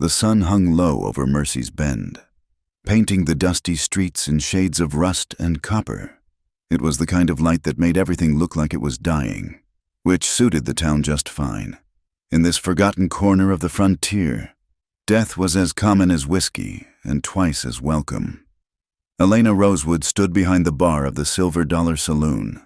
The sun hung low over Mercy's Bend, painting the dusty streets in shades of rust and copper. It was the kind of light that made everything look like it was dying, which suited the town just fine. In this forgotten corner of the frontier, death was as common as whiskey and twice as welcome. Elena Rosewood stood behind the bar of the Silver Dollar Saloon,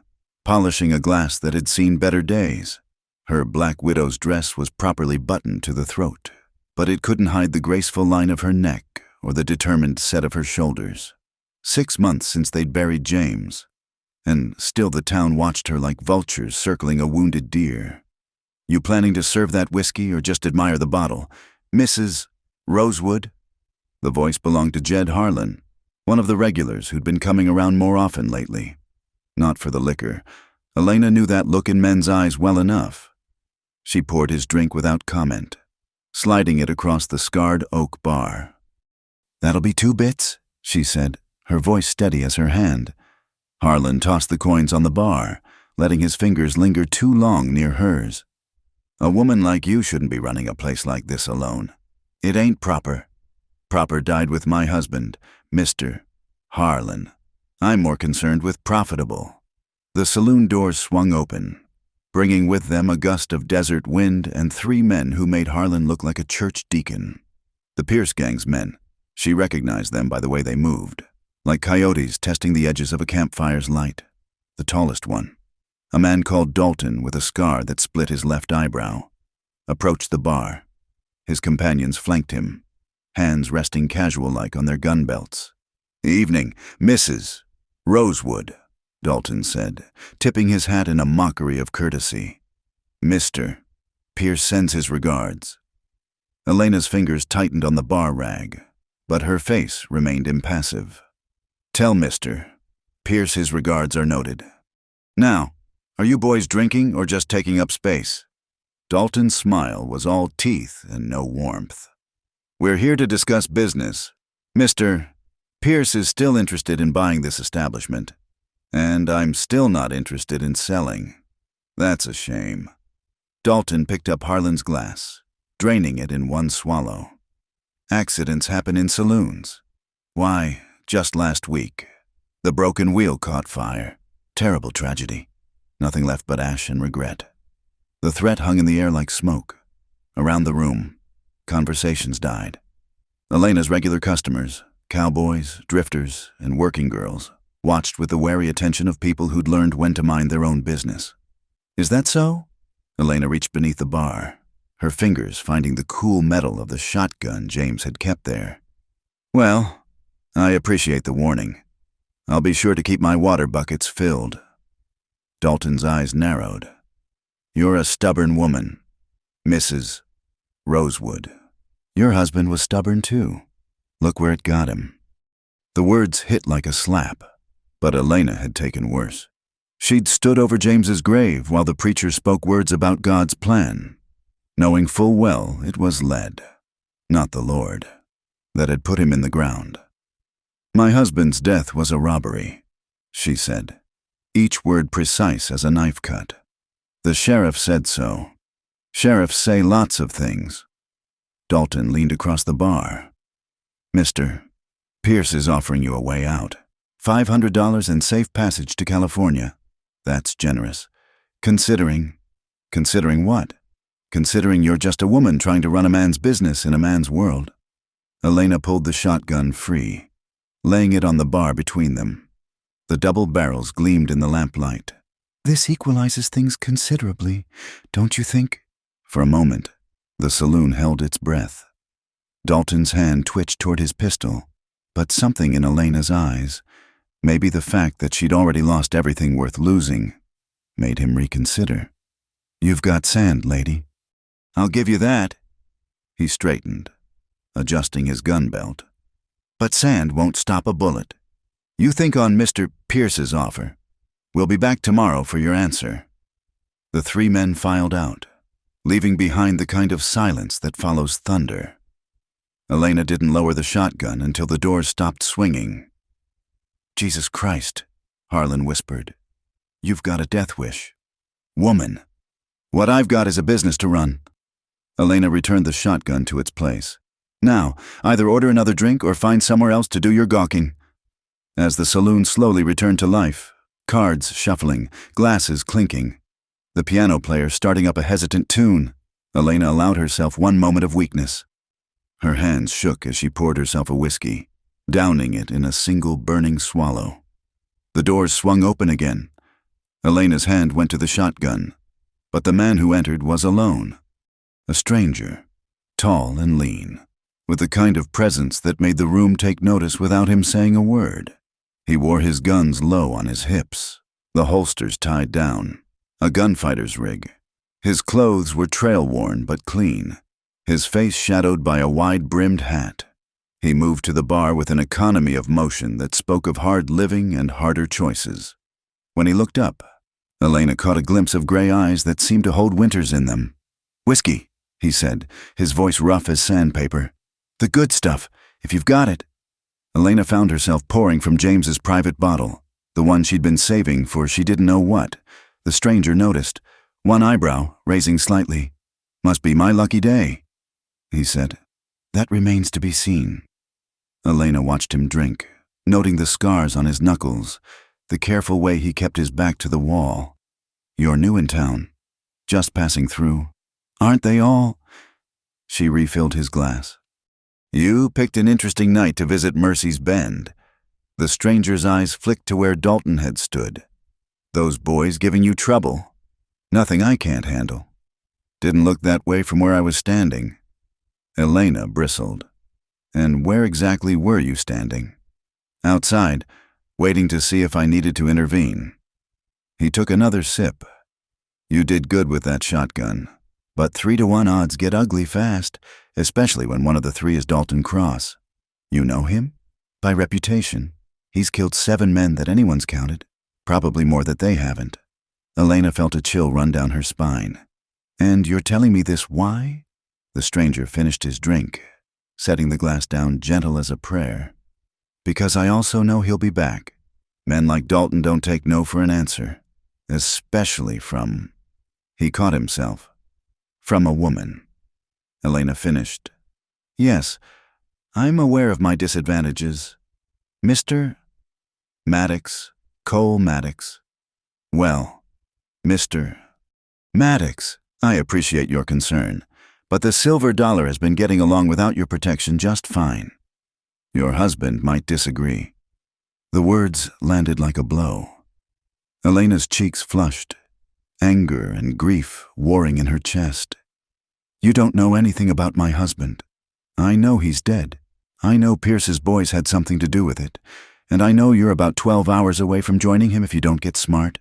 polishing a glass that had seen better days. Her black widow's dress was properly buttoned to the throat, but it couldn't hide the graceful line of her neck or the determined set of her shoulders. 6 months since they'd buried James, and still the town watched her like vultures circling a wounded deer. "You planning to serve that whiskey or just admire the bottle, Mrs. Rosewood?" The voice belonged to Jed Harlan, one of the regulars who'd been coming around more often lately. Not for the liquor. Elena knew that look in men's eyes well enough. She poured his drink without comment, sliding it across the scarred oak bar. "That'll be 2 bits," she said, her voice steady as her hand. Harlan tossed the coins on the bar, letting his fingers linger too long near hers. "A woman like you shouldn't be running a place like this alone. It ain't proper. Proper died with my husband, Mr. Harlan. I'm more concerned with profitable." The saloon doors swung open, bringing with them a gust of desert wind and 3 men who made Harlan look like a church deacon. The Pierce gang's men. She recognized them by the way they moved, like coyotes testing the edges of a campfire's light. The tallest one, a man called Dalton with a scar that split his left eyebrow, approached the bar. His companions flanked him, hands resting casual-like on their gun belts. "Evening, Mrs. Rosewood," Dalton said, tipping his hat in a mockery of courtesy. "Mr. Pierce sends his regards." Elena's fingers tightened on the bar rag, but her face remained impassive. "Tell Mr. Pierce his regards are noted. Now, are you boys drinking or just taking up space?" Dalton's smile was all teeth and no warmth. "We're here to discuss business. Mr. Pierce is still interested in buying this establishment, and I'm still not interested in selling. That's a shame." Dalton picked up Harlan's glass, draining it in one swallow. "Accidents happen in saloons. Why, just last week, the broken wheel caught fire. Terrible tragedy. Nothing left but ash and regret." The threat hung in the air like smoke. Around the room, conversations died. Elena's regular customers, cowboys, drifters, and working girls, watched with the wary attention of people who'd learned when to mind their own business. "Is that so?" Elena reached beneath the bar, her fingers finding the cool metal of the shotgun James had kept there. "Well, I appreciate the warning. I'll be sure to keep my water buckets filled." Dalton's eyes narrowed. "You're a stubborn woman, Mrs. Rosewood. Your husband was stubborn too. Look where it got him." The words hit like a slap, but Elena had taken worse. She'd stood over James's grave while the preacher spoke words about God's plan, knowing full well it was lead, not the Lord, that had put him in the ground. "My husband's death was a robbery," she said, each word precise as a knife cut. "The sheriff said so. Sheriffs say lots of things." Dalton leaned across the bar. "Mr. Pierce is offering you a way out. $500 and safe passage to California. That's generous. Considering what? Considering you're just a woman trying to run a man's business in a man's world." Elena pulled the shotgun free, laying it on the bar between them. The double barrels gleamed in the lamplight. "This equalizes things considerably, don't you think?" For a moment, the saloon held its breath. Dalton's hand twitched toward his pistol, but something in Elena's eyes, maybe the fact that she'd already lost everything worth losing, made him reconsider. "You've got sand, lady." "I'll give you that." He straightened, adjusting his gun belt. "But sand won't stop a bullet. You think on Mr. Pierce's offer. We'll be back tomorrow for your answer." The 3 men filed out, leaving behind the kind of silence that follows thunder. Elena didn't lower the shotgun until the doors stopped swinging. "Jesus Christ," Harlan whispered. "You've got a death wish. Woman, what I've got is a business to run." Elena returned the shotgun to its place, Now, either order another drink or find somewhere else to do your gawking." As the saloon slowly returned to life, cards shuffling, glasses clinking, the piano player starting up a hesitant tune, Elena allowed herself one moment of weakness. Her hands shook as she poured herself a whiskey, downing it in a single burning swallow. The doors swung open again. Elena's hand went to the shotgun, but the man who entered was alone. A stranger, tall and lean, with the kind of presence that made the room take notice without him saying a word. He wore his guns low on his hips, the holsters tied down, a gunfighter's rig. His clothes were trail-worn but clean, his face shadowed by a wide-brimmed hat. He moved to the bar with an economy of motion that spoke of hard living and harder choices. When he looked up, Elena caught a glimpse of gray eyes that seemed to hold winters in them. "Whiskey," he said, his voice rough as sandpaper. "The good stuff, if you've got it." Elena found herself pouring from James's private bottle, the one she'd been saving for she didn't know what. The stranger noticed, one eyebrow raising slightly. "Must be my lucky day," he said. "That remains to be seen." Elena watched him drink, noting the scars on his knuckles, the careful way he kept his back to the wall. "You're new in town, just passing through. Aren't they all?" She refilled his glass. "You picked an interesting night to visit Mercy's Bend." The stranger's eyes flicked to where Dalton had stood. "Those boys giving you trouble? Nothing I can't handle." "Didn't look that way from where I was standing." Elena bristled. "And where exactly were you standing?" "Outside, waiting to see if I needed to intervene." He took another sip. "You did good with that shotgun, but 3-to-1 odds get ugly fast, especially when one of the three is Dalton Cross. You know him? By reputation, he's killed 7 men that anyone's counted, probably more that they haven't." Elena felt a chill run down her spine. "And you're telling me this why?" The stranger finished his drink, setting the glass down gentle as a prayer. "Because I also know he'll be back. Men like Dalton don't take no for an answer, especially from—" He caught himself. "From a woman." Elena finished. "Yes, I'm aware of my disadvantages. Mr. Maddox, Cole Maddox. Well, Mr. Maddox, I appreciate your concern, but the silver dollar has been getting along without your protection just fine. Your husband might disagree." The words landed like a blow. Elena's cheeks flushed, anger and grief warring in her chest. "You don't know anything about my husband. I know he's dead. I know Pierce's boys had something to do with it, and I know you're about 12 hours away from joining him if you don't get smart.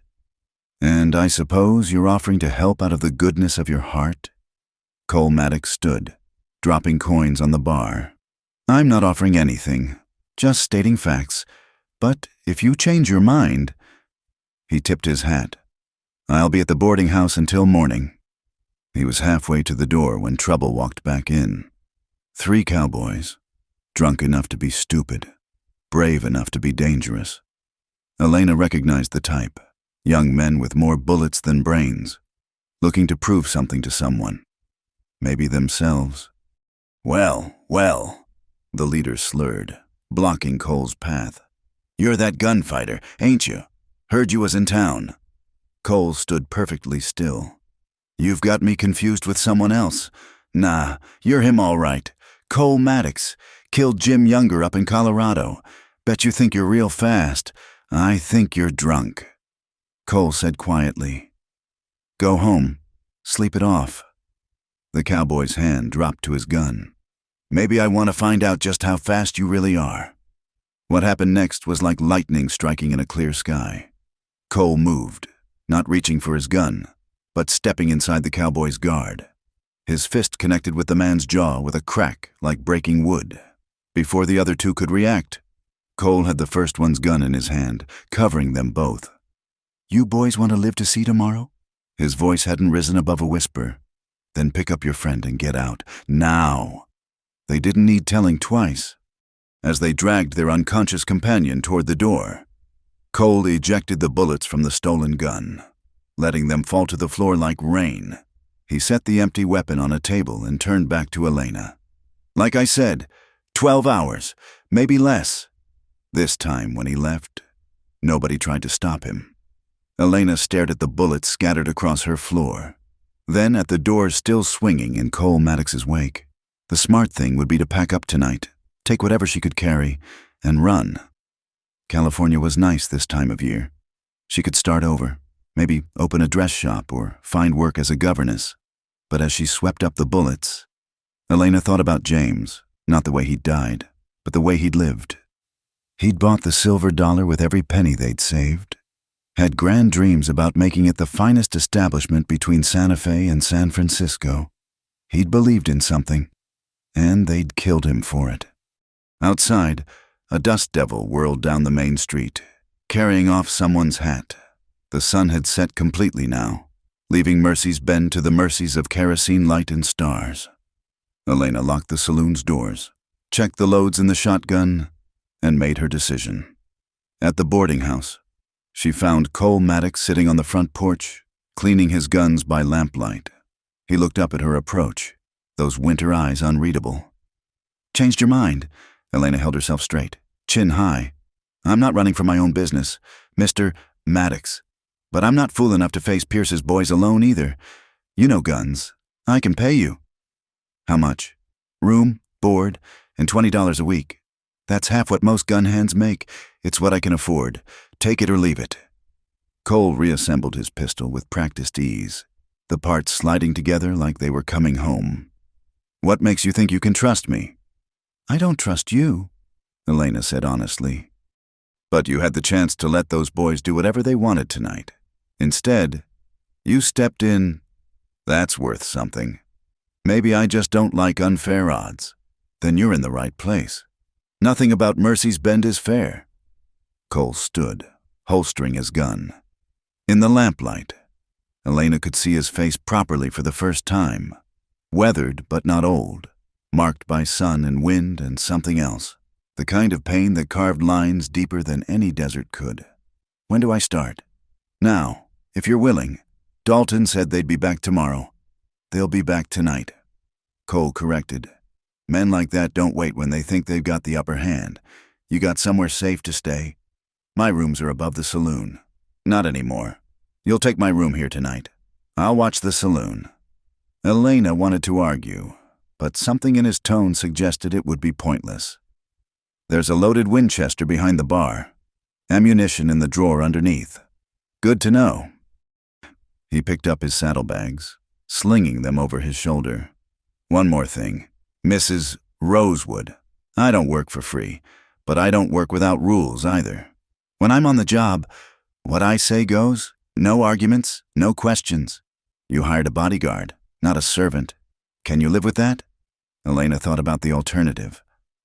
And I suppose you're offering to help out of the goodness of your heart?" Cole Maddox stood, dropping coins on the bar. "I'm not offering anything, just stating facts. But if you change your mind—" He tipped his hat. "I'll be at the boarding house until morning." He was halfway to the door when Trouble walked back in. 3 cowboys, drunk enough to be stupid, brave enough to be dangerous. Elena recognized the type, young men with more bullets than brains, looking to prove something to someone, maybe themselves. Well, the leader slurred, blocking Cole's path. "You're that gunfighter, ain't you? Heard you was in town." Cole stood perfectly still. "You've got me confused with someone else. Nah, you're him all right. Cole Maddox, killed Jim Younger up in Colorado. Bet you think you're real fast. I think you're drunk." Cole said quietly, "Go home, sleep it off." The cowboy's hand dropped to his gun. "Maybe I want to find out just how fast you really are." What happened next was like lightning striking in a clear sky. Cole moved, not reaching for his gun, but stepping inside the cowboy's guard. His fist connected with the man's jaw with a crack like breaking wood. Before the other 2 could react, Cole had the first one's gun in his hand, covering them both. "You boys want to live to see tomorrow?" His voice hadn't risen above a whisper. "Then pick up your friend and get out. Now." They didn't need telling twice. As they dragged their unconscious companion toward the door, Cole ejected the bullets from the stolen gun, letting them fall to the floor like rain. He set the empty weapon on a table and turned back to Elena. Like I said, 12 hours, maybe less. This time, when he left, nobody tried to stop him. Elena stared at the bullets scattered across her floor, then at the doors still swinging in Cole Maddox's wake. The smart thing would be to pack up tonight, take whatever she could carry, and run. California was nice this time of year. She could start over, maybe open a dress shop or find work as a governess. But as she swept up the bullets, Elena thought about James, not the way he'd died, but the way he'd lived. He'd bought the silver dollar with every penny they'd saved, had grand dreams about making it the finest establishment between Santa Fe and San Francisco. He'd believed in something, and they'd killed him for it. Outside, a dust devil whirled down the main street, carrying off someone's hat. The sun had set completely now, leaving Mercy's Bend to the mercies of kerosene light and stars. Elena locked the saloon's doors, checked the loads in the shotgun, and made her decision. At the boarding house, she found Cole Maddox sitting on the front porch, cleaning his guns by lamplight. He looked up at her approach, those winter eyes unreadable. "Changed your mind?" Elena held herself straight, chin high. "I'm not running for my own business, Mr. Maddox. But I'm not fool enough to face Pierce's boys alone either. You know guns. I can pay you." "How much?" "Room, board, and $20 a week. That's half what most gun hands make. It's what I can afford. Take it or leave it." Cole reassembled his pistol with practiced ease, the parts sliding together like they were coming home. "What makes you think you can trust me?" "I don't trust you," Elena said honestly. "But you had the chance to let those boys do whatever they wanted tonight. Instead, you stepped in. That's worth something. Maybe I just don't like unfair odds. Then you're in the right place. Nothing about Mercy's Bend is fair." Cole stood, holstering his gun. In the lamplight, Elena could see his face properly for the first time, weathered but not old, marked by sun and wind and something else, the kind of pain that carved lines deeper than any desert could. "When do I start?" "Now, if you're willing. Dalton said they'd be back tomorrow. They'll be back tonight." Cole corrected. "Men like that don't wait when they think they've got the upper hand. You got somewhere safe to stay?" "My rooms are above the saloon." "Not anymore. You'll take my room here tonight. I'll watch the saloon." Elena wanted to argue, but something in his tone suggested it would be pointless. "There's a loaded Winchester behind the bar. Ammunition in the drawer underneath." "Good to know." He picked up his saddlebags, slinging them over his shoulder. "One more thing. Mrs. Rosewood. I don't work for free, but I don't work without rules either. When I'm on the job, what I say goes. No arguments, no questions. You hired a bodyguard, not a servant. Can you live with that?" Elena thought about the alternative.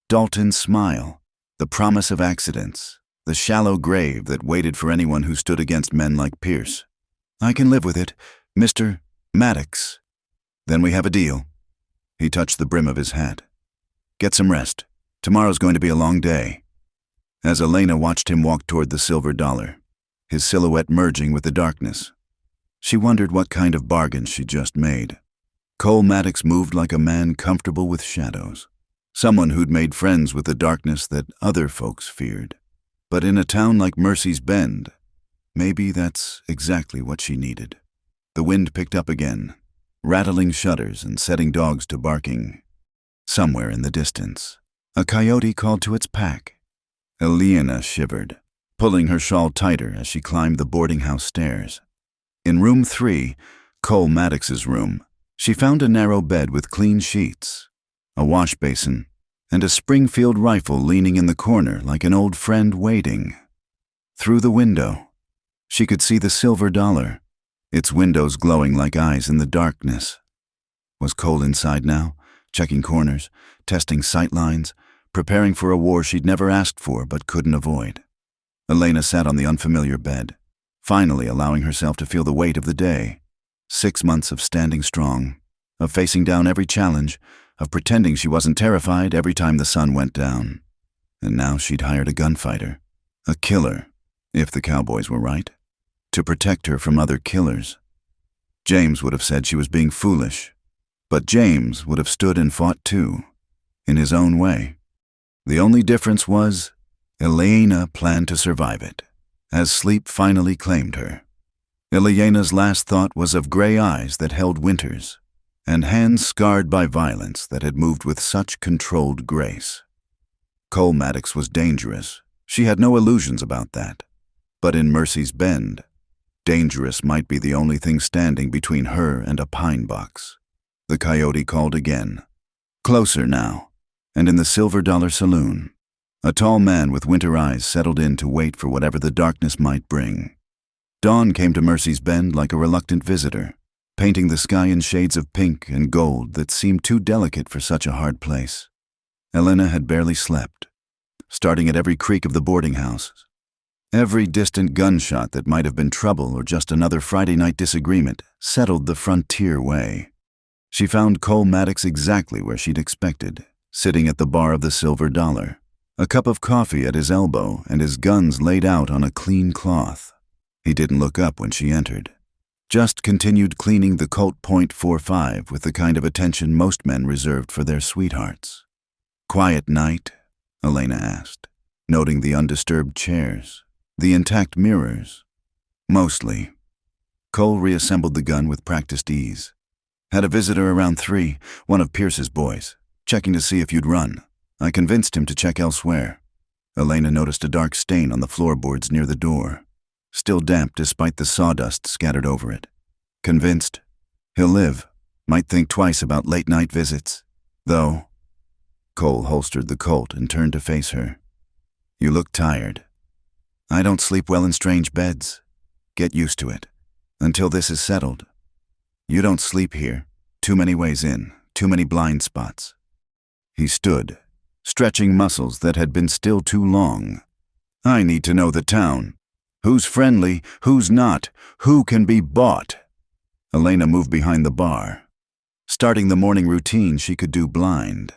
Dalton's smile, the promise of accidents, the shallow grave that waited for anyone who stood against men like Pierce. "I can live with it, Mr. Maddox." "Then we have a deal." He touched the brim of his hat. "Get some rest. Tomorrow's going to be a long day." As Elena watched him walk toward the silver dollar, his silhouette merging with the darkness, she wondered what kind of bargain she'd just made. Cole Maddox moved like a man comfortable with shadows, someone who'd made friends with the darkness that other folks feared. But in a town like Mercy's Bend, maybe that's exactly what she needed. The wind picked up again, rattling shutters and setting dogs to barking. Somewhere in the distance, a coyote called to its pack. Elena shivered, pulling her shawl tighter as she climbed the boarding house stairs. In room 3, Cole Maddox's room, she found a narrow bed with clean sheets, a wash basin, and a Springfield rifle leaning in the corner like an old friend waiting. Through the window, she could see the silver dollar, its windows glowing like eyes in the darkness. Was Cole inside now, checking corners, testing sight lines, preparing for a war she'd never asked for but couldn't avoid? Elena sat on the unfamiliar bed, finally allowing herself to feel the weight of the day. 6 months of standing strong, of facing down every challenge, of pretending she wasn't terrified every time the sun went down. And now she'd hired a gunfighter, a killer, if the cowboys were right, to protect her from other killers. James would have said she was being foolish, but James would have stood and fought too. in his own way. The only difference was, Elena planned to survive it, as sleep finally claimed her. Elena's last thought was of gray eyes that held winters, and hands scarred by violence that had moved with such controlled grace. Cole Maddox was dangerous. She had no illusions about that. But in Mercy's Bend, dangerous might be the only thing standing between her and a pine box. The coyote called again. Closer now, and in the Silver Dollar Saloon, a tall man with winter eyes settled in to wait for whatever the darkness might bring. Dawn came to Mercy's Bend like a reluctant visitor, painting the sky in shades of pink and gold that seemed too delicate for such a hard place. Elena had barely slept, starting at every creak of the boarding house. Every distant gunshot that might have been trouble or just another Friday night disagreement settled the frontier way. She found Cole Maddox exactly where she'd expected, sitting at the bar of the Silver Dollar, a cup of coffee at his elbow and his guns laid out on a clean cloth. He didn't look up when she entered, just continued cleaning the Colt .45 with the kind of attention most men reserved for their sweethearts. Quiet night? Elena asked, noting the undisturbed chairs, the intact mirrors. Mostly. Cole reassembled the gun with practiced ease. Had a visitor around 3, one of Pierce's boys, checking to see if you'd run. I convinced him to check elsewhere. Elena noticed a dark stain on the floorboards near the door, still damp despite the sawdust scattered over it. Convinced? He'll live. Might think twice about late-night visits. Though. Cole holstered the Colt and turned to face her. You look tired. I don't sleep well in strange beds. Get used to it. Until this is settled. You don't sleep here. Too many ways in. Too many blind spots. He stood, stretching muscles that had been still too long. I need to know the town. Who's friendly, who's not, who can be bought. Elena moved behind the bar. Starting the morning routine she could do blind.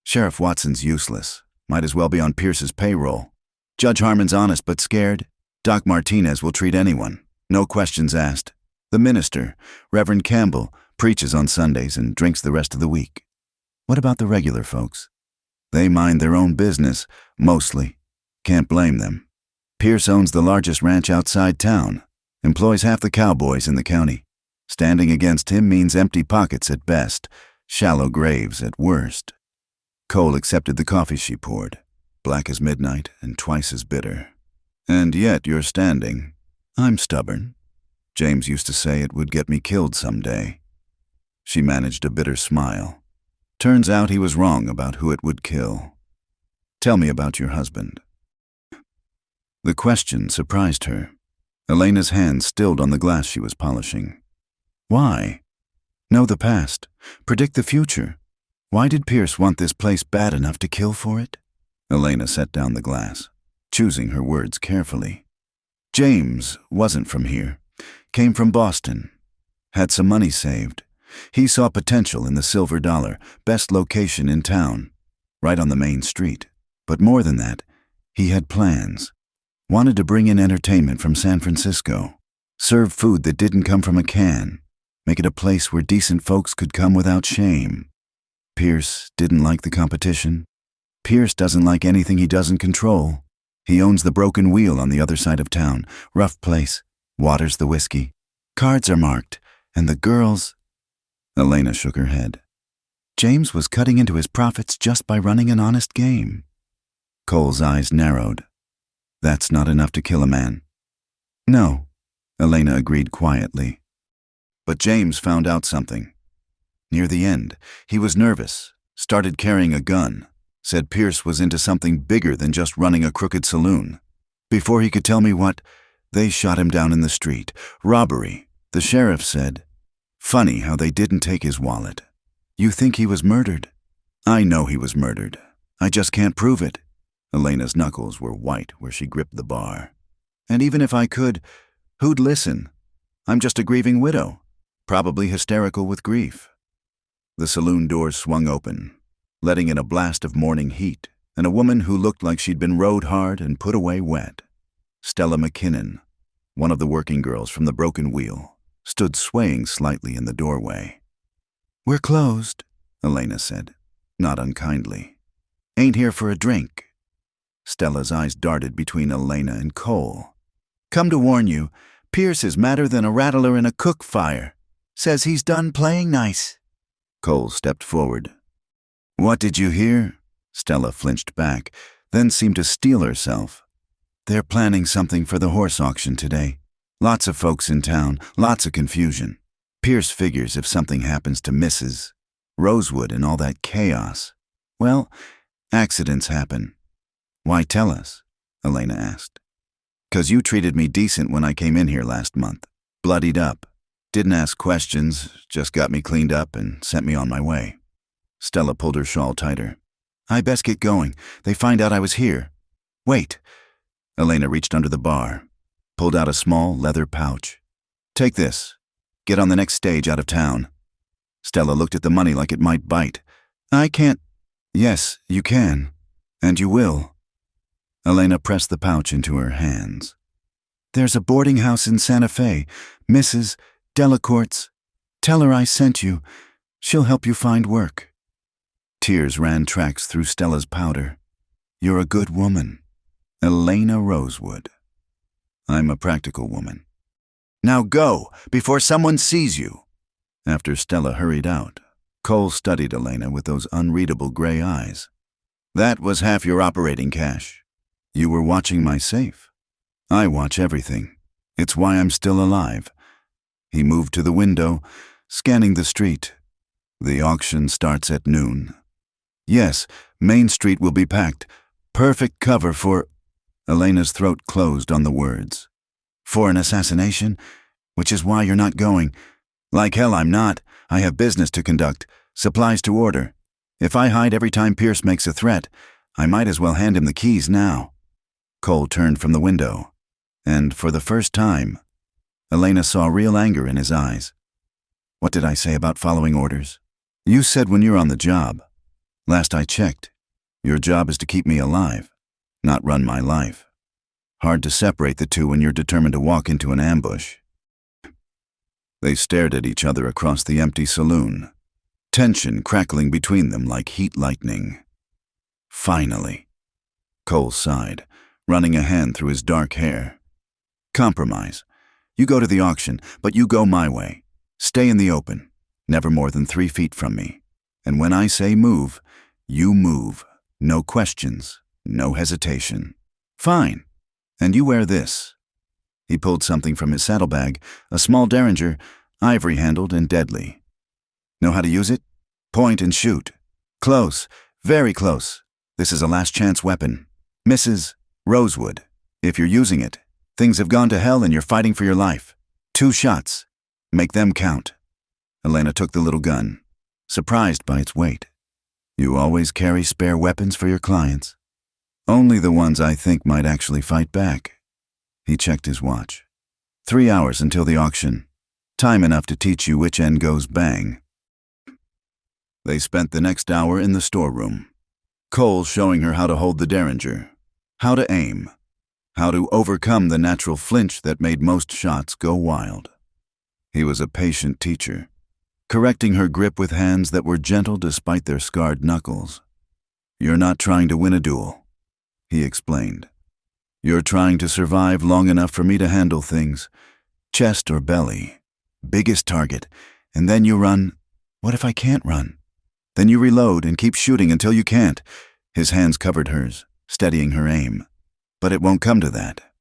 Sheriff Watson's useless. Might as well be on Pierce's payroll. Judge Harmon's honest but scared. Doc Martinez will treat anyone. No questions asked. The minister, Reverend Campbell, preaches on Sundays and drinks the rest of the week. What about the regular folks? They mind their own business, mostly. Can't blame them. Pierce owns the largest ranch outside town, employs half the cowboys in the county. Standing against him means empty pockets at best, shallow graves at worst. Cole accepted the coffee she poured, black as midnight and twice as bitter. And yet you're standing. I'm stubborn. James used to say it would get me killed someday. She managed a bitter smile. Turns out he was wrong about who it would kill. Tell me about your husband. The question surprised her. Elena's hand stilled on the glass she was polishing. Why? Know the past. Predict the future. Why did Pierce want this place bad enough to kill for it? Elena set down the glass, choosing her words carefully. James wasn't from here. Came from Boston. Had some money saved. He saw potential in the Silver Dollar, best location in town, right on the main street. But more than that, he had plans. Wanted to bring in entertainment from San Francisco. Serve food that didn't come from a can. Make it a place where decent folks could come without shame. Pierce didn't like the competition. Pierce doesn't like anything he doesn't control. He owns the Broken Wheel on the other side of town. Rough place. Waters the whiskey. Cards are marked. And the girls... Elena shook her head. James was cutting into his profits just by running an honest game. Cole's eyes narrowed. That's not enough to kill a man. No, Elena agreed quietly. But James found out something. Near the end, he was nervous, started carrying a gun, said Pierce was into something bigger than just running a crooked saloon. Before he could tell me what, they shot him down in the street. Robbery, the sheriff said. Funny how they didn't take his wallet. You think he was murdered? I know he was murdered. I just can't prove it. Elena's knuckles were white where she gripped the bar. And even if I could, who'd listen? I'm just a grieving widow, probably hysterical with grief. The saloon doors swung open, letting in a blast of morning heat, and a woman who looked like she'd been rode hard and put away wet. Stella McKinnon, one of the working girls from the Broken Wheel, stood swaying slightly in the doorway. We're closed, Elena said. not unkindly. "Ain't here for a drink." Stella's eyes darted between Elena and Cole. "Come to warn you, Pierce is madder than a rattler in a cook fire. Says he's done playing nice." Cole stepped forward. "What did you hear?" Stella flinched back, then seemed to steel herself. "They're planning something for the horse auction today. Lots of folks in town, lots of confusion. Pierce figures if something happens to Mrs. Rosewood and all that chaos. Well, accidents happen." "Why tell us?" Elena asked. "'Cause you treated me decent when I came in here last month. Bloodied up. Didn't ask questions, just got me cleaned up and sent me on my way." Stella pulled her shawl tighter. "I best get going. They find out I was here." "Wait." Elena reached under the bar, pulled out a small leather pouch. "Take this. Get on the next stage out of town." Stella looked at the money like it might bite. "I can't." "Yes, you can. And you will." Elena pressed the pouch into her hands. "There's a boarding house in Santa Fe, Mrs. Delacourt's. Tell her I sent you. She'll help you find work." Tears ran tracks through Stella's powder. "You're a good woman. Elena Rosewood." "I'm a practical woman." "Now go, before someone sees you." After Stella hurried out, Cole studied Elena with those unreadable gray eyes. "That was half your operating cash." "You were watching my safe." "I watch everything. It's why I'm still alive." He moved to the window, scanning the street. "The auction starts at noon." "Yes, Main Street will be packed. Perfect cover for—" Elena's throat closed on the words. "For an assassination? Which is why you're not going." "Like hell I'm not. I have business to conduct, supplies to order. If I hide every time Pierce makes a threat, I might as well hand him the keys now." Cole turned from the window, and for the first time, Elena saw real anger in his eyes. "What did I say about following orders? You said when you're on the job. Last I checked, your job is to keep me alive, not run my life. Hard to separate the two when you're determined to walk into an ambush." They stared at each other across the empty saloon, tension crackling between them like heat lightning. "Finally." Cole sighed, running a hand through his dark hair. "Compromise. You go to the auction, but you go my way. Stay in the open, never more than 3 feet from me. And when I say move, you move. No questions, no hesitation." "Fine. And you wear this." He pulled something from his saddlebag, a small derringer, ivory-handled and deadly. "Know how to use it? Point and shoot. Close, very close. This is a last-chance weapon. Mrs. Rosewood, if you're using it, things have gone to hell and you're fighting for your life. 2 shots. Make them count." Elena took the little gun, surprised by its weight. "You always carry spare weapons for your clients?" "Only the ones I think might actually fight back." He checked his watch. 3 hours until the auction. Time enough to teach you which end goes bang. They spent the next hour in the storeroom. Cole showing her how to hold the derringer, how to aim, how to overcome the natural flinch that made most shots go wild. He was a patient teacher, correcting her grip with hands that were gentle despite their scarred knuckles. "You're not trying to win a duel," he explained. "You're trying to survive long enough for me to handle things. Chest or belly, biggest target, and then you run. What if I can't run? Then you reload and keep shooting until you can't." His hands covered hers, steadying her aim. But it won't come to that.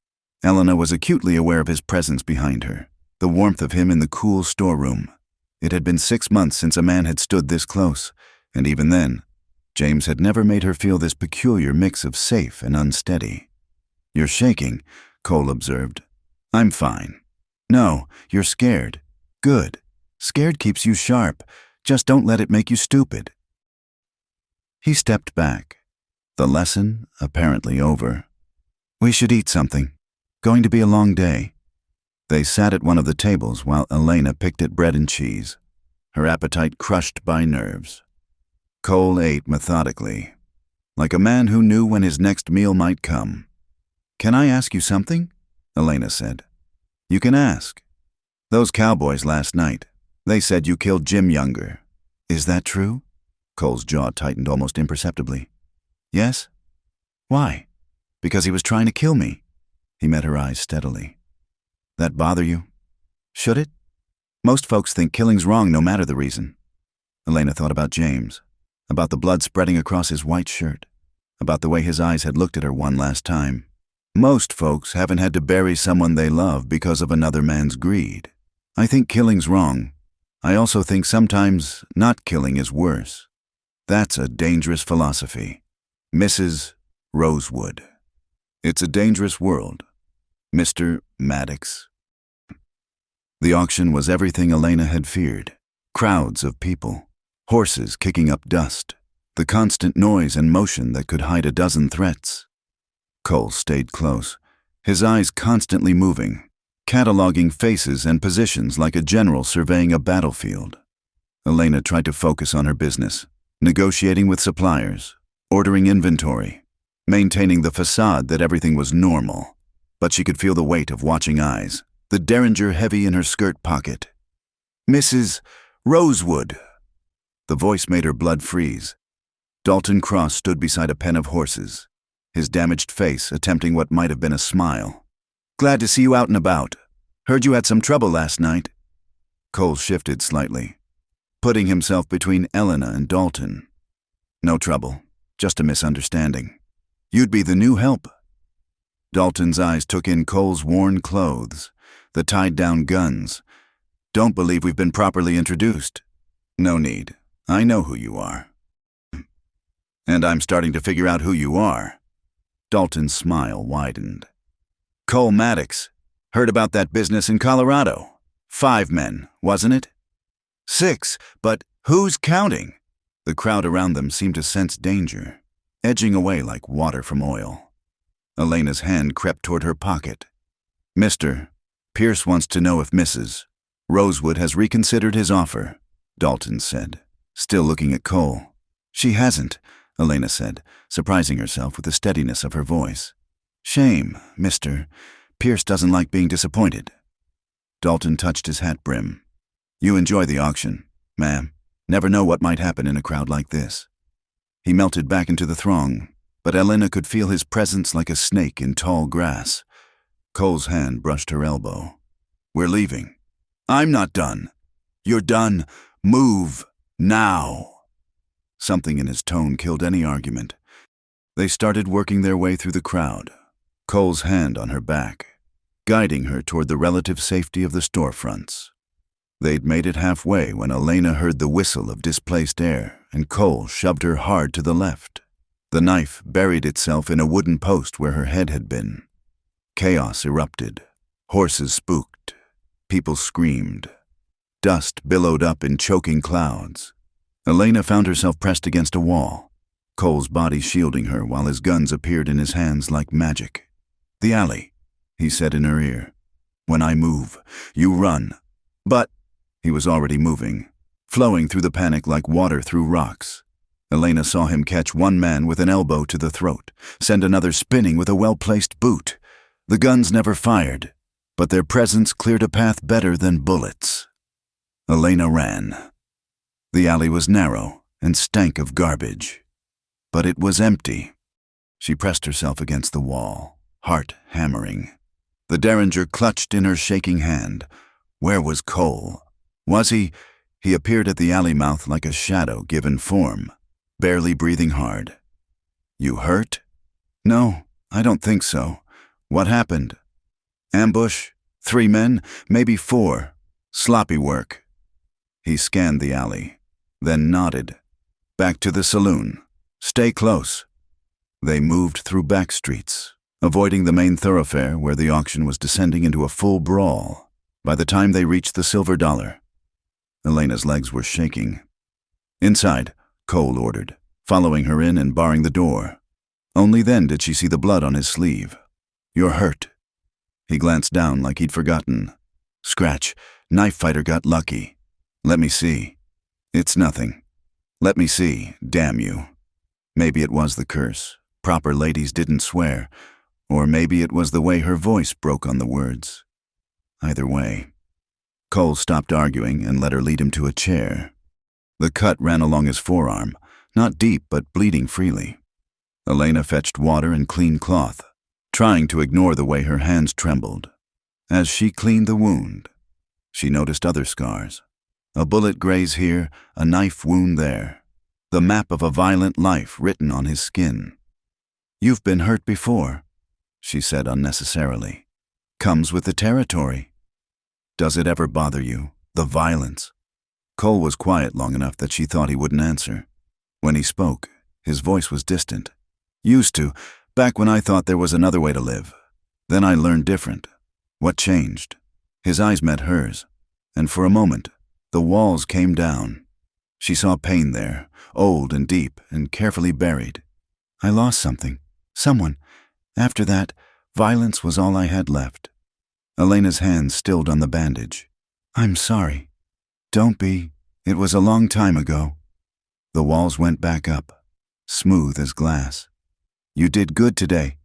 Elena was acutely aware of his presence behind her, the warmth of him in the cool storeroom. It had been 6 months since a man had stood this close, and even then, James had never made her feel this peculiar mix of safe and unsteady. "You're shaking," Cole observed. "I'm fine." "No, you're scared." "Good. Scared keeps you sharp. Just don't let it make you stupid." He stepped back, the lesson apparently over. "We should eat something. Going to be a long day." They sat at one of the tables while Elena picked at bread and cheese, her appetite crushed by nerves. Cole ate methodically, like a man who knew when his next meal might come. "Can I ask you something?" Elena said. "You can ask. Those cowboys last night, they said you killed Jim Younger. Is that true?" Cole's jaw tightened almost imperceptibly. Yes? Why? Because he was trying to kill me. He met her eyes steadily. That bother you? Should it? Most folks think killing's wrong no matter the reason. Elena thought about James, about the blood spreading across his white shirt, about the way his eyes had looked at her one last time. Most folks haven't had to bury someone they love because of another man's greed. I think killing's wrong. I also think sometimes not killing is worse. That's a dangerous philosophy. Mrs. Rosewood. It's a dangerous world. Mr. Maddox. The auction was everything Elena had feared. Crowds of people, horses kicking up dust, the constant noise and motion that could hide a dozen threats. Cole stayed close, his eyes constantly moving, cataloging faces and positions like a general surveying a battlefield. Elena tried to focus on her business, negotiating with suppliers, ordering inventory, maintaining the facade that everything was normal. But she could feel the weight of watching eyes, the derringer heavy in her skirt pocket. Mrs. Rosewood. The voice made her blood freeze. Dalton Cross stood beside a pen of horses, his damaged face attempting what might have been a smile. Glad to see you out and about. Heard you had some trouble last night. Cole shifted slightly, putting himself between Elena and Dalton. No trouble, just a misunderstanding. You'd be the new help. Dalton's eyes took in Cole's worn clothes, the tied-down guns. Don't believe we've been properly introduced. No need. I know who you are. And I'm starting to figure out who you are. Dalton's smile widened. Cole Maddox. Heard about that business in Colorado. 5 men, wasn't it? 6, but who's counting? The crowd around them seemed to sense danger, edging away like water from oil. Elena's hand crept toward her pocket. Mister, Pierce wants to know if Mrs. Rosewood has reconsidered his offer, Dalton said, still looking at Cole. She hasn't, Elena said, surprising herself with the steadiness of her voice. Shame, mister. Pierce doesn't like being disappointed. Dalton touched his hat brim. You enjoy the auction, ma'am. Never know what might happen in a crowd like this. He melted back into the throng, but Elena could feel his presence like a snake in tall grass. Cole's hand brushed her elbow. We're leaving. I'm not done. You're done. Move. Now. Something in his tone killed any argument. They started working their way through the crowd, Cole's hand on her back, guiding her toward the relative safety of the storefronts. They'd made it halfway when Elena heard the whistle of displaced air, and Cole shoved her hard to the left. The knife buried itself in a wooden post where her head had been. Chaos erupted. Horses spooked. People screamed. Dust billowed up in choking clouds. Elena found herself pressed against a wall, Cole's body shielding her while his guns appeared in his hands like magic. The alley, he said in her ear. When I move, you run. But he was already moving, flowing through the panic like water through rocks. Elena saw him catch one man with an elbow to the throat, send another spinning with a well-placed boot. The guns never fired, but their presence cleared a path better than bullets. Elena ran. The alley was narrow and stank of garbage, but it was empty. She pressed herself against the wall, heart hammering. The derringer clutched in her shaking hand. Where was Cole? Was he? He appeared at the alley mouth like a shadow given form, barely breathing hard. You hurt? No, I don't think so. What happened? Ambush? 3 men? Maybe 4. Sloppy work. He scanned the alley, then nodded. Back to the saloon. Stay close. They moved through back streets, avoiding the main thoroughfare where the auction was descending into a full brawl. By the time they reached the Silver Dollar, Elena's legs were shaking. Inside, Cole ordered, following her in and barring the door. Only then did she see the blood on his sleeve. You're hurt. He glanced down like he'd forgotten. Scratch. Knife fighter got lucky. Let me see. It's nothing. Let me see, damn you. Maybe it was the curse. Proper ladies didn't swear. Or maybe it was the way her voice broke on the words. Either way. Cole stopped arguing and let her lead him to a chair. The cut ran along his forearm, Not deep, but bleeding freely. Elena fetched water and clean cloth, trying to ignore the way her hands trembled. As she cleaned the wound, she noticed other scars. A bullet graze here, a knife wound there. The map of a violent life written on his skin. "You've been hurt before," she said unnecessarily. "Comes with the territory. Does it ever bother you, the violence?" Cole was quiet long enough that she thought he wouldn't answer. When he spoke, his voice was distant. "Used to, back when I thought there was another way to live. Then I learned different." "What changed?" His eyes met hers, and for a moment, the walls came down. She saw pain there, old and deep and carefully buried. "I lost something. Someone. After that, violence was all I had left." Elena's hands stilled on the bandage. "I'm sorry." "Don't be. It was a long time ago." The walls went back up, smooth as glass. "You did good today.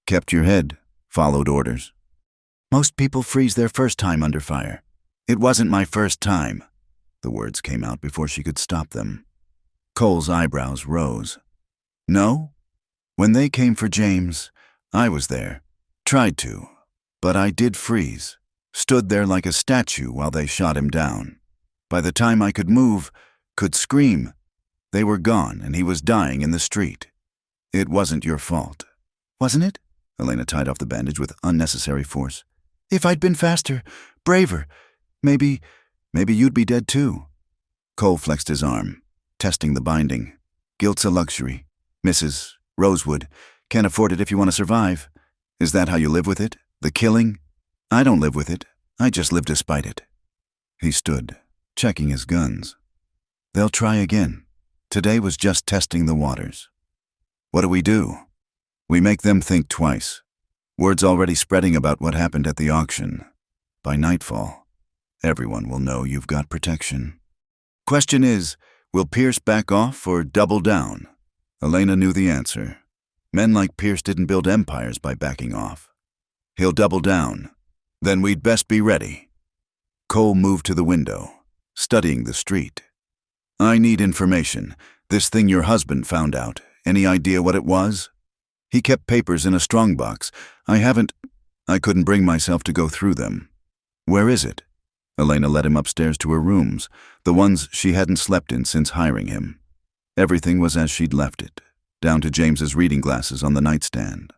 Kept your head, followed orders." "Most people freeze their first time under fire. It wasn't my first time." The words came out before she could stop them. Cole's eyebrows rose. "No? When they came for James, I was there. Tried to. But I did freeze. Stood there like a statue while they shot him down. By the time I could move, could scream, they were gone and he was dying in the street. It wasn't your fault." "Wasn't it?" Elena tied off the bandage with unnecessary force. "If I'd been faster, braver, maybe you'd be dead too." Cole flexed his arm, testing the binding. "Guilt's a luxury. Mrs. Rosewood, can't afford it if you want to survive. Is that how you live with it? The killing? I don't live with it. I just live despite it." He stood, checking his guns. "They'll try again. Today was just testing the waters." "What do? We make them think twice. Word's already spreading about what happened at the auction. By nightfall, everyone will know you've got protection. Question is, will Pierce back off or double down?" Elena knew the answer. Men like Pierce didn't build empires by backing off. "He'll double down. Then we'd best be ready." Cole moved to the window, studying the street. "I need information. This thing your husband found out. Any idea what it was?" "He kept papers in a strongbox. I couldn't bring myself to go through them." "Where is it?" Elena led him upstairs to her rooms, the ones she hadn't slept in since hiring him. Everything was as she'd left it, down to James's reading glasses on the nightstand.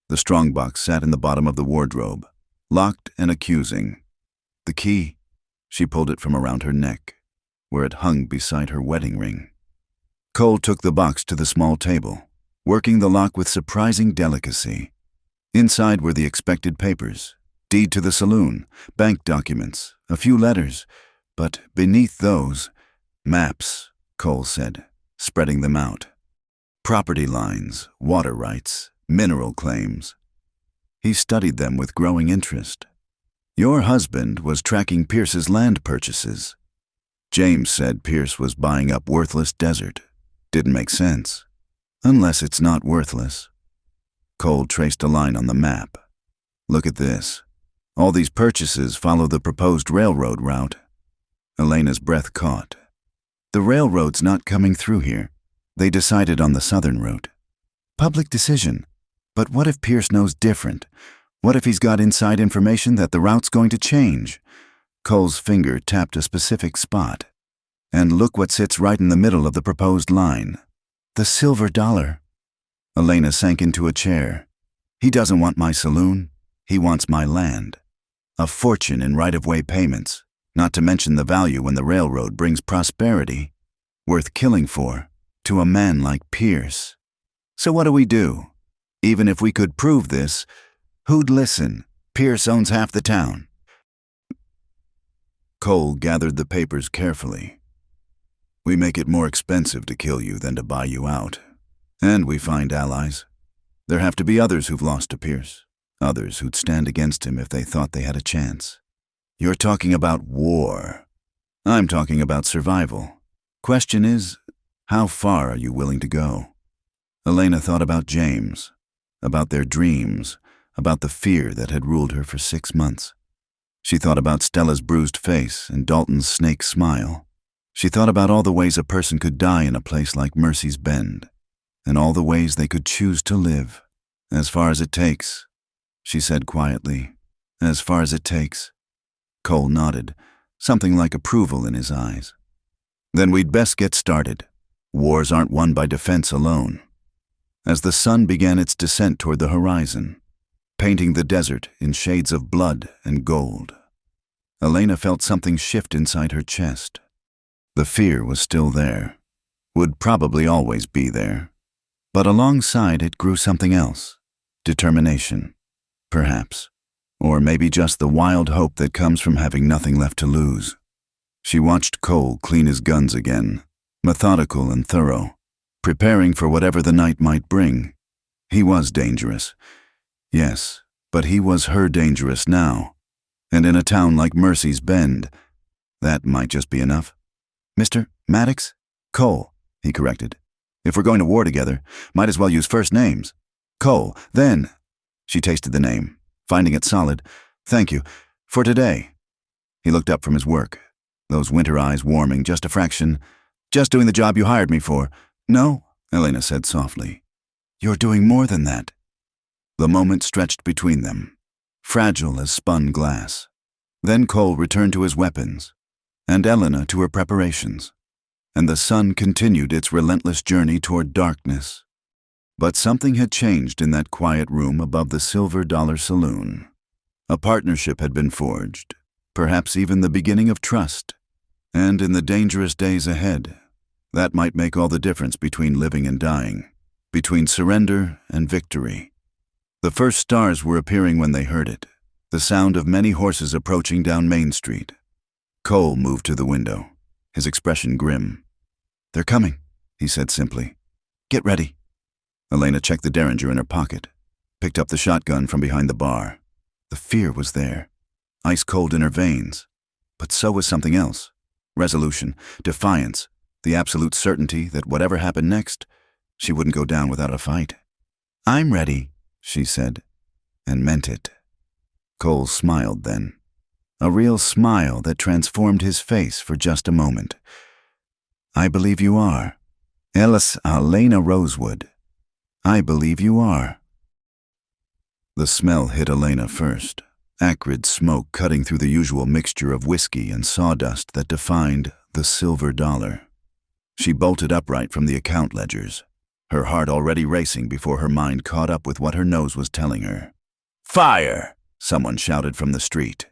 The strongbox sat in the bottom of the wardrobe, locked and accusing. The key, she pulled it from around her neck, where it hung beside her wedding ring. Cole took the box to the small table, working the lock with surprising delicacy. Inside were the expected papers, deed to the saloon, bank documents, a few letters, but beneath those, maps, Cole said, spreading them out. Property lines, water rights, mineral claims. He studied them with growing interest. Your husband was tracking Pierce's land purchases. James said Pierce was buying up worthless desert. Didn't make sense. Unless it's not worthless. Cole traced a line on the map. Look at this. All these purchases follow the proposed railroad route. Elena's breath caught. The railroad's not coming through here. They decided on the southern route. Public decision. But what if Pierce knows different? What if he's got inside information that the route's going to change? Cole's finger tapped a specific spot. And look what sits right in the middle of the proposed line. The silver dollar. Elena sank into a chair. He doesn't want my saloon. He wants my land. A fortune in right-of-way payments, not to mention the value when the railroad brings prosperity. Worth killing for, to a man like Pierce. So what do? Even if we could prove this, who'd listen? Pierce owns half the town. Cole gathered the papers carefully. We make it more expensive to kill you than to buy you out. And we find allies. There have to be others who've lost to Pierce. Others who'd stand against him if they thought they had a chance. You're talking about war. I'm talking about survival. Question is, how far are you willing to go? Elena thought about James, about their dreams, about the fear that had ruled her for 6 months. She thought about Stella's bruised face and Dalton's snake smile. She thought about all the ways a person could die in a place like Mercy's Bend, and all the ways they could choose to live. As far as it takes, she said quietly. As far as it takes. Cole nodded, something like approval in his eyes. Then we'd best get started. Wars aren't won by defense alone. As the sun began its descent toward the horizon, painting the desert in shades of blood and gold, Elena felt something shift inside her chest. The fear was still there, would probably always be there, but alongside it grew something else. Determination, perhaps, or maybe just the wild hope that comes from having nothing left to lose. She watched Cole clean his guns again, methodical and thorough, preparing for whatever the night might bring. He was dangerous, yes, but he was her dangerous now, and in a town like Mercy's Bend, that might just be enough. Mr. Maddox? Cole, he corrected. If we're going to war together, might as well use first names. Cole, then. She tasted the name, finding it solid. Thank you. For today. He looked up from his work, those winter eyes warming just a fraction. Just doing the job you hired me for. No, Elena said softly. You're doing more than that. The moment stretched between them, fragile as spun glass. Then Cole returned to his weapons, and Elena to her preparations, and the sun continued its relentless journey toward darkness. But something had changed in that quiet room above the Silver Dollar Saloon. A partnership had been forged, perhaps even the beginning of trust, and in the dangerous days ahead, that might make all the difference between living and dying, between surrender and victory. The first stars were appearing when they heard it, the sound of many horses approaching down Main Street. Cole moved to the window, his expression grim. They're coming, he said simply. Get ready. Elena checked the derringer in her pocket, picked up the shotgun from behind the bar. The fear was there, ice cold in her veins, but so was something else. Resolution, defiance, the absolute certainty that whatever happened next, she wouldn't go down without a fight. I'm ready, she said, and meant it. Cole smiled then. A real smile that transformed his face for just a moment. I believe you are. Elena Rosewood. I believe you are. The smell hit Elena first, acrid smoke cutting through the usual mixture of whiskey and sawdust that defined the Silver Dollar. She bolted upright from the account ledgers, her heart already racing before her mind caught up with what her nose was telling her. Fire! Someone shouted from the street.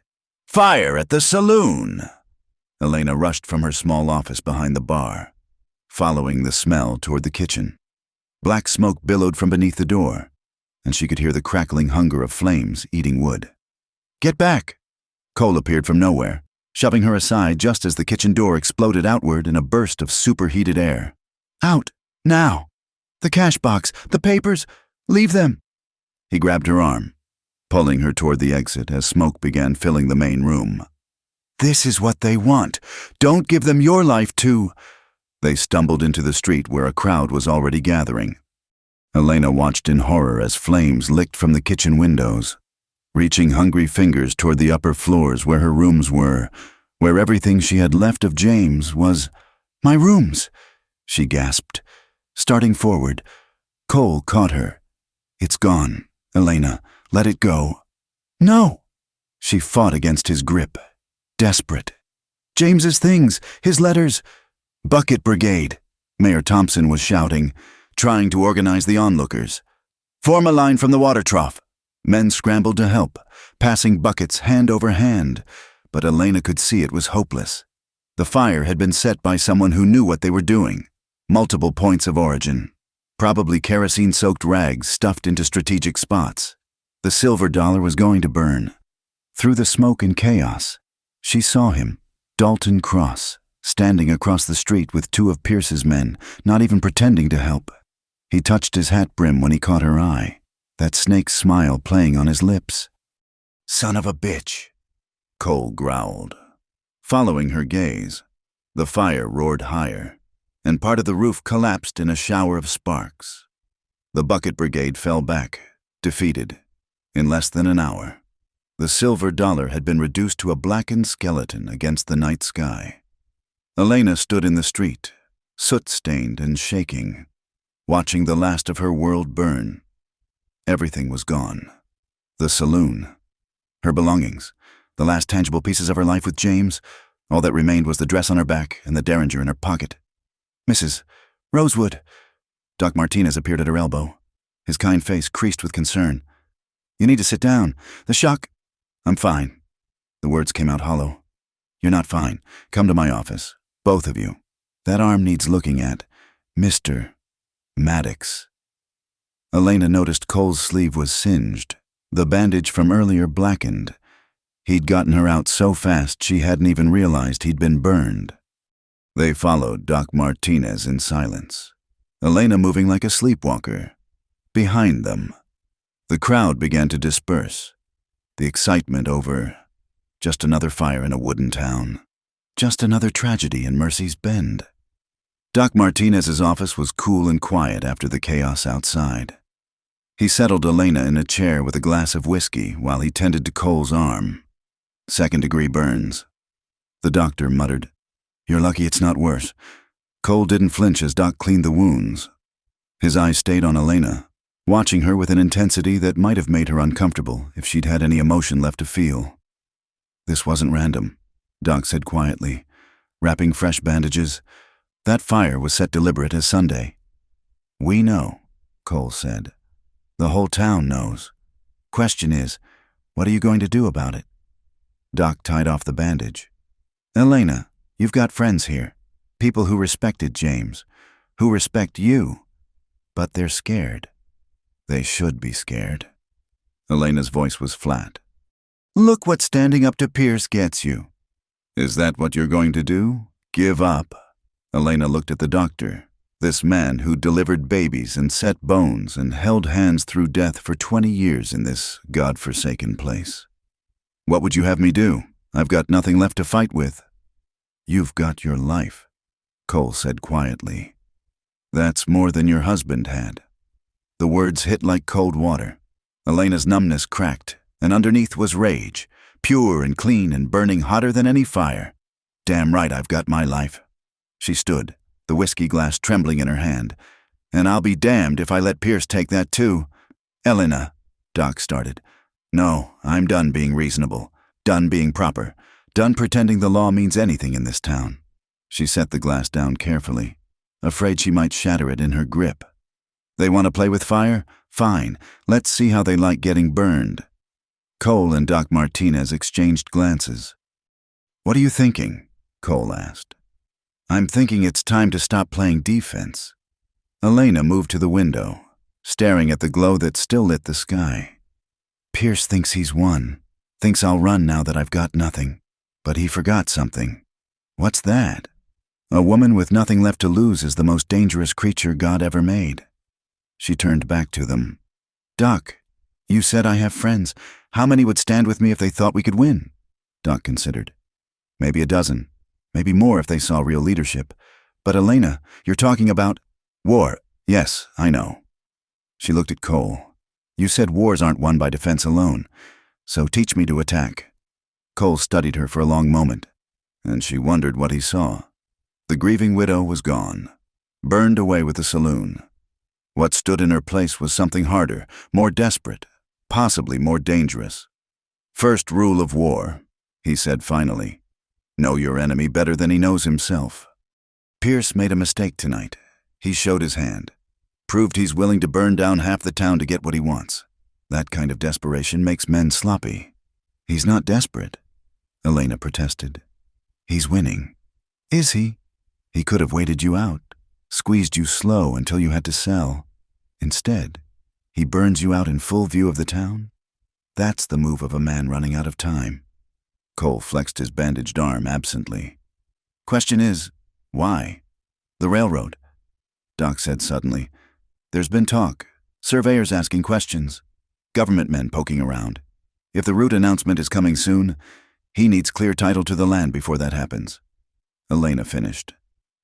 Fire at the saloon! Elena rushed from her small office behind the bar, following the smell toward the kitchen. Black smoke billowed from beneath the door, and she could hear the crackling hunger of flames eating wood. Get back! Cole appeared from nowhere, shoving her aside just as the kitchen door exploded outward in a burst of superheated air. Out! Now! The cash box! The papers! Leave them! He grabbed her arm, pulling her toward the exit as smoke began filling the main room. This is what they want. Don't give them your life too. They stumbled into the street where a crowd was already gathering. Elena watched in horror as flames licked from the kitchen windows, reaching hungry fingers toward the upper floors where her rooms were, where everything she had left of James was. My rooms, she gasped, starting forward. Cole caught her. It's gone, Elena. Let it go. No! She fought against his grip, desperate. James's things, his letters. Bucket Brigade, Mayor Thompson was shouting, trying to organize the onlookers. Form a line from the water trough. Men scrambled to help, passing buckets hand over hand, but Elena could see it was hopeless. The fire had been set by someone who knew what they were doing. Multiple points of origin, probably kerosene-soaked rags stuffed into strategic spots. The Silver Dollar was going to burn. Through the smoke and chaos, she saw him, Dalton Cross, standing across the street with two of Pierce's men, not even pretending to help. He touched his hat brim when he caught her eye, that snake smile playing on his lips. Son of a bitch, Cole growled. Following her gaze, the fire roared higher, and part of the roof collapsed in a shower of sparks. The Bucket Brigade fell back, defeated. In less than an hour, the Silver Dollar had been reduced to a blackened skeleton against the night sky. Elena stood in the street, soot-stained and shaking, watching the last of her world burn. Everything was gone. The saloon, her belongings, the last tangible pieces of her life with James. All that remained was the dress on her back and the derringer in her pocket. "Mrs. Rosewood." Doc Martinez appeared at her elbow, his kind face creased with concern. "You need to sit down. The shock—" "I'm fine." The words came out hollow. "You're not fine. Come to my office. Both of you. That arm needs looking at. Mr. Maddox." Elena noticed Cole's sleeve was singed, the bandage from earlier blackened. He'd gotten her out so fast she hadn't even realized he'd been burned. They followed Doc Martinez in silence, Elena moving like a sleepwalker. Behind them, the crowd began to disperse, the excitement over. Just another fire in a wooden town. Just another tragedy in Mercy's Bend. Doc Martinez's office was cool and quiet after the chaos outside. He settled Elena in a chair with a glass of whiskey while he tended to Cole's arm. "Second-degree burns." The doctor muttered, "You're lucky it's not worse." Cole didn't flinch as Doc cleaned the wounds. His eyes stayed on Elena, watching her with an intensity that might have made her uncomfortable if she'd had any emotion left to feel. "This wasn't random," Doc said quietly, wrapping fresh bandages. "That fire was set deliberate as Sunday." "We know," Cole said. "The whole town knows. Question is, what are you going to do about it?" Doc tied off the bandage. "Elena, you've got friends here, people who respected James, who respect you, but they're scared. They should be scared." Elena's voice was flat. "Look what standing up to Pierce gets you." "Is that what you're going to do? Give up?" Elena looked at the doctor, this man who delivered babies and set bones and held hands through death for 20 years in this God-forsaken place. "What would you have me do? I've got nothing left to fight with." "You've got your life," Cole said quietly. "That's more than your husband had." The words hit like cold water. Elena's numbness cracked, and underneath was rage, pure and clean and burning hotter than any fire. "Damn right I've got my life." She stood, the whiskey glass trembling in her hand. "And I'll be damned if I let Pierce take that too." "Elena," Doc started. "No, I'm done being reasonable, done being proper, done pretending the law means anything in this town." She set the glass down carefully, afraid she might shatter it in her grip. "They want to play with fire? Fine, let's see how they like getting burned." Cole and Doc Martinez exchanged glances. "What are you thinking?" Cole asked. "I'm thinking it's time to stop playing defense." Elena moved to the window, staring at the glow that still lit the sky. "Pierce thinks he's won, thinks I'll run now that I've got nothing. But he forgot something." "What's that?" "A woman with nothing left to lose is the most dangerous creature God ever made." She turned back to them. "Doc, you said I have friends. How many would stand with me if they thought we could win?" Doc considered. "Maybe a dozen. Maybe more if they saw real leadership. But Elena, you're talking about—" "War. Yes, I know." She looked at Cole. "You said wars aren't won by defense alone, so teach me to attack." Cole studied her for a long moment, and she wondered what he saw. The grieving widow was gone, burned away with the saloon. What stood in her place was something harder, more desperate, possibly more dangerous. "First rule of war," he said finally. "Know your enemy better than he knows himself." Pierce made a mistake tonight. He showed his hand. Proved he's willing to burn down half the town to get what he wants. That kind of desperation makes men sloppy. "He's not desperate," Elena protested. "He's winning." "Is he?" "He could have waited you out, squeezed you slow until you had to sell. Instead, he burns you out in full view of the town. That's the move of a man running out of time." Cole flexed his bandaged arm absently. "Question is, why?" "The railroad," Doc said suddenly. "There's been talk, surveyors asking questions, government men poking around. If the route announcement is coming soon, he needs clear title to the land before that happens." Elena finished.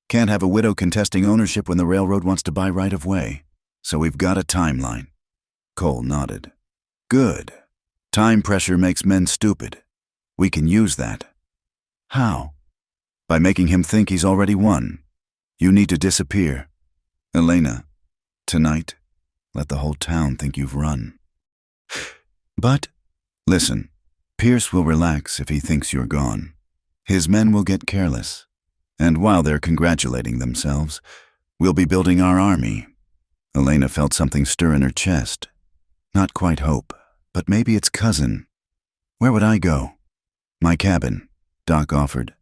"Can't have a widow contesting ownership when the railroad wants to buy right of way, so we've got a timeline." Cole nodded. "Good. Time pressure makes men stupid. We can use that." "How?" by making him think he's already won. You need to disappear. Elena, tonight, let the whole town think you've run. But, listen, Pierce will relax if he thinks you're gone. His men will get careless, and while they're congratulating themselves, we'll be building our army. Elena felt something stir in her chest. Not quite hope, but maybe its cousin. Where would I go? My cabin, Doc offered.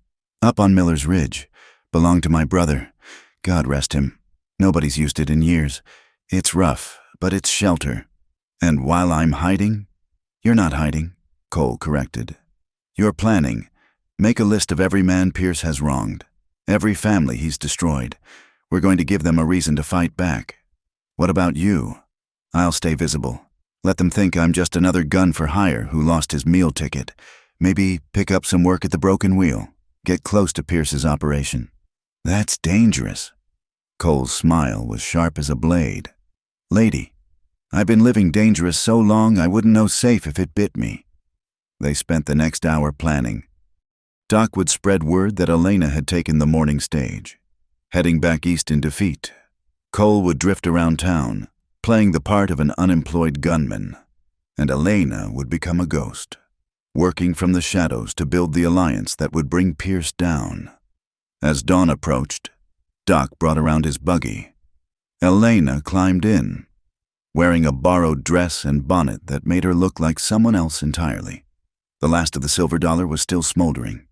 Up on Miller's Ridge. Belonged to my brother. God rest him. Nobody's used it in years. It's rough, but it's shelter. And while I'm hiding? You're not hiding, Cole corrected. You're planning. Make a list of every man Pierce has wronged. Every family he's destroyed. We're going to give them a reason to fight back. What about you? I'll stay visible. Let them think I'm just another gun for hire who lost his meal ticket. Maybe pick up some work at the Broken Wheel. Get close to Pierce's operation. That's dangerous. Cole's smile was sharp as a blade. Lady, I've been living dangerous so long I wouldn't know safe if it bit me. They spent the next hour planning. Doc would spread word that Elena had taken the morning stage, heading back east in defeat. Cole would drift around town, playing the part of an unemployed gunman, and Elena would become a ghost, working from the shadows to build the alliance that would bring Pierce down. As dawn approached, Doc brought around his buggy. Elena climbed in, wearing a borrowed dress and bonnet that made her look like someone else entirely. The last of the silver dollar was still smoldering,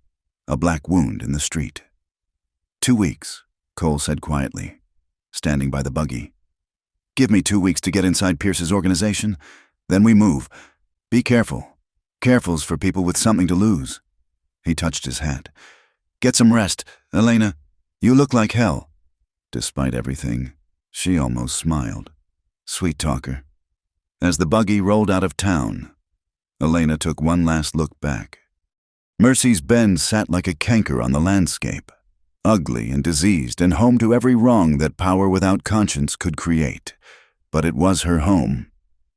a black wound in the street. 2 weeks, Cole said quietly, standing by the buggy. Give me 2 weeks to get inside Pierce's organization, then we move. Be careful. Careful's for people with something to lose. He touched his hat. Get some rest, Elena. You look like hell. Despite everything, she almost smiled. Sweet talker. As the buggy rolled out of town, Elena took one last look back. Mercy's Bend sat like a canker on the landscape, ugly and diseased and home to every wrong that power without conscience could create. But it was her home,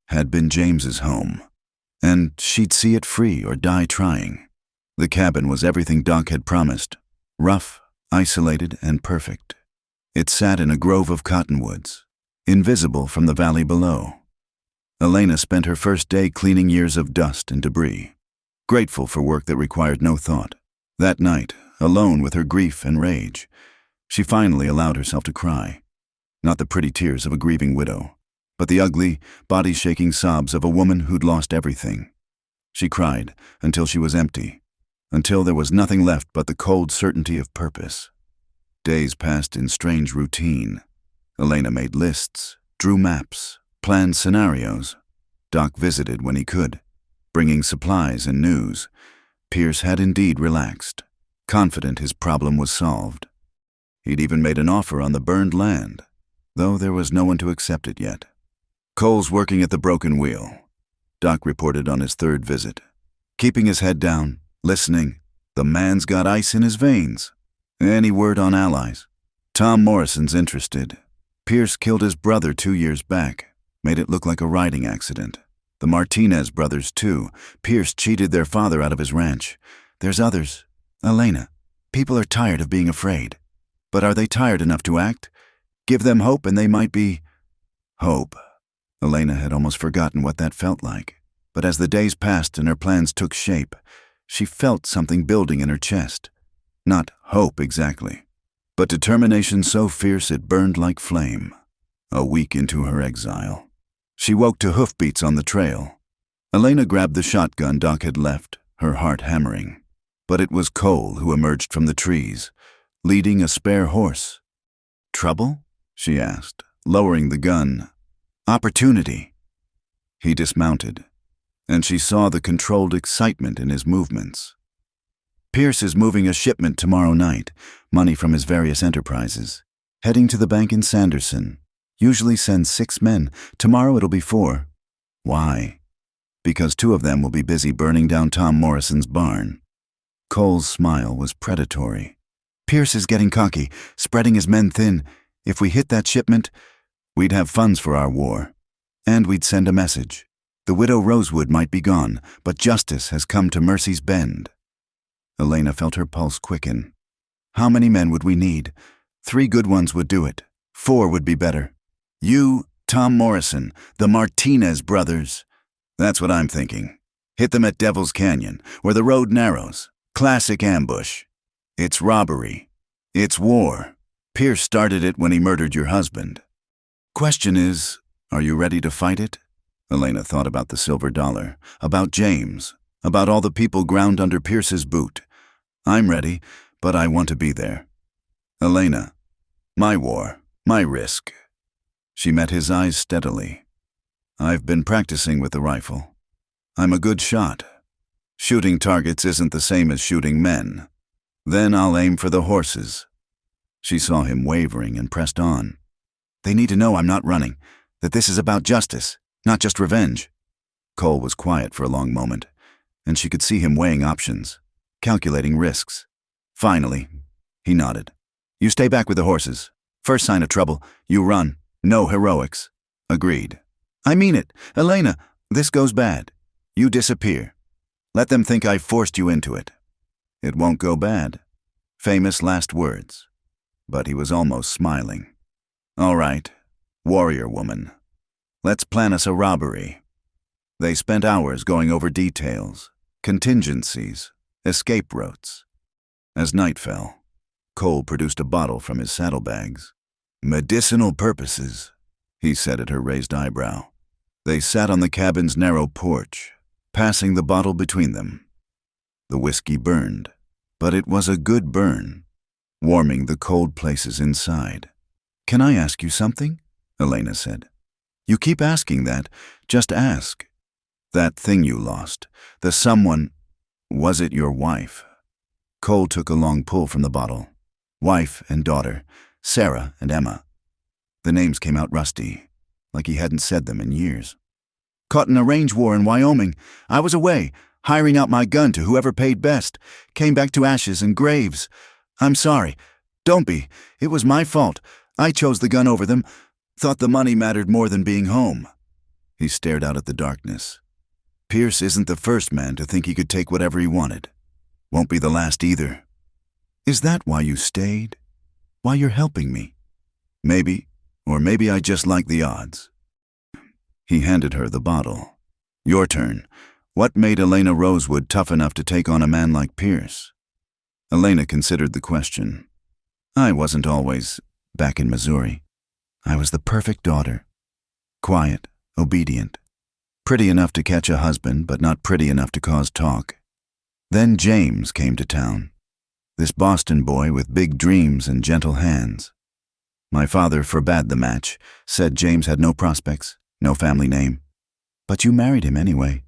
had been James's home, and she'd see it free or die trying. The cabin was everything Doc had promised, rough, isolated, and perfect. It sat in a grove of cottonwoods, invisible from the valley below. Elena spent her first day cleaning years of dust and debris, grateful for work that required no thought. That night, alone with her grief and rage, she finally allowed herself to cry. Not the pretty tears of a grieving widow, but the ugly, body-shaking sobs of a woman who'd lost everything. She cried until she was empty, until there was nothing left but the cold certainty of purpose. Days passed in strange routine. Elena made lists, drew maps, planned scenarios. Doc visited when he could, bringing supplies and news. Pierce had indeed relaxed, confident his problem was solved. He'd even made an offer on the burned land, though there was no one to accept it yet. Cole's working at the Broken Wheel, Doc reported on his third visit. Keeping his head down, listening. The man's got ice in his veins. Any word on allies? Tom Morrison's interested. Pierce killed his brother 2 years back. Made it look like a riding accident. The Martinez brothers, too. Pierce cheated their father out of his ranch. There's others. Elena, people are tired of being afraid. But are they tired enough to act? Give them hope and they might be... Hope. Elena had almost forgotten what that felt like. But as the days passed and her plans took shape, she felt something building in her chest. Not hope exactly, but determination so fierce it burned like flame. A week into her exile, she woke to hoofbeats on the trail. Elena grabbed the shotgun Doc had left, her heart hammering. But it was Cole who emerged from the trees, leading a spare horse. Trouble? She asked, lowering the gun. Opportunity. He dismounted, and she saw the controlled excitement in his movements. Pierce is moving a shipment tomorrow night, money from his various enterprises. Heading to the bank in Sanderson. Usually sends 6 men. Tomorrow it'll be 4. Why? Because 2 of them will be busy burning down Tom Morrison's barn. Cole's smile was predatory. Pierce is getting cocky, spreading his men thin. If we hit that shipment, we'd have funds for our war. And we'd send a message. The widow Rosewood might be gone, but justice has come to Mercy's Bend. Elena felt her pulse quicken. How many men would we need? 3 good ones would do it. 4 would be better. You, Tom Morrison, the Martinez brothers. That's what I'm thinking. Hit them at Devil's Canyon, where the road narrows. Classic ambush. It's robbery. It's war. Pierce started it when he murdered your husband. Question is, are you ready to fight it? Elena thought about the silver dollar, about James, about all the people ground under Pierce's boot. I'm ready, but I want to be there. Elena, my war, my risk. She met his eyes steadily. I've been practicing with the rifle. I'm a good shot. Shooting targets isn't the same as shooting men. Then I'll aim for the horses. She saw him wavering and pressed on. They need to know I'm not running, that this is about justice, not just revenge. Cole was quiet for a long moment, and she could see him weighing options, calculating risks. Finally, he nodded. You stay back with the horses. First sign of trouble, you run. No heroics. Agreed. I mean it. Elena, this goes bad. You disappear. Let them think I forced you into it. It won't go bad. Famous last words. But he was almost smiling. All right, warrior woman. Let's plan us a robbery. They spent hours going over details, contingencies, escape routes. As night fell, Cole produced a bottle from his saddlebags. Medicinal purposes, he said at her raised eyebrow. They sat on the cabin's narrow porch, passing the bottle between them. The whiskey burned, but it was a good burn, warming the cold places inside. Can I ask you something? Elena said. You keep asking that. Just ask. That thing you lost, the someone, was it your wife? Cole took a long pull from the bottle. Wife and daughter, Sarah and Emma. The names came out rusty, like he hadn't said them in years. Caught in a range war in Wyoming. I was away, hiring out my gun to whoever paid best. Came back to ashes and graves. I'm sorry. Don't be. It was my fault. I chose the gun over them. Thought the money mattered more than being home. He stared out at the darkness. Pierce isn't the first man to think he could take whatever he wanted. Won't be the last either. Is that why you stayed? Why you're helping me? Maybe, or maybe I just like the odds. He handed her the bottle. Your turn. What made Elena Rosewood tough enough to take on a man like Pierce? Elena considered the question. I wasn't always back in Missouri. I was the perfect daughter. Quiet, obedient. Pretty enough to catch a husband, but not pretty enough to cause talk. Then James came to town. This Boston boy with big dreams and gentle hands. My father forbade the match, said James had no prospects, no family name. But you married him anyway.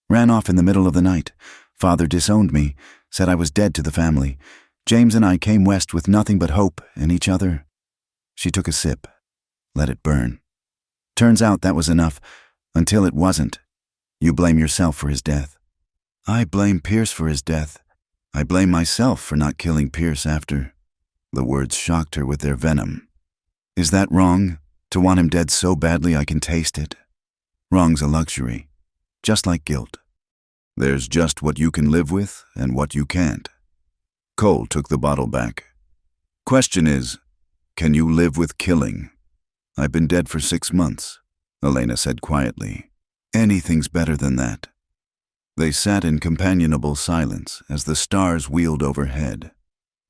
Ran off in the middle of the night. Father disowned me, said I was dead to the family. James and I came west with nothing but hope and each other. She took a sip, let it burn. Turns out that was enough, until it wasn't. You blame yourself for his death. I blame Pierce for his death. I blame myself for not killing Pierce after. The words shocked her with their venom. Is that wrong, to want him dead so badly I can taste it? Wrong's a luxury, just like guilt. There's just what you can live with and what you can't. Cole took the bottle back. Question is, can you live with killing? I've been dead for 6 months, Elena said quietly. Anything's better than that. They sat in companionable silence as the stars wheeled overhead.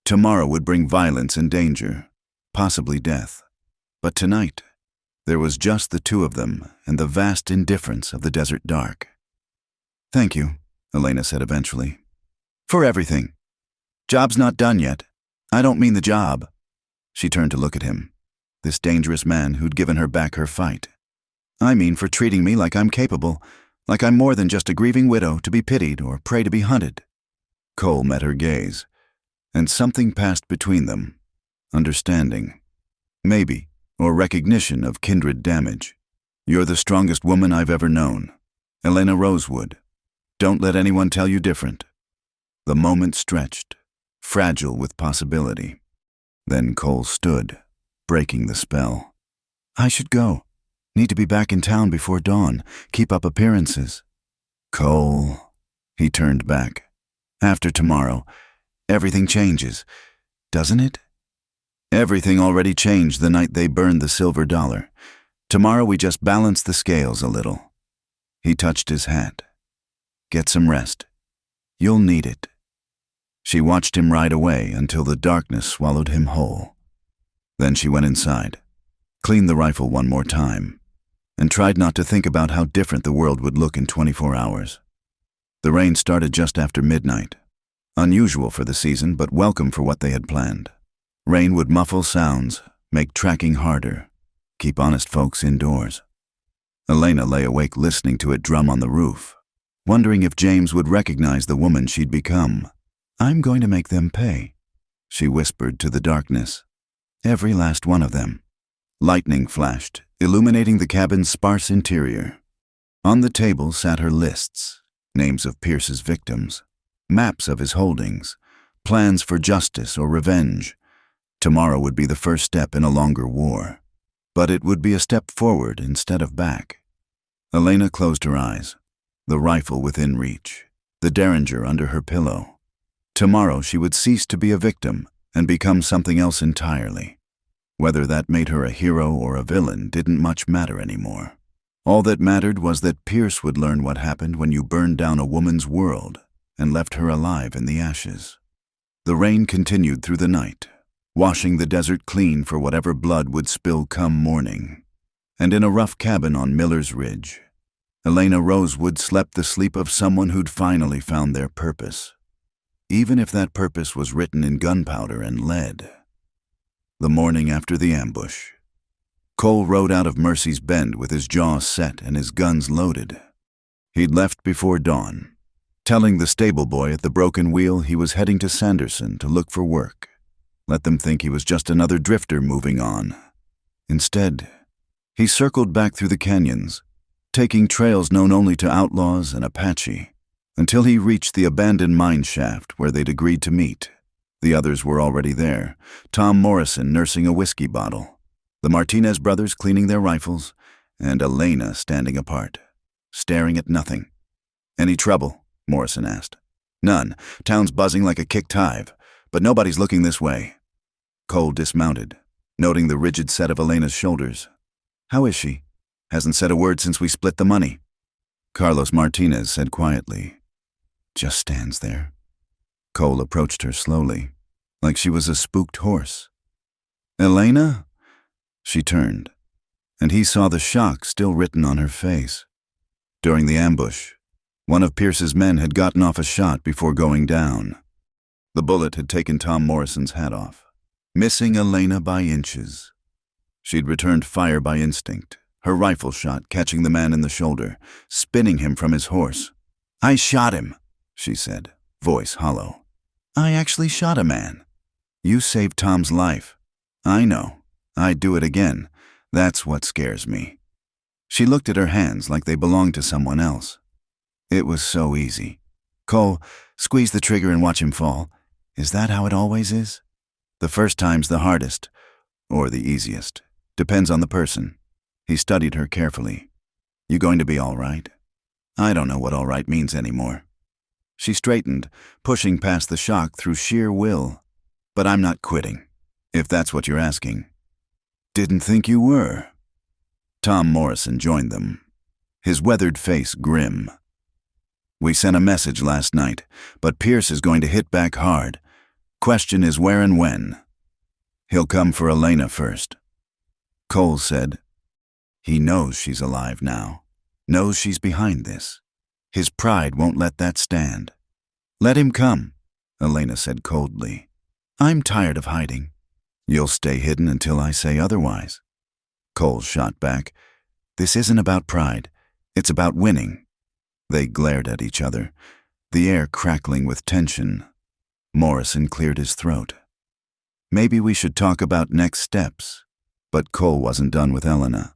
Tomorrow would bring violence and danger, possibly death. But tonight, there was just the two of them and the vast indifference of the desert dark. Thank you, Elena said eventually. For everything. Job's not done yet. I don't mean the job. She turned to look at him, this dangerous man who'd given her back her fight. I mean for treating me like I'm capable, like I'm more than just a grieving widow to be pitied or prey to be hunted. Cole met her gaze, and something passed between them. Understanding. Maybe, or recognition of kindred damage. You're the strongest woman I've ever known. Elena Rosewood. Don't let anyone tell you different. The moment stretched, fragile with possibility. Then Cole stood, breaking the spell. I should go. Need to be back in town before dawn. Keep up appearances. Cole. He turned back. After tomorrow, everything changes. doesn't it? Everything already changed the night they burned the silver dollar. Tomorrow we just balance the scales a little. He touched his hat. Get some rest. You'll need it. She watched him ride away until the darkness swallowed him whole. Then she went inside, cleaned the rifle one more time, and tried not to think about how different the world would look in 24 hours. The rain started just after midnight. Unusual for the season, but welcome for what they had planned. Rain would muffle sounds, make tracking harder, keep honest folks indoors. Elena lay awake listening to it drum on the roof, wondering if James would recognize the woman she'd become. I'm going to make them pay, she whispered to the darkness. Every last one of them. Lightning flashed, illuminating the cabin's sparse interior. On the table sat her lists, names of Pierce's victims, maps of his holdings, plans for justice or revenge. Tomorrow would be the first step in a longer war, but it would be a step forward instead of back. Elena closed her eyes, the rifle within reach, the derringer under her pillow. Tomorrow she would cease to be a victim and become something else entirely. Whether that made her a hero or a villain didn't much matter anymore. All that mattered was that Pierce would learn what happened when you burned down a woman's world and left her alive in the ashes. The rain continued through the night, washing the desert clean for whatever blood would spill come morning. And in a rough cabin on Miller's Ridge, Elena Rosewood slept the sleep of someone who'd finally found their purpose, even if that purpose was written in gunpowder and lead. The morning after the ambush, Cole rode out of Mercy's Bend with his jaws set and his guns loaded. He'd left before dawn, telling the stable boy at the Broken Wheel he was heading to Sanderson to look for work. Let them think he was just another drifter moving on. Instead, he circled back through the canyons, taking trails known only to outlaws and Apache, until he reached the abandoned mine shaft where they'd agreed to meet. The others were already there, Tom Morrison nursing a whiskey bottle, the Martinez brothers cleaning their rifles, and Elena standing apart, staring at nothing. Any trouble? Morrison asked. None. Town's buzzing like a kicked hive, but nobody's looking this way. Cole dismounted, noting the rigid set of Elena's shoulders. How is she? Hasn't said a word since we split the money. Carlos Martinez said quietly. Just stands there. Cole approached her slowly, like she was a spooked horse. Elena? She turned, and he saw the shock still written on her face. During the ambush, one of Pierce's men had gotten off a shot before going down. The bullet had taken Tom Morrison's hat off, missing Elena by inches. She'd returned fire by instinct, her rifle shot catching the man in the shoulder, spinning him from his horse. I shot him, she said, voice hollow. I actually shot a man. You saved Tom's life. I know. I'd do it again. That's what scares me. She looked at her hands like they belonged to someone else. It was so easy. Cole, squeeze the trigger and watch him fall. Is that how it always is? The first time's the hardest, or the easiest. Depends on the person. He studied her carefully. You going to be all right? I don't know what all right means anymore. She straightened, pushing past the shock through sheer will. But I'm not quitting, if that's what you're asking. Didn't think you were. Tom Morrison joined them, his weathered face grim. We sent a message last night, but Pierce is going to hit back hard. Question is where and when. He'll come for Elena first. Cole said, he knows she's alive now, knows she's behind this. His pride won't let that stand. Let him come, Elena said coldly. I'm tired of hiding. You'll stay hidden until I say otherwise. Cole shot back. This isn't about pride. It's about winning. They glared at each other, the air crackling with tension. Morrison cleared his throat. Maybe we should talk about next steps. But Cole wasn't done with Elena.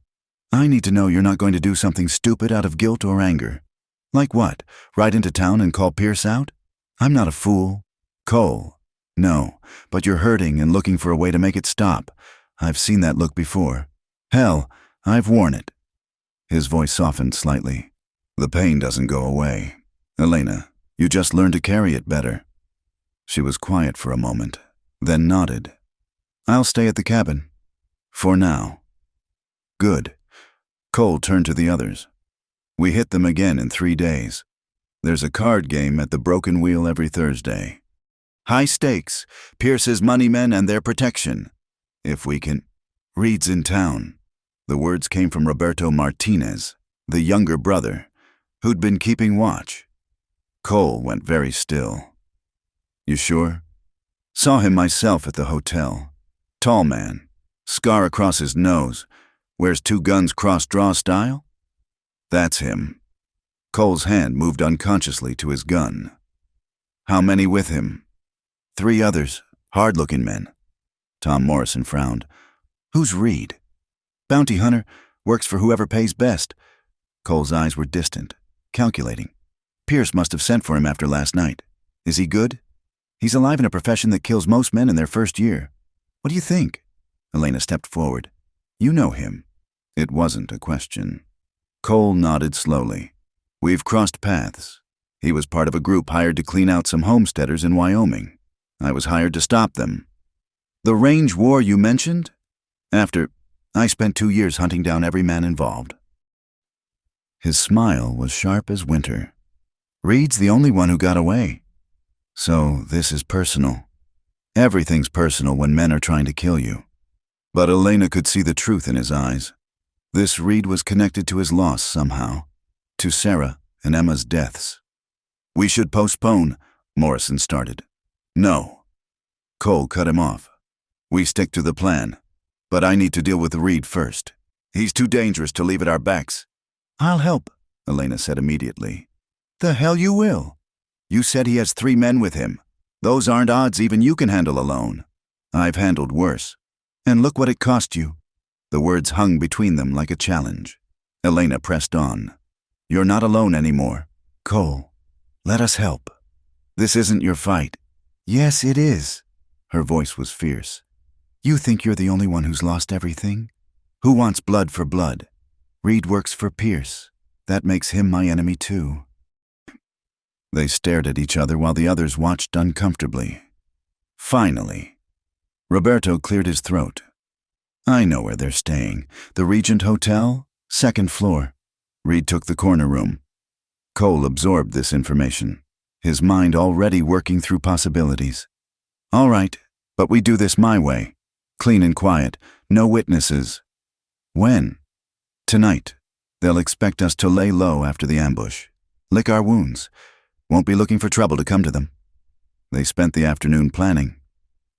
I need to know you're not going to do something stupid out of guilt or anger. Like what? Ride into town and call Pierce out? I'm not a fool. Cole. No, but you're hurting and looking for a way to make it stop. I've seen that look before. Hell, I've worn it. His voice softened slightly. The pain doesn't go away. Elena, you just learn to carry it better. She was quiet for a moment, then nodded. I'll stay at the cabin. For now. Good. Cole turned to the others. We hit them again in 3 days. There's a card game at the Broken Wheel every Thursday. High stakes, Pierce's money men and their protection. If we can. Reed's in town. The words came from Roberto Martinez, the younger brother, who'd been keeping watch. Cole went very still. You sure? Saw him myself at the hotel. Tall man, scar across his nose, wears 2 guns cross-draw style? That's him. Cole's hand moved unconsciously to his gun. How many with him? 3 others, hard-looking men. Tom Morrison frowned. Who's Reed? Bounty hunter, works for whoever pays best. Cole's eyes were distant, calculating. Pierce must have sent for him after last night. Is he good? He's alive in a profession that kills most men in their first year. What do you think? Elena stepped forward. You know him. It wasn't a question. Cole nodded slowly. We've crossed paths. He was part of a group hired to clean out some homesteaders in Wyoming. I was hired to stop them. The range war you mentioned? After, I spent 2 years hunting down every man involved. His smile was sharp as winter. Reed's the only one who got away. So this is personal. Everything's personal when men are trying to kill you. But Elena could see the truth in his eyes. This Reed was connected to his loss somehow, to Sarah and Emma's deaths. We should postpone, Morrison started. No. Cole cut him off. We stick to the plan, but I need to deal with Reed first. He's too dangerous to leave at our backs. I'll help, Elena said immediately. The hell you will. You said he has 3 men with him. Those aren't odds even you can handle alone. I've handled worse. And look what it cost you. The words hung between them like a challenge. Elena pressed on. You're not alone anymore. Cole, let us help. This isn't your fight. Yes, it is. Her voice was fierce. You think you're the only one who's lost everything? Who wants blood for blood? Reed works for Pierce. That makes him my enemy too. They stared at each other while the others watched uncomfortably. Finally, Roberto cleared his throat. I know where they're staying. The Regent Hotel, 2nd floor. Reed took the corner room. Cole absorbed this information, his mind already working through possibilities. All right, but we do this my way. Clean and quiet, no witnesses. When? Tonight. They'll expect us to lay low after the ambush. Lick our wounds. Won't be looking for trouble to come to them. They spent the afternoon planning.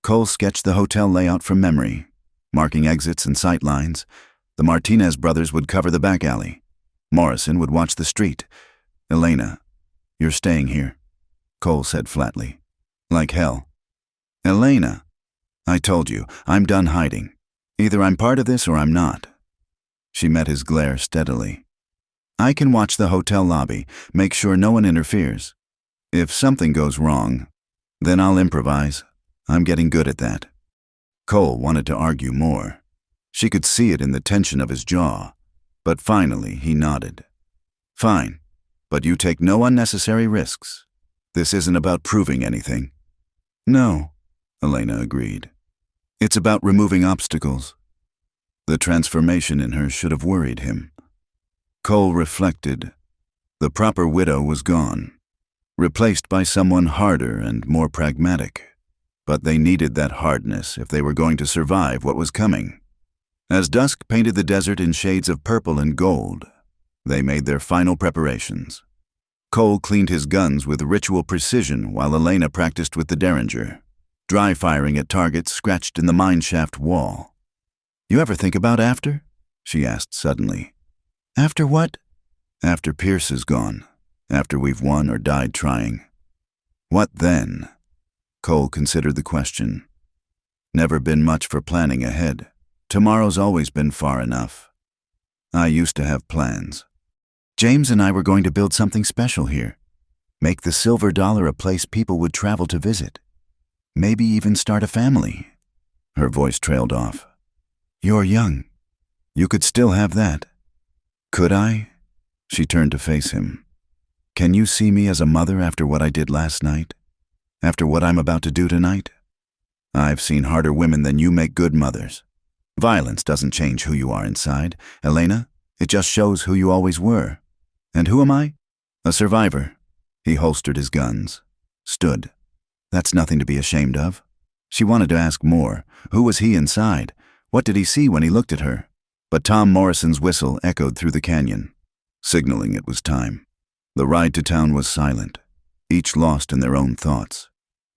Cole sketched the hotel layout from memory, marking exits and sight lines. The Martinez brothers would cover the back alley. Morrison would watch the street. Elena, you're staying here, Cole said flatly. Like hell. Elena, I told you, I'm done hiding. Either I'm part of this or I'm not. She met his glare steadily. I can watch the hotel lobby, make sure no one interferes. If something goes wrong, then I'll improvise. I'm getting good at that. Cole wanted to argue more. She could see it in the tension of his jaw, but finally he nodded. Fine, but you take no unnecessary risks. This isn't about proving anything. No, Elena agreed. It's about removing obstacles. The transformation in her should have worried him. Cole reflected. The proper widow was gone, replaced by someone harder and more pragmatic. But they needed that hardness if they were going to survive what was coming. As dusk painted the desert in shades of purple and gold, they made their final preparations. Cole cleaned his guns with ritual precision while Elena practiced with the Derringer, dry firing at targets scratched in the mineshaft wall. You ever think about after? She asked suddenly. After what? After Pierce is gone. After we've won or died trying. What then? Cole considered the question. Never been much for planning ahead. Tomorrow's always been far enough. I used to have plans. James and I were going to build something special here. Make the Silver Dollar a place people would travel to visit. Maybe even start a family. Her voice trailed off. You're young. You could still have that. Could I? She turned to face him. Can you see me as a mother after what I did last night? After what I'm about to do tonight? I've seen harder women than you make good mothers. Violence doesn't change who you are inside, Elena. It just shows who you always were. And who am I? A survivor. He holstered his guns. Stood. That's nothing to be ashamed of. She wanted to ask more. Who was he inside? What did he see when he looked at her? But Tom Morrison's whistle echoed through the canyon, signaling it was time. The ride to town was silent, each lost in their own thoughts.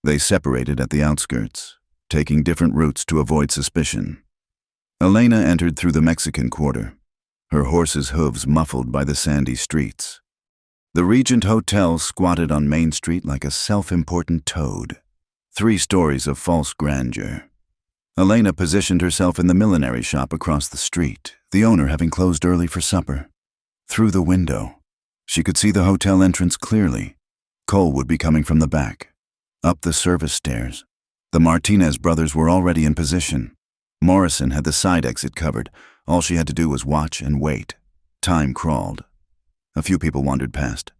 They separated at the outskirts, taking different routes to avoid suspicion. Elena entered through the Mexican Quarter, her horse's hooves muffled by the sandy streets. The Regent Hotel squatted on Main Street like a self-important toad, 3 stories of false grandeur. Elena positioned herself in the millinery shop across the street, the owner having closed early for supper. Through the window, she could see the hotel entrance clearly. Cole would be coming from the back, up the service stairs. The Martinez brothers were already in position. Morrison had the side exit covered. All she had to do was watch and wait. Time crawled. A few people wandered past,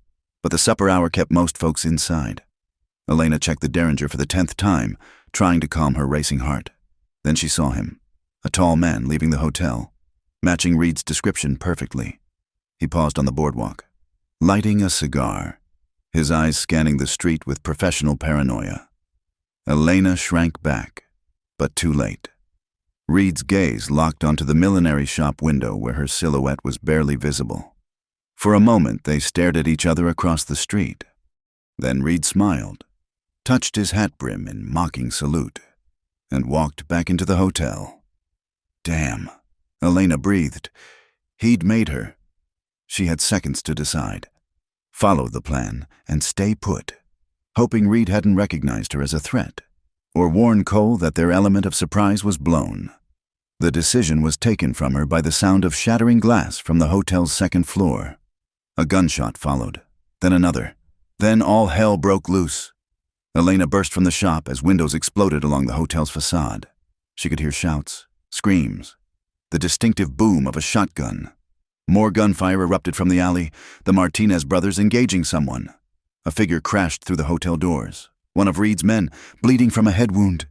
but the supper hour kept most folks inside. Elena checked the Derringer for the 10th time, trying to calm her racing heart. Then she saw him, a tall man leaving the hotel, matching Reed's description perfectly. He paused on the boardwalk, lighting a cigar, his eyes scanning the street with professional paranoia. Elena shrank back, but too late. Reed's gaze locked onto the millinery shop window where her silhouette was barely visible. For a moment, they stared at each other across the street. Then Reed smiled, touched his hat brim in mocking salute, and walked back into the hotel. Damn, Elena breathed. He'd made her. She had seconds to decide. Follow the plan and stay put, hoping Reed hadn't recognized her as a threat, or warn Cole that their element of surprise was blown. The decision was taken from her by the sound of shattering glass from the hotel's 2nd floor. A gunshot followed, then another. Then all hell broke loose. Elena burst from the shop as windows exploded along the hotel's facade. She could hear shouts, screams, the distinctive boom of a shotgun. More gunfire erupted from the alley, the Martinez brothers engaging someone. A figure crashed through the hotel doors, one of Reed's men, bleeding from a head wound.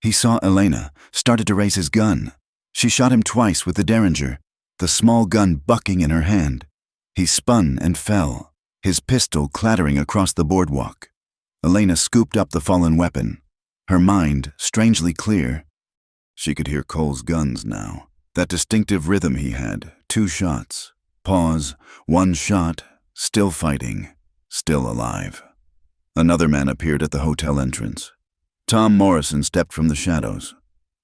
He saw Elena, started to raise his gun. She shot him twice with the Derringer, the small gun bucking in her hand. He spun and fell, his pistol clattering across the boardwalk. Elena scooped up the fallen weapon, her mind strangely clear. She could hear Cole's guns now, that distinctive rhythm he had, 2 shots, pause, 1 shot, still fighting, still alive. Another man appeared at the hotel entrance. Tom Morrison stepped from the shadows,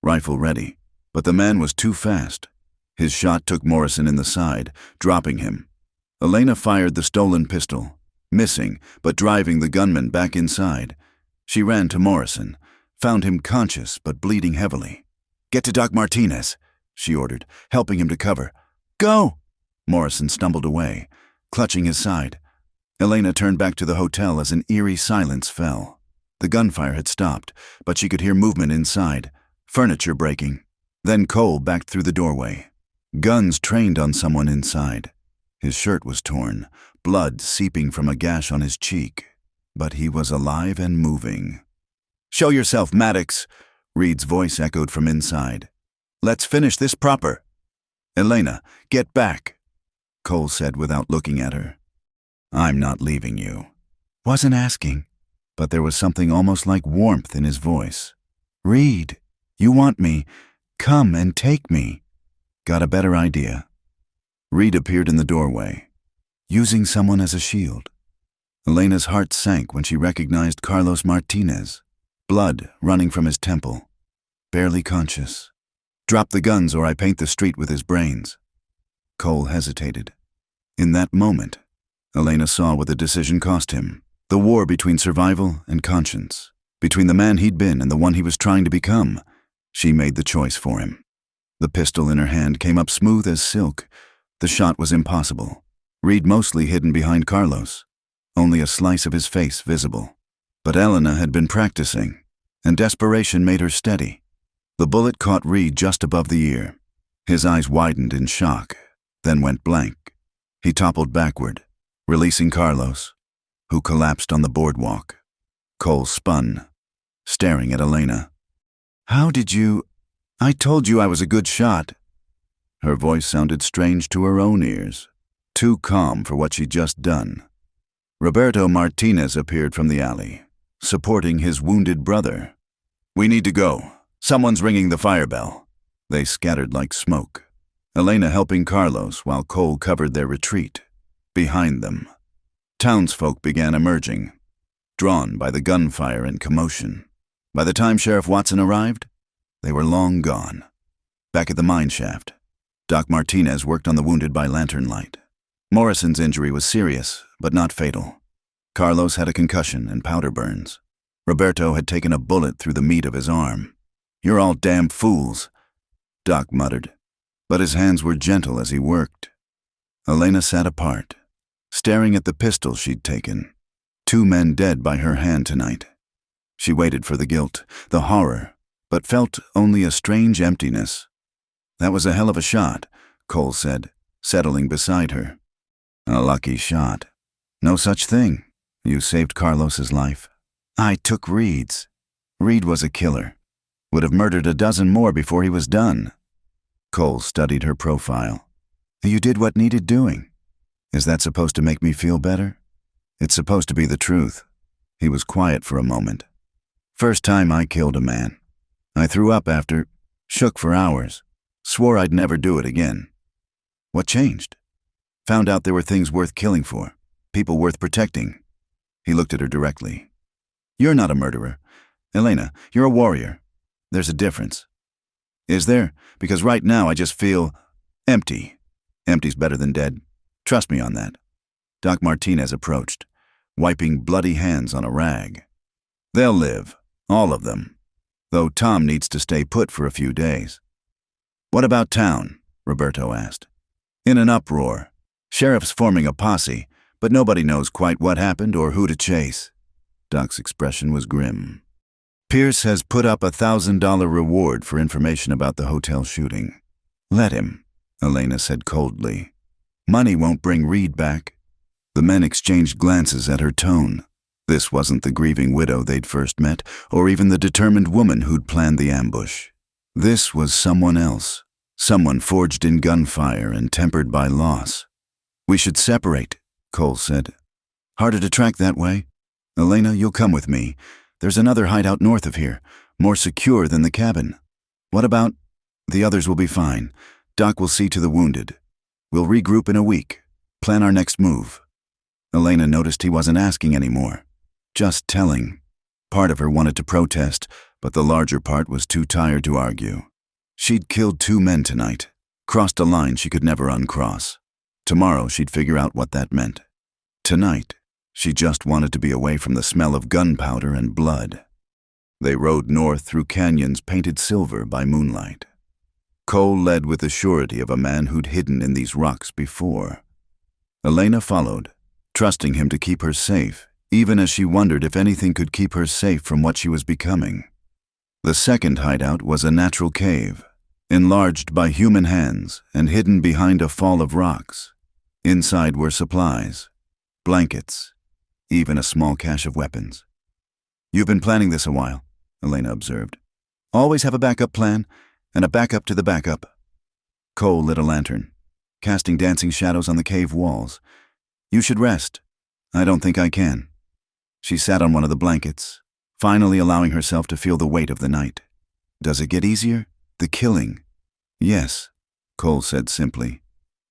rifle ready, but the man was too fast. His shot took Morrison in the side, dropping him. Elena fired the stolen pistol, missing, but driving the gunman back inside. She ran to Morrison, found him conscious but bleeding heavily. "Get to Doc Martinez," she ordered, helping him to cover. "Go!" Morrison stumbled away, clutching his side. Elena turned back to the hotel as an eerie silence fell. The gunfire had stopped, but she could hear movement inside, furniture breaking. Then Cole backed through the doorway. Guns trained on someone inside. His shirt was torn, blood seeping from a gash on his cheek, but he was alive and moving. "Show yourself, Maddox," Reed's voice echoed from inside. "Let's finish this proper." "Elena, get back," Cole said without looking at her. "I'm not leaving you." Wasn't asking, but there was something almost like warmth in his voice. "Reed, you want me. Come and take me." Got a better idea. Reed appeared in the doorway, using someone as a shield. Elena's heart sank when she recognized Carlos Martinez, blood running from his temple, barely conscious. "Drop the guns or I paint the street with his brains." Cole hesitated. In that moment, Elena saw what the decision cost him. The war between survival and conscience, between the man he'd been and the one he was trying to become. She made the choice for him. The pistol in her hand came up smooth as silk. The shot was impossible. Reed mostly hidden behind Carlos, only a slice of his face visible. But Elena had been practicing, and desperation made her steady. The bullet caught Reed just above the ear. His eyes widened in shock, then went blank. He toppled backward, releasing Carlos, who collapsed on the boardwalk. Cole spun, staring at Elena. How did you— I told you I was a good shot. Her voice sounded strange to her own ears, too calm for what she'd just done. Roberto Martinez appeared from the alley, supporting his wounded brother. We need to go. Someone's ringing the fire bell. They scattered like smoke, Elena helping Carlos while Cole covered their retreat. Behind them, townsfolk began emerging, drawn by the gunfire and commotion. By the time Sheriff Watson arrived, they were long gone. Back at the mine shaft, Doc Martinez worked on the wounded by lantern light. Morrison's injury was serious, but not fatal. Carlos had a concussion and powder burns. Roberto had taken a bullet through the meat of his arm. You're all damn fools, Doc muttered, but his hands were gentle as he worked. Elena sat apart, staring at the pistol she'd taken. 2 men dead by her hand tonight. She waited for the guilt, the horror, but felt only a strange emptiness. That was a hell of a shot, Cole said, settling beside her. A lucky shot. No such thing. You saved Carlos's life. I took Reed's. Reed was a killer. Would have murdered a dozen more before he was done. Cole studied her profile. You did what needed doing. Is that supposed to make me feel better? It's supposed to be the truth. He was quiet for a moment. First time I killed a man. I threw up after, shook for hours, swore I'd never do it again. What changed? Found out there were things worth killing for, people worth protecting. He looked at her directly. You're not a murderer. Elena, you're a warrior. There's a difference. Is there? Because right now I just feel empty. Empty's better than dead. Trust me on that. Doc Martinez approached, wiping bloody hands on a rag. They'll live, all of them, though Tom needs to stay put for a few days. What about town? Roberto asked. In an uproar. Sheriff's forming a posse, but nobody knows quite what happened or who to chase. Doc's expression was grim. Pierce has put up a $1,000 reward for information about the hotel shooting. Let him, Elena said coldly. Money won't bring Reed back. The men exchanged glances at her tone. This wasn't the grieving widow they'd first met, or even the determined woman who'd planned the ambush. This was someone else, someone forged in gunfire and tempered by loss. We should separate, Cole said. Harder to track that way. Elena, you'll come with me. There's another hideout north of here, more secure than the cabin. What about— The others will be fine. Doc will see to the wounded. We'll regroup in a week, plan our next move. Elena noticed he wasn't asking anymore, just telling. Part of her wanted to protest, but the larger part was too tired to argue. She'd killed 2 men tonight, crossed a line she could never uncross. Tomorrow she'd figure out what that meant. Tonight, she just wanted to be away from the smell of gunpowder and blood. They rode north through canyons painted silver by moonlight. Cole led with the surety of a man who'd hidden in these rocks before. Elena followed, trusting him to keep her safe, even as she wondered if anything could keep her safe from what she was becoming. The second hideout was a natural cave, enlarged by human hands and hidden behind a fall of rocks. Inside were supplies, blankets, even a small cache of weapons. You've been planning this a while, Elena observed. Always have a backup plan, and a backup to the backup. Cole lit a lantern, casting dancing shadows on the cave walls. You should rest. I don't think I can. She sat on one of the blankets, finally allowing herself to feel the weight of the night. Does it get easier? The killing? Yes, Cole said simply.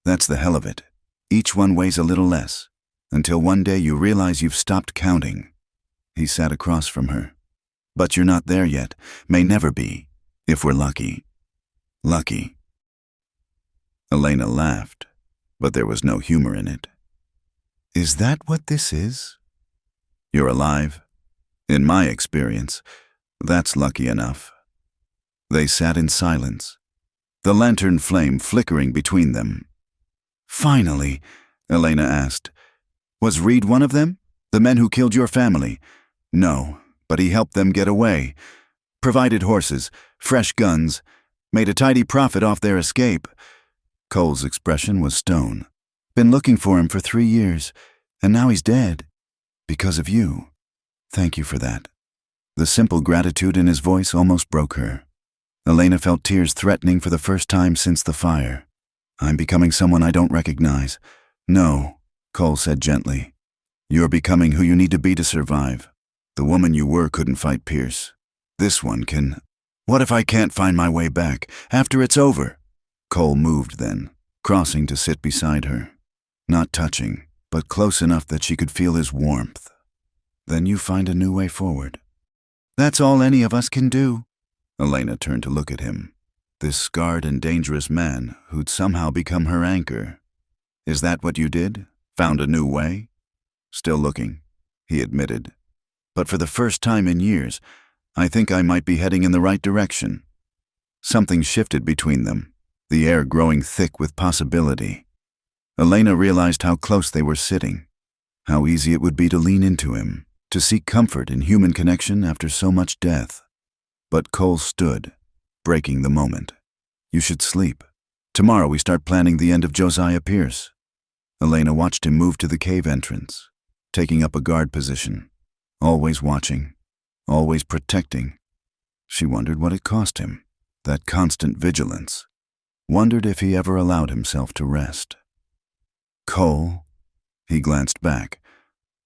That's the hell of it. Each one weighs a little less, until one day you realize you've stopped counting. He sat across from her. But you're not there yet, may never be, if we're lucky. Lucky. Elena laughed, but there was no humor in it. Is that what this is? You're alive? In my experience, that's lucky enough. They sat in silence, the lantern flame flickering between them. Finally, Elena asked, was Reed one of them? The men who killed your family? No, but he helped them get away, provided horses, fresh guns, made a tidy profit off their escape. Cole's expression was stone. Been looking for him for 3 years, and now he's dead. Because of you. Thank you for that. The simple gratitude in his voice almost broke her. Elena felt tears threatening for the first time since the fire. I'm becoming someone I don't recognize. No, Cole said gently. You're becoming who you need to be to survive. The woman you were couldn't fight Pierce. This one can. What if I can't find my way back, after it's over? Cole moved then, crossing to sit beside her. Not touching, but close enough that she could feel his warmth. Then you find a new way forward. That's all any of us can do. Elena turned to look at him. This scarred and dangerous man who'd somehow become her anchor. Is that what you did? Found a new way? Still looking, he admitted. But for the first time in years, I think I might be heading in the right direction. Something shifted between them, the air growing thick with possibility. Elena realized how close they were sitting, how easy it would be to lean into him, to seek comfort in human connection after so much death. But Cole stood, breaking the moment. You should sleep. Tomorrow we start planning the end of Josiah Pierce. Elena watched him move to the cave entrance, taking up a guard position, always watching, always protecting. She wondered what it cost him, that constant vigilance. Wondered if he ever allowed himself to rest. Cole, he glanced back.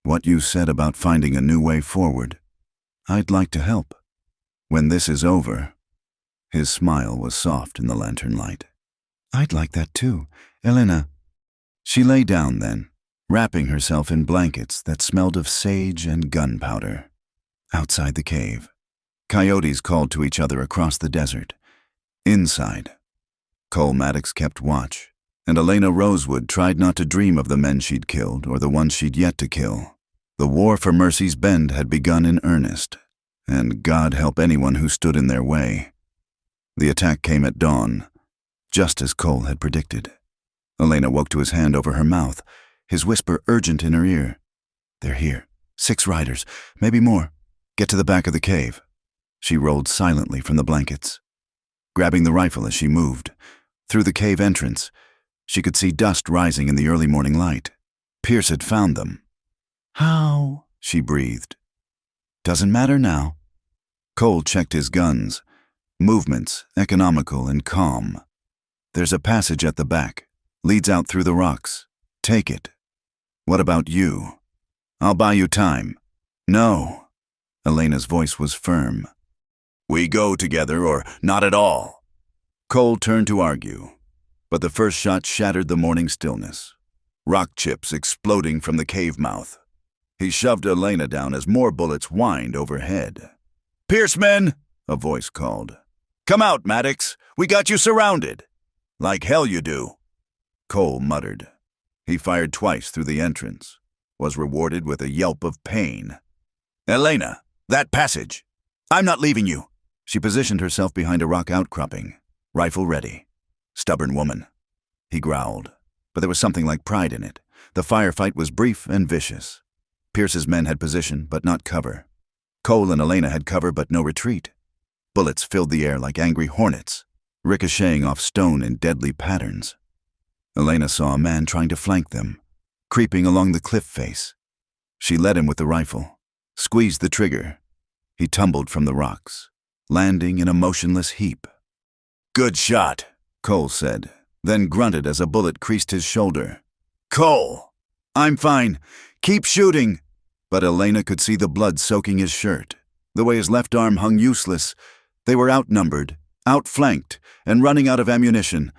What you said about finding a new way forward. I'd like to help. When this is over. His smile was soft in the lantern light. I'd like that too, Elena. She lay down then, wrapping herself in blankets that smelled of sage and gunpowder. Outside the cave, coyotes called to each other across the desert. Inside, Cole Maddox kept watch, and Elena Rosewood tried not to dream of the men she'd killed or the ones she'd yet to kill. The war for Mercy's Bend had begun in earnest, and God help anyone who stood in their way. The attack came at dawn, just as Cole had predicted. Elena woke to his hand over her mouth, his whisper urgent in her ear. They're here. 6 riders, maybe more. Get to the back of the cave. She rolled silently from the blankets, grabbing the rifle as she moved. Through the cave entrance, she could see dust rising in the early morning light. Pierce had found them. How? She breathed. Doesn't matter now. Cole checked his guns, movements economical and calm. There's a passage at the back, leads out through the rocks. Take it. What about you? I'll buy you time. No. Elena's voice was firm. We go together or not at all. Cole turned to argue, but the first shot shattered the morning stillness, rock chips exploding from the cave mouth. He shoved Elena down as more bullets whined overhead. Pierce men, a voice called. Come out, Maddox. We got you surrounded. Like hell you do. Cole muttered. He fired twice through the entrance, was rewarded with a yelp of pain. Elena, that passage. I'm not leaving you. She positioned herself behind a rock outcropping, rifle ready. Stubborn woman. He growled, but there was something like pride in it. The firefight was brief and vicious. Pierce's men had position, but not cover. Cole and Elena had cover, but no retreat. Bullets filled the air like angry hornets, ricocheting off stone in deadly patterns. Elena saw a man trying to flank them, creeping along the cliff face. She led him with the rifle, squeezed the trigger. He tumbled from the rocks, landing in a motionless heap. Good shot, Cole said, then grunted as a bullet creased his shoulder. Cole! I'm fine. Keep shooting! But Elena could see the blood soaking his shirt, the way his left arm hung useless. They were outnumbered, outflanked, and running out of ammunition.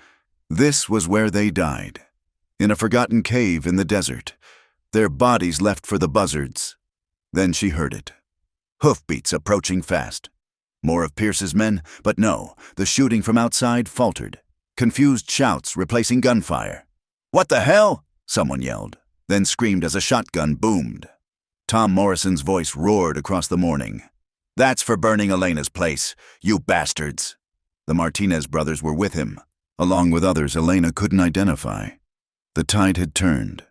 This was where they died, in a forgotten cave in the desert, their bodies left for the buzzards. Then she heard it. Hoofbeats approaching fast. More of Pierce's men, but no, the shooting from outside faltered. Confused shouts replacing gunfire. What the hell? Someone yelled, then screamed as a shotgun boomed. Tom Morrison's voice roared across the morning. That's for burning Elena's place, you bastards. The Martinez brothers were with him, along with others Elena couldn't identify. The tide had turned.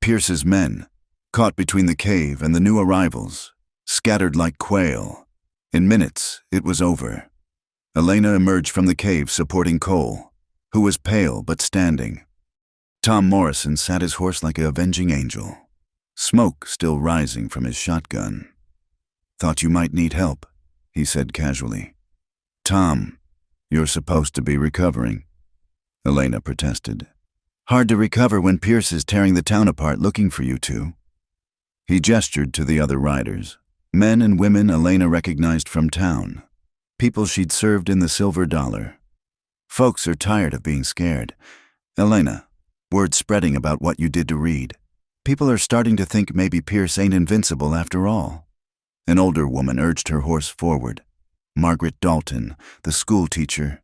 Pierce's men, caught between the cave and the new arrivals, scattered like quail. In minutes, it was over. Elena emerged from the cave supporting Cole, who was pale but standing. Tom Morrison sat his horse like an avenging angel, smoke still rising from his shotgun. Thought you might need help, he said casually. Tom, You're supposed to be recovering, Elena protested. Hard to recover when Pierce is tearing the town apart looking for you two. He gestured to the other riders, men and women Elena recognized from town, people she'd served in the Silver Dollar. Folks are tired of being scared. Elena, word spreading about what you did to Reed. People are starting to think maybe Pierce ain't invincible after all. An older woman urged her horse forward. Margaret Dalton, the school teacher.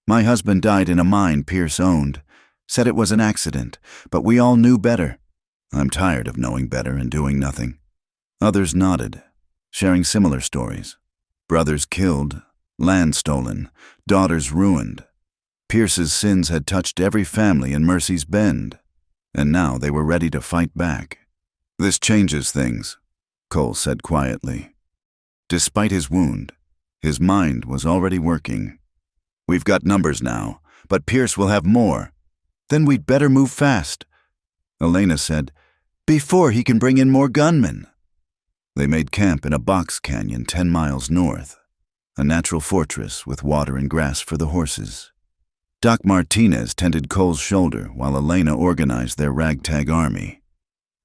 My husband died in a mine Pierce owned. Said it was an accident, but we all knew better. I'm tired of knowing better and doing nothing. Others nodded, sharing similar stories. Brothers killed, land stolen, daughters ruined. Pierce's sins had touched every family in Mercy's Bend, and now they were ready to fight back. This changes things, Cole said quietly. Despite his wound, his mind was already working. We've got numbers now, but Pierce will have more. Then we'd better move fast, Elena said, before he can bring in more gunmen. They made camp in a box canyon 10 miles north, a natural fortress with water and grass for the horses. Doc Martinez tended Cole's shoulder while Elena organized their ragtag army.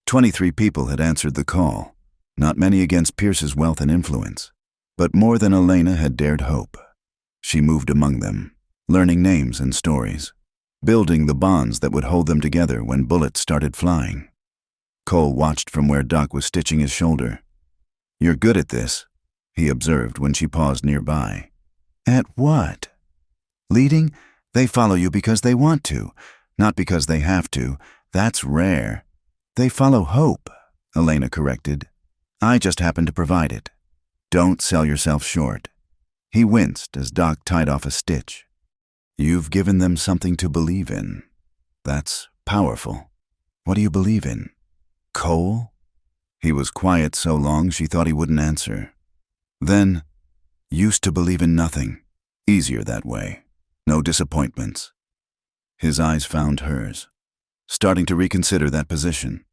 23 people had answered the call, not many against Pierce's wealth and influence, but more than Elena had dared hope. She moved among them, learning names and stories, building the bonds that would hold them together when bullets started flying. Cole watched from where Doc was stitching his shoulder. You're good at this, he observed when she paused nearby. At what? Leading? They follow you because they want to, not because they have to. That's rare. They follow hope, Elena corrected. I just happen to provide it. Don't sell yourself short. He winced as Doc tied off a stitch. You've given them something to believe in. That's powerful. What do you believe in? Cole? He was quiet so long she thought he wouldn't answer. Then, used to believe in nothing. Easier that way. No disappointments. His eyes found hers, starting to reconsider that position.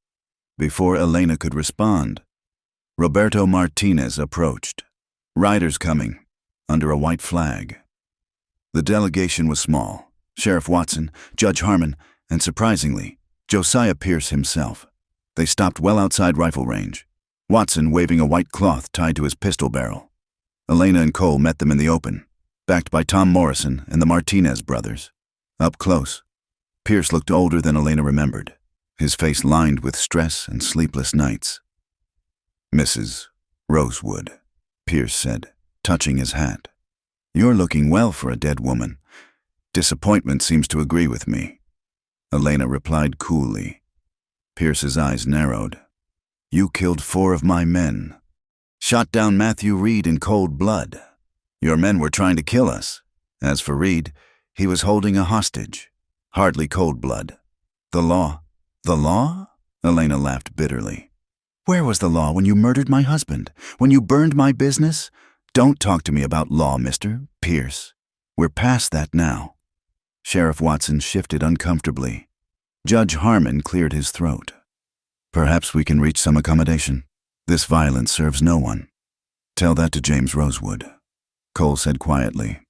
Before Elena could respond, Roberto Martinez approached. Riders coming, under a white flag. The delegation was small. Sheriff Watson, Judge Harmon, and surprisingly, Josiah Pierce himself. They stopped well outside rifle range, Watson waving a white cloth tied to his pistol barrel. Elena and Cole met them in the open, backed by Tom Morrison and the Martinez brothers. Up close, Pierce looked older than Elena remembered, his face lined with stress and sleepless nights. Mrs. Rosewood, Pierce said, touching his hat. You're looking well for a dead woman. Disappointment seems to agree with me. Elena replied coolly. Pierce's eyes narrowed. You killed 4 of my men. Shot down Matthew Reed in cold blood. Your men were trying to kill us. As for Reed, he was holding a hostage. Hardly cold blood. The law. The law? Elena laughed bitterly. Where was the law when you murdered my husband? When you burned my business? Don't talk to me about law, Mr. Pierce. We're past that now. Sheriff Watson shifted uncomfortably. Judge Harmon cleared his throat. Perhaps we can reach some accommodation. This violence serves no one. Tell that to James Rosewood, Cole said quietly.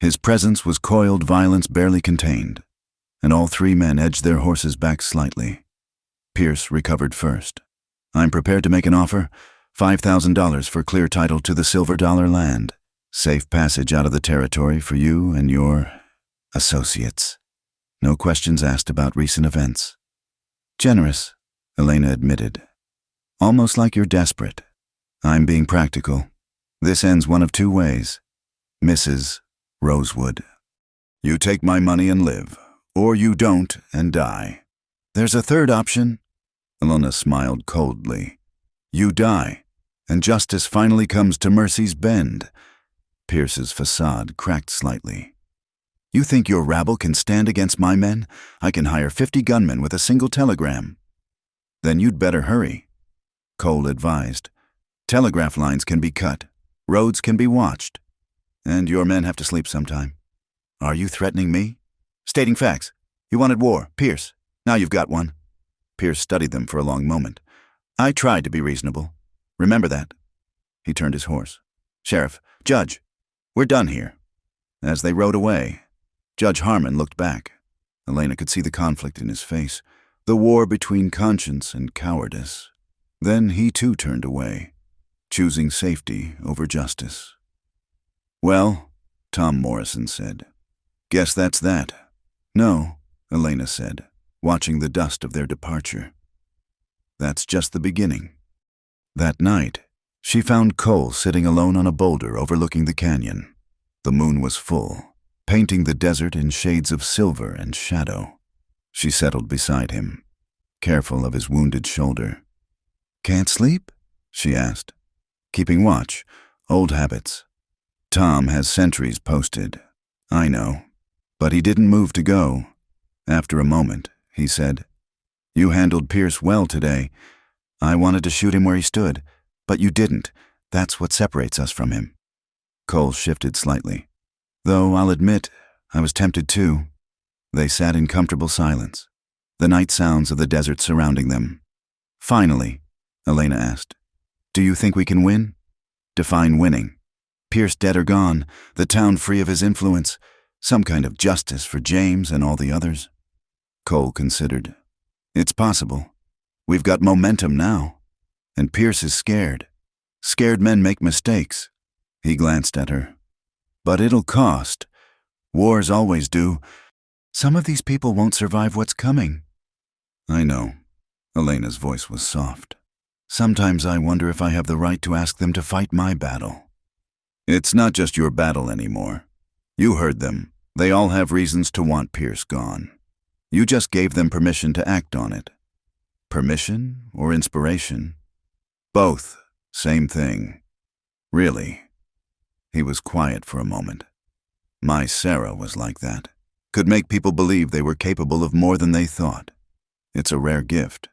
His presence was coiled violence barely contained, and all 3 men edged their horses back slightly. Pierce recovered first. I'm prepared to make an offer, $5,000 for clear title to the Silver Dollar land. Safe passage out of the territory for you and your associates. No questions asked about recent events. Generous, Elena admitted. Almost like you're desperate. I'm being practical. This ends one of 2 ways. Mrs. Rosewood. You take my money and live, or you don't and die. There's a third option. Elena smiled coldly. You die, and justice finally comes to Mercy's Bend. Pierce's facade cracked slightly. You think your rabble can stand against my men? I can hire 50 gunmen with a single telegram. Then you'd better hurry, Cole advised. Telegraph lines can be cut. Roads can be watched. And your men have to sleep sometime. Are you threatening me? Stating facts. You wanted war, Pierce. Now you've got one. Pierce studied them for a long moment. I tried to be reasonable. Remember that. He turned his horse. Sheriff, Judge, we're done here. As they rode away, Judge Harmon looked back. Elena could see the conflict in his face, the war between conscience and cowardice. Then he too turned away, choosing safety over justice. "Well," Tom Morrison said, "guess that's that." "No," Elena said, watching the dust of their departure. "That's just the beginning." That night, she found Cole sitting alone on a boulder overlooking the canyon. The moon was full, painting the desert in shades of silver and shadow. She settled beside him, careful of his wounded shoulder. "Can't sleep?" she asked. "Keeping watch. Old habits. Tom has sentries posted. I know. But he didn't move to go." After a moment, he said, "You handled Pierce well today. I wanted to shoot him where he stood, but you didn't. That's what separates us from him." Cole shifted slightly. "Though I'll admit, I was tempted too." They sat in comfortable silence, the night sounds of the desert surrounding them. "Finally," Elena asked, "do you think we can win?" "Define winning." "Pierce dead or gone, the town free of his influence, some kind of justice for James and all the others." Cole considered. "It's possible. We've got momentum now. And Pierce is scared. Scared men make mistakes." He glanced at her. "But it'll cost. Wars always do. Some of these people won't survive what's coming." "I know." Elena's voice was soft. "Sometimes I wonder if I have the right to ask them to fight my battle." "It's not just your battle anymore. You heard them. They all have reasons to want Pierce gone. You just gave them permission to act on it." "Permission or inspiration?" "Both. Same thing." "Really?" He was quiet for a moment. "My Sarah was like that. Could make people believe they were capable of more than they thought. It's a rare gift."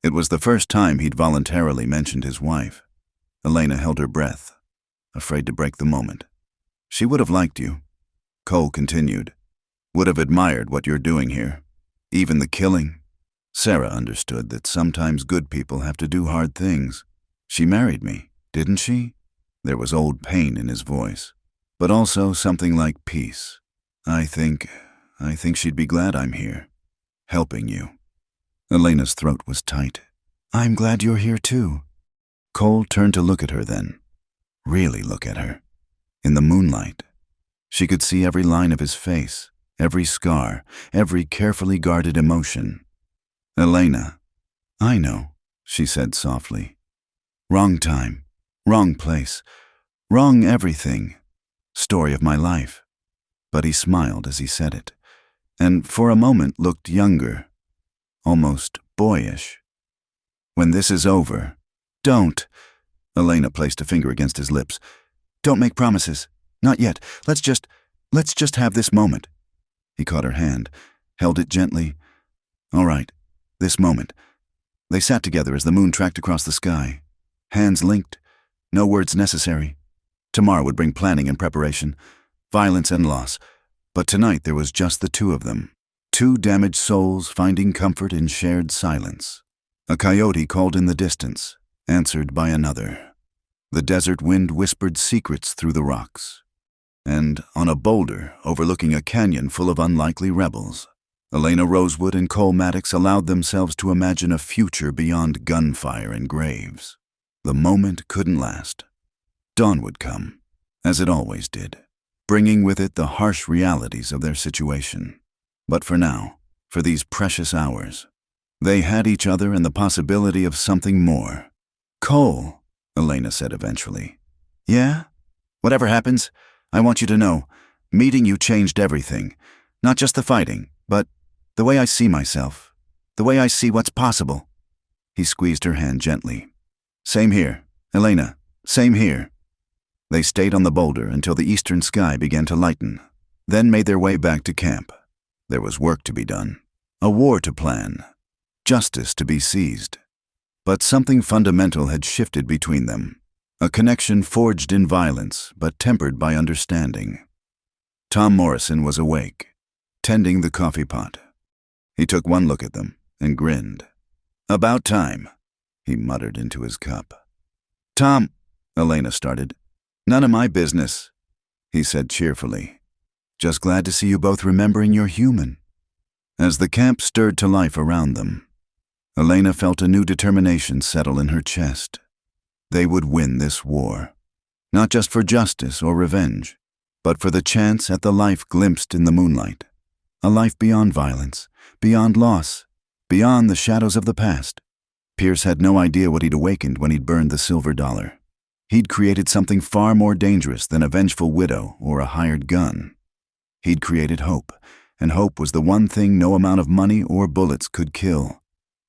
It was the first time he'd voluntarily mentioned his wife. Elena held her breath, afraid to break the moment. "She would have liked you," Cole continued. "Would have admired what you're doing here. Even the killing. Sarah understood that sometimes good people have to do hard things. She married me, didn't she?" There was old pain in his voice, but also something like peace. I think she'd be glad I'm here, helping you." Elena's throat was tight. "I'm glad you're here too." Cole turned to look at her then. Really look at her. In the moonlight, she could see every line of his face, every scar, every carefully guarded emotion. "Elena." "I know," she said softly. "Wrong time, wrong place, wrong everything. Story of my life." But he smiled as he said it, and for a moment looked younger, almost boyish. "When this is over, don't." Elena placed a finger against his lips. "Don't make promises. Not yet. Let's just have this moment." He caught her hand, held it gently. "All right, this moment." They sat together as the moon tracked across the sky, hands linked, no words necessary. Tomorrow would bring planning and preparation, violence and loss, but tonight there was just the two of them. Two damaged souls finding comfort in shared silence. A coyote called in the distance, answered by another. The desert wind whispered secrets through the rocks. And on a boulder overlooking a canyon full of unlikely rebels, Elena Rosewood and Cole Maddox allowed themselves to imagine a future beyond gunfire and graves. The moment couldn't last. Dawn would come, as it always did, bringing with it the harsh realities of their situation. But for now, for these precious hours, they had each other and the possibility of something more. "Cole," Elena said eventually. "Yeah? Whatever happens, I want you to know, meeting you changed everything. Not just the fighting, but the way I see myself, the way I see what's possible." He squeezed her hand gently. "Same here, Elena, same here." They stayed on the boulder until the eastern sky began to lighten, then made their way back to camp. There was work to be done, a war to plan, justice to be seized. But something fundamental had shifted between them, a connection forged in violence but tempered by understanding. Tom Morrison was awake, tending the coffee pot. He took one look at them and grinned. "About time," he muttered into his cup. "Tom," Elena started. "None of my business," he said cheerfully. Just glad to see you both remembering you're human." As the camp stirred to life around them, Elena felt a new determination settle in her chest. They would win this war. Not just for justice or revenge, but for the chance at the life glimpsed in the moonlight. A life beyond violence, beyond loss, beyond the shadows of the past. Pierce had no idea what he'd awakened when he'd burned the silver dollar. He'd created something far more dangerous than a vengeful widow or a hired gun. He'd created hope, and hope was the one thing no amount of money or bullets could kill.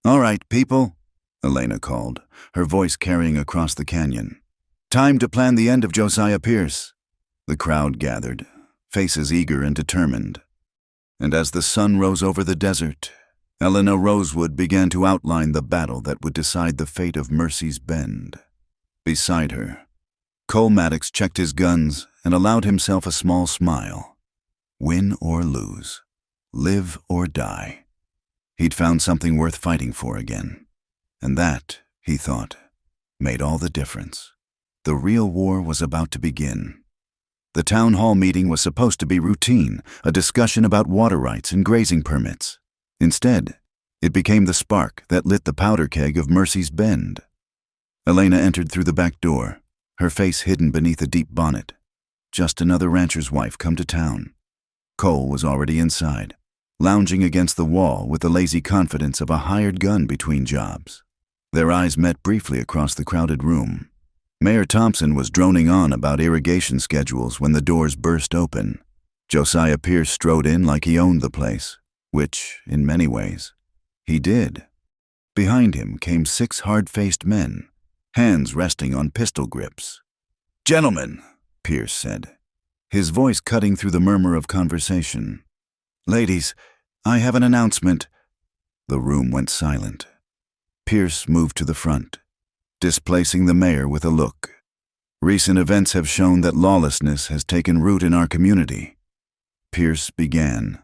"All right, people," Elena called, her voice carrying across the canyon. "Time to plan the end of Josiah Pierce." The crowd gathered, faces eager and determined. And as the sun rose over the desert, Elena Rosewood began to outline the battle that would decide the fate of Mercy's Bend. Beside her, Cole Maddox checked his guns and allowed himself a small smile. Win or lose, live or die. He'd found something worth fighting for again. And that, he thought, made all the difference. The real war was about to begin. The town hall meeting was supposed to be routine, a discussion about water rights and grazing permits. Instead, it became the spark that lit the powder keg of Mercy's Bend. Elena entered through the back door, her face hidden beneath a deep bonnet. Just another rancher's wife come to town. Cole was already inside, lounging against the wall with the lazy confidence of a hired gun between jobs. Their eyes met briefly across the crowded room. Mayor Thompson was droning on about irrigation schedules when the doors burst open. Josiah Pierce strode in like he owned the place, which, in many ways, he did. Behind him came 6 hard-faced men, hands resting on pistol grips. "Gentlemen," Pierce said, his voice cutting through the murmur of conversation. "Ladies, I have an announcement." The room went silent. Pierce moved to the front, displacing the mayor with a look. "Recent events have shown that lawlessness has taken root in our community." Pierce began.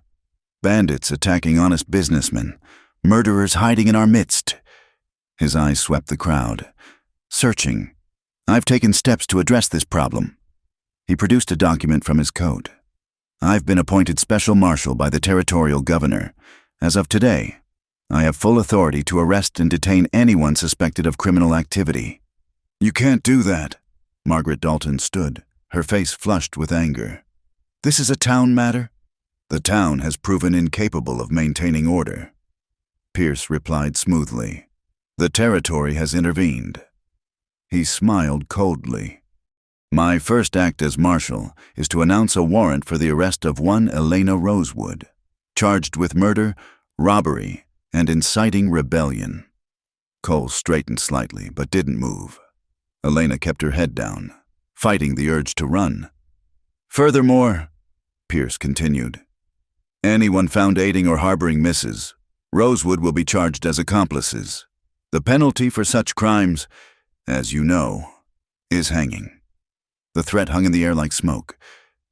"Bandits attacking honest businessmen, murderers hiding in our midst." His eyes swept the crowd, searching. "I've taken steps to address this problem." He produced a document from his coat. "I've been appointed special marshal by the territorial governor. As of today, I have full authority to arrest and detain anyone suspected of criminal activity." "You can't do that." Margaret Dalton stood, her face flushed with anger. "This is a town matter." "The town has proven incapable of maintaining order." Pierce replied smoothly. "The territory has intervened." He smiled coldly. "My first act as marshal is to announce a warrant for the arrest of one Elena Rosewood, charged with murder, robbery, and inciting rebellion." Cole straightened slightly, but didn't move. Elena kept her head down, fighting the urge to run. "Furthermore," Pierce continued, "anyone found aiding or harboring Mrs. Rosewood will be charged as accomplices. The penalty for such crimes, as you know, is hanging." The threat hung in the air like smoke.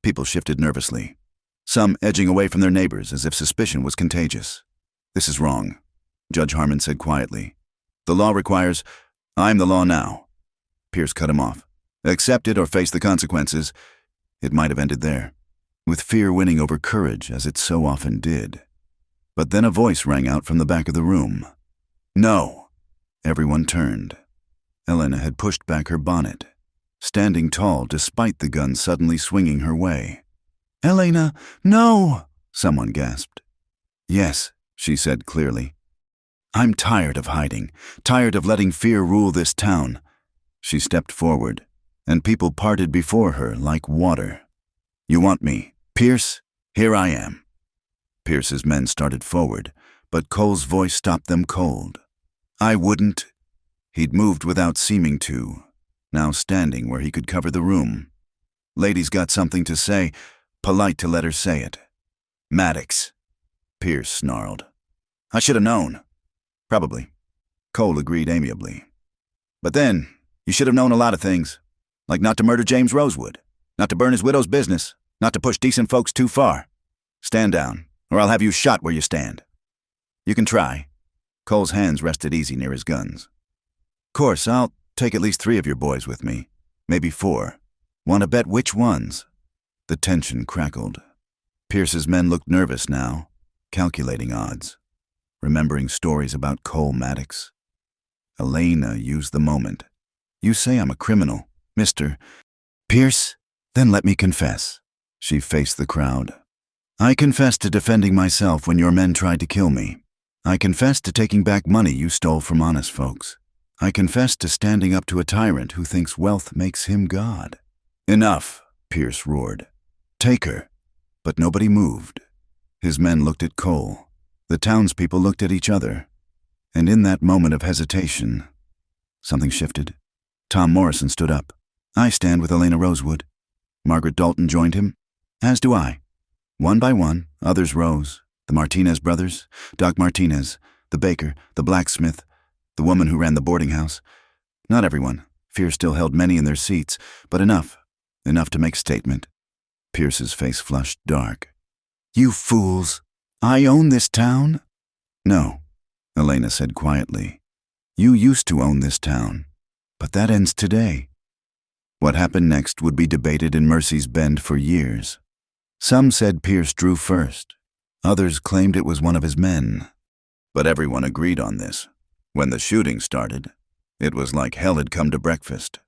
People shifted nervously, some edging away from their neighbors as if suspicion was contagious. "This is wrong," Judge Harmon said quietly. "The law requires—" "I'm the law now." Pierce cut him off. "Accept it or face the consequences." It might have ended there, with fear winning over courage as it so often did. But then a voice rang out from the back of the room. "No." Everyone turned. Elena had pushed back her bonnet, standing tall despite the gun suddenly swinging her way. "Elena, no!" someone gasped. "Yes," she said clearly. "I'm tired of hiding, tired of letting fear rule this town." She stepped forward, and people parted before her like water. "You want me, Pierce? Here I am." Pierce's men started forward, but Cole's voice stopped them cold. "I wouldn't." He'd moved without seeming to, now standing where he could cover the room. "Lady's got something to say, polite to let her say it." "Maddox," Pierce snarled. "I should have known." "Probably," Cole agreed amiably. "But then, you should have known a lot of things, like not to murder James Rosewood, not to burn his widow's business, not to push decent folks too far. Stand down, or I'll have you shot where you stand." "You can try." Cole's hands rested easy near his guns. "Course, I'll take at least 3 of your boys with me, maybe 4. Want to bet which ones?" The tension crackled. Pierce's men looked nervous now, calculating odds, remembering stories about Cole Maddox. Elena used the moment. "You say I'm a criminal, Mr. Pierce? Then let me confess." She faced the crowd. "I confess to defending myself when your men tried to kill me. I confess to taking back money you stole from honest folks. I confess to standing up to a tyrant who thinks wealth makes him God." "Enough," Pierce roared. "Take her." But nobody moved. His men looked at Cole. The townspeople looked at each other. And in that moment of hesitation, something shifted. Tom Morrison stood up. "I stand with Elena Rosewood." Margaret Dalton joined him. "As do I." One by one, others rose. The Martinez brothers, Doc Martinez, the baker, the blacksmith, the woman who ran the boarding house. Not everyone. Fear still held many in their seats, but enough to make statement. Pierce's face flushed dark. "You fools! I own this town?" "No," Elena said quietly. "You used to own this town, but that ends today." What happened next would be debated in Mercy's Bend for years. Some said Pierce drew first. Others claimed it was one of his men. But everyone agreed on this. When the shooting started, it was like hell had come to breakfast.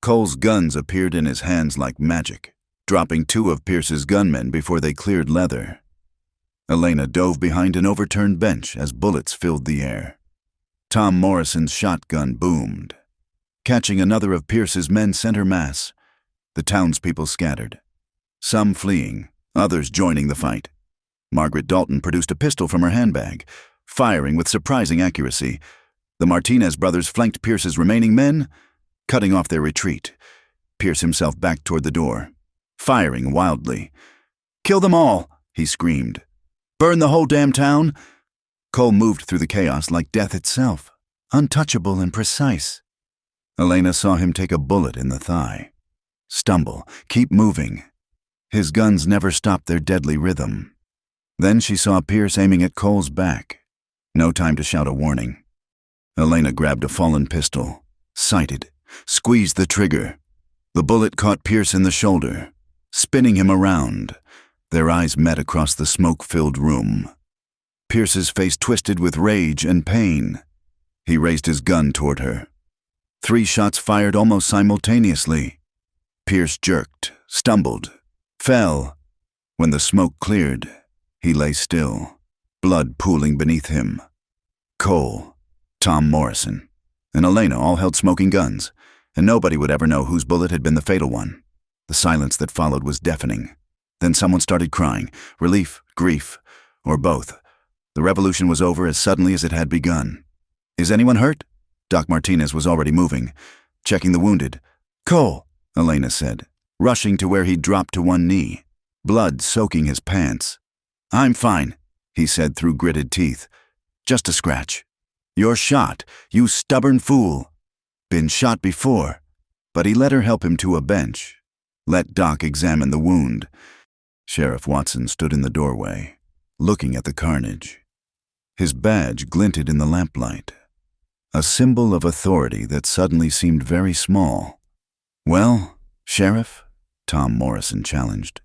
Cole's guns appeared in his hands like magic, dropping 2 of Pierce's gunmen before they cleared leather. Elena dove behind an overturned bench as bullets filled the air. Tom Morrison's shotgun boomed. Catching another of Pierce's men center mass, the townspeople scattered. Some fleeing, others joining the fight. Margaret Dalton produced a pistol from her handbag, firing with surprising accuracy. The Martinez brothers flanked Pierce's remaining men, cutting off their retreat. Pierce himself backed toward the door, firing wildly. "Kill them all!" he screamed. "Burn the whole damn town!" Cole moved through the chaos like death itself, untouchable and precise. Elena saw him take a bullet in the thigh. Stumble, keep moving. His guns never stopped their deadly rhythm. Then she saw Pierce aiming at Cole's back. No time to shout a warning. Elena grabbed a fallen pistol, sighted, squeezed the trigger. The bullet caught Pierce in the shoulder, spinning him around. Their eyes met across the smoke-filled room. Pierce's face twisted with rage and pain. He raised his gun toward her. 3 shots fired almost simultaneously. Pierce jerked, stumbled, fell. When the smoke cleared, he lay still, blood pooling beneath him. Cole, Tom Morrison, and Elena all held smoking guns, and nobody would ever know whose bullet had been the fatal one. The silence that followed was deafening. Then someone started crying, relief, grief, or both. The revolution was over as suddenly as it had begun. "Is anyone hurt?" Doc Martinez was already moving, checking the wounded. "Cole," Elena said, rushing to where he'd dropped to one knee, blood soaking his pants. "I'm fine," he said through gritted teeth. "Just a scratch." "You're shot, you stubborn fool." "Been shot before." But he let her help him to a bench. Let Doc examine the wound. Sheriff Watson stood in the doorway, looking at the carnage. His badge glinted in the lamplight, a symbol of authority that suddenly seemed very small. "Well, Sheriff?" Tom Morrison challenged.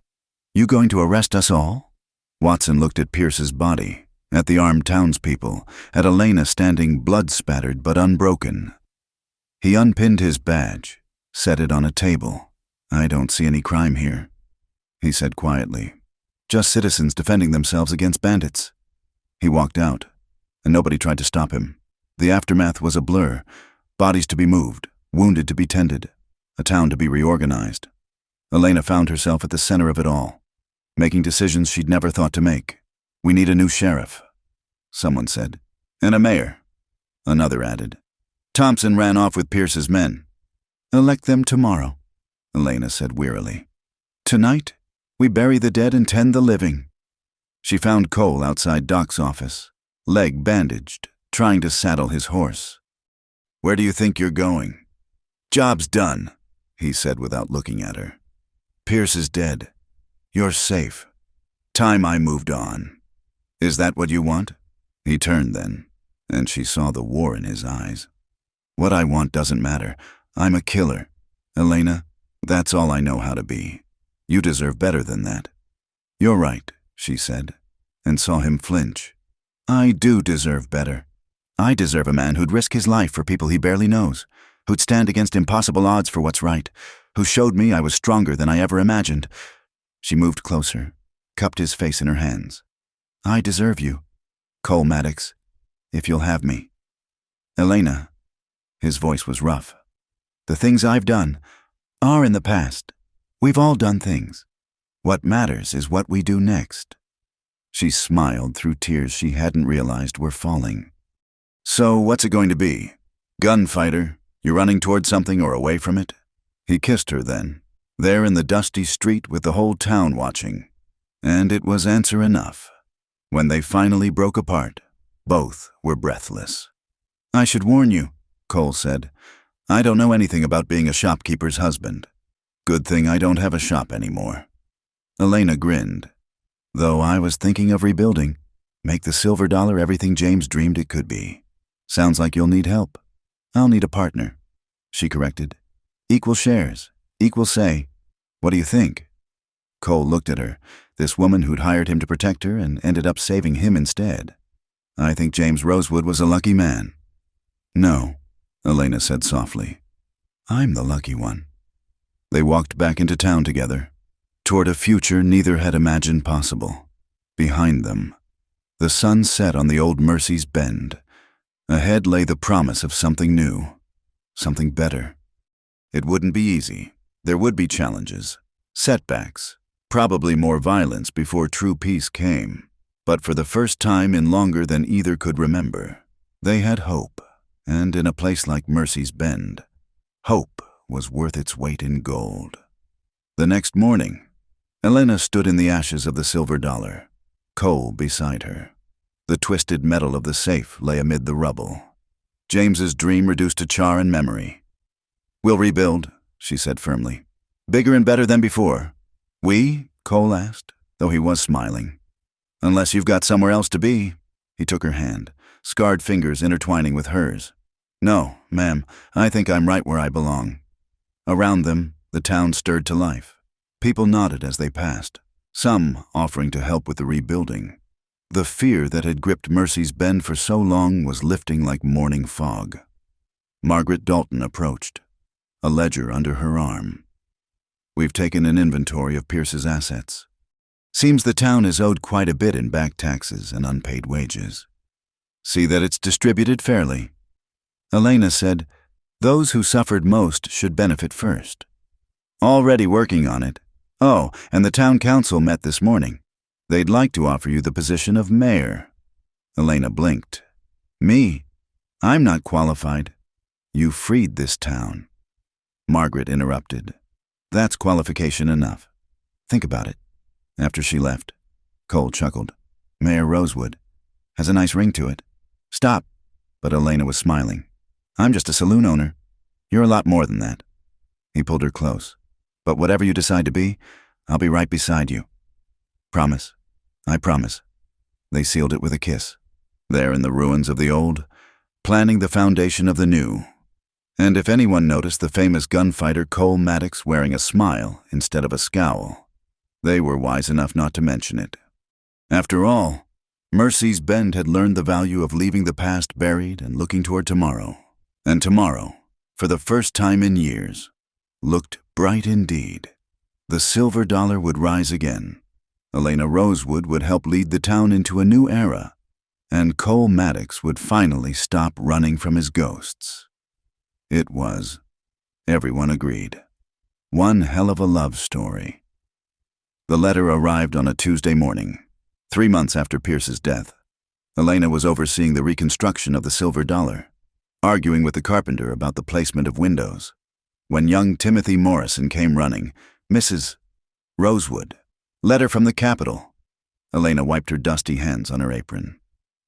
"You going to arrest us all?" Watson looked at Pierce's body, at the armed townspeople, at Elena standing blood-spattered but unbroken. He unpinned his badge, set it on a table. "I don't see any crime here," he said quietly. "Just citizens defending themselves against bandits." He walked out, and nobody tried to stop him. The aftermath was a blur. Bodies to be moved, wounded to be tended, a town to be reorganized. Elena found herself at the center of it all, making decisions she'd never thought to make. "We need a new sheriff," someone said. "And a mayor," another added. "Thompson ran off with Pierce's men." "Elect them tomorrow," Elena said wearily. "Tonight, we bury the dead and tend the living." She found Cole outside Doc's office, leg bandaged, trying to saddle his horse. "Where do you think you're going?" "Job's done," he said without looking at her. "Pierce is dead. You're safe. Time I moved on. Is that what you want?" He turned then, and she saw the war in his eyes. "What I want doesn't matter. I'm a killer. Elena, that's all I know how to be. You deserve better than that." "You're right," she said, and saw him flinch. "I do deserve better. I deserve a man who'd risk his life for people he barely knows, who'd stand against impossible odds for what's right, who showed me I was stronger than I ever imagined." She moved closer, cupped his face in her hands. "I deserve you, Cole Maddox, if you'll have me." "Elena," his voice was rough, "the things I've done are in the past. We've all done things. What matters is what we do next." She smiled through tears she hadn't realized were falling. "So what's it going to be? Gunfighter? You running toward something or away from it?" He kissed her then, there in the dusty street with the whole town watching. And it was answer enough. When they finally broke apart, both were breathless. "I should warn you," Cole said. "I don't know anything about being a shopkeeper's husband. Good thing I don't have a shop anymore." Elena grinned. "Though I was thinking of rebuilding. Make the silver dollar everything James dreamed it could be. Sounds like you'll need help." "I'll need a partner," she corrected. "Equal shares, equal say. What do you think?" Cole looked at her, this woman who'd hired him to protect her and ended up saving him instead. "I think James Rosewood was a lucky man." "No," Elena said softly. "I'm the lucky one." They walked back into town together, toward a future neither had imagined possible. Behind them, the sun set on the old Mercy's Bend. Ahead lay the promise of something new, something better. It wouldn't be easy. There would be challenges, setbacks, probably more violence before true peace came. But for the first time in longer than either could remember, they had hope, and in a place like Mercy's Bend, hope was worth its weight in gold. The next morning, Elena stood in the ashes of the silver dollar, Cole beside her. The twisted metal of the safe lay amid the rubble. James's dream reduced to char and memory. "We'll rebuild," she said firmly. "Bigger and better than before." "We?" Cole asked, though he was smiling. "Unless you've got somewhere else to be." He took her hand, scarred fingers intertwining with hers. "No, ma'am, I think I'm right where I belong." Around them, the town stirred to life. People nodded as they passed, some offering to help with the rebuilding. The fear that had gripped Mercy's Bend for so long was lifting like morning fog. Margaret Dalton approached, a ledger under her arm. "We've taken an inventory of Pierce's assets. Seems the town is owed quite a bit in back taxes and unpaid wages. See that it's distributed fairly." Elena said, "Those who suffered most should benefit first." "Already working on it. Oh, and the town council met this morning. They'd like to offer you the position of mayor." Elena blinked. "Me? I'm not qualified." "You freed this town." Margaret interrupted. "That's qualification enough. Think about it." After she left, Cole chuckled. "Mayor Rosewood. Has a nice ring to it." "Stop." But Elena was smiling. "I'm just a saloon owner. You're a lot more than that." He pulled her close. "But whatever you decide to be, I'll be right beside you." "Promise." "I promise." They sealed it with a kiss, there in the ruins of the old, planning the foundation of the new. And if anyone noticed the famous gunfighter Cole Maddox wearing a smile instead of a scowl, they were wise enough not to mention it. After all, Mercy's Bend had learned the value of leaving the past buried and looking toward tomorrow. And tomorrow, for the first time in years, looked bright indeed. The silver dollar would rise again. Elena Rosewood would help lead the town into a new era, and Cole Maddox would finally stop running from his ghosts. It was, everyone agreed, one hell of a love story. The letter arrived on a Tuesday morning, 3 months after Pierce's death. Elena was overseeing the reconstruction of the silver dollar, arguing with the carpenter about the placement of windows, when young Timothy Morrison came running. "Mrs. Rosewood. Letter from the Capitol." Elena wiped her dusty hands on her apron,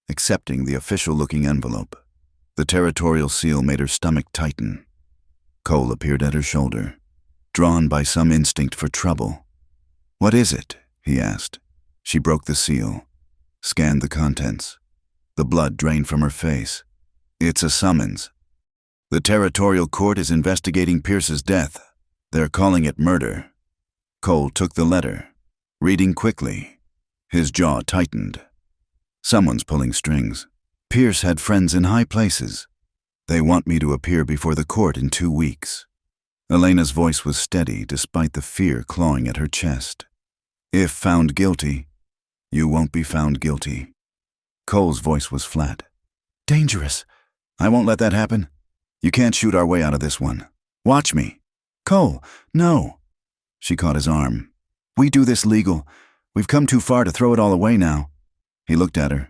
accepting the official-looking envelope. The territorial seal made her stomach tighten. Cole appeared at her shoulder, drawn by some instinct for trouble. "What is it?" he asked. She broke the seal, scanned the contents. The blood drained from her face. "It's a summons. The territorial court is investigating Pierce's death. They're calling it murder." Cole took the letter, reading quickly. His jaw tightened. Someone's pulling strings. Pierce had friends in high places. They want me to appear before the court in 2 weeks. Elena's voice was steady despite the fear clawing at her chest. If found guilty, you won't be found guilty. Cole's voice was flat. Dangerous. I won't let that happen. You can't shoot our way out of this one. Watch me. Cole, no. She caught his arm. We do this legal. We've come too far to throw it all away now. He looked at her,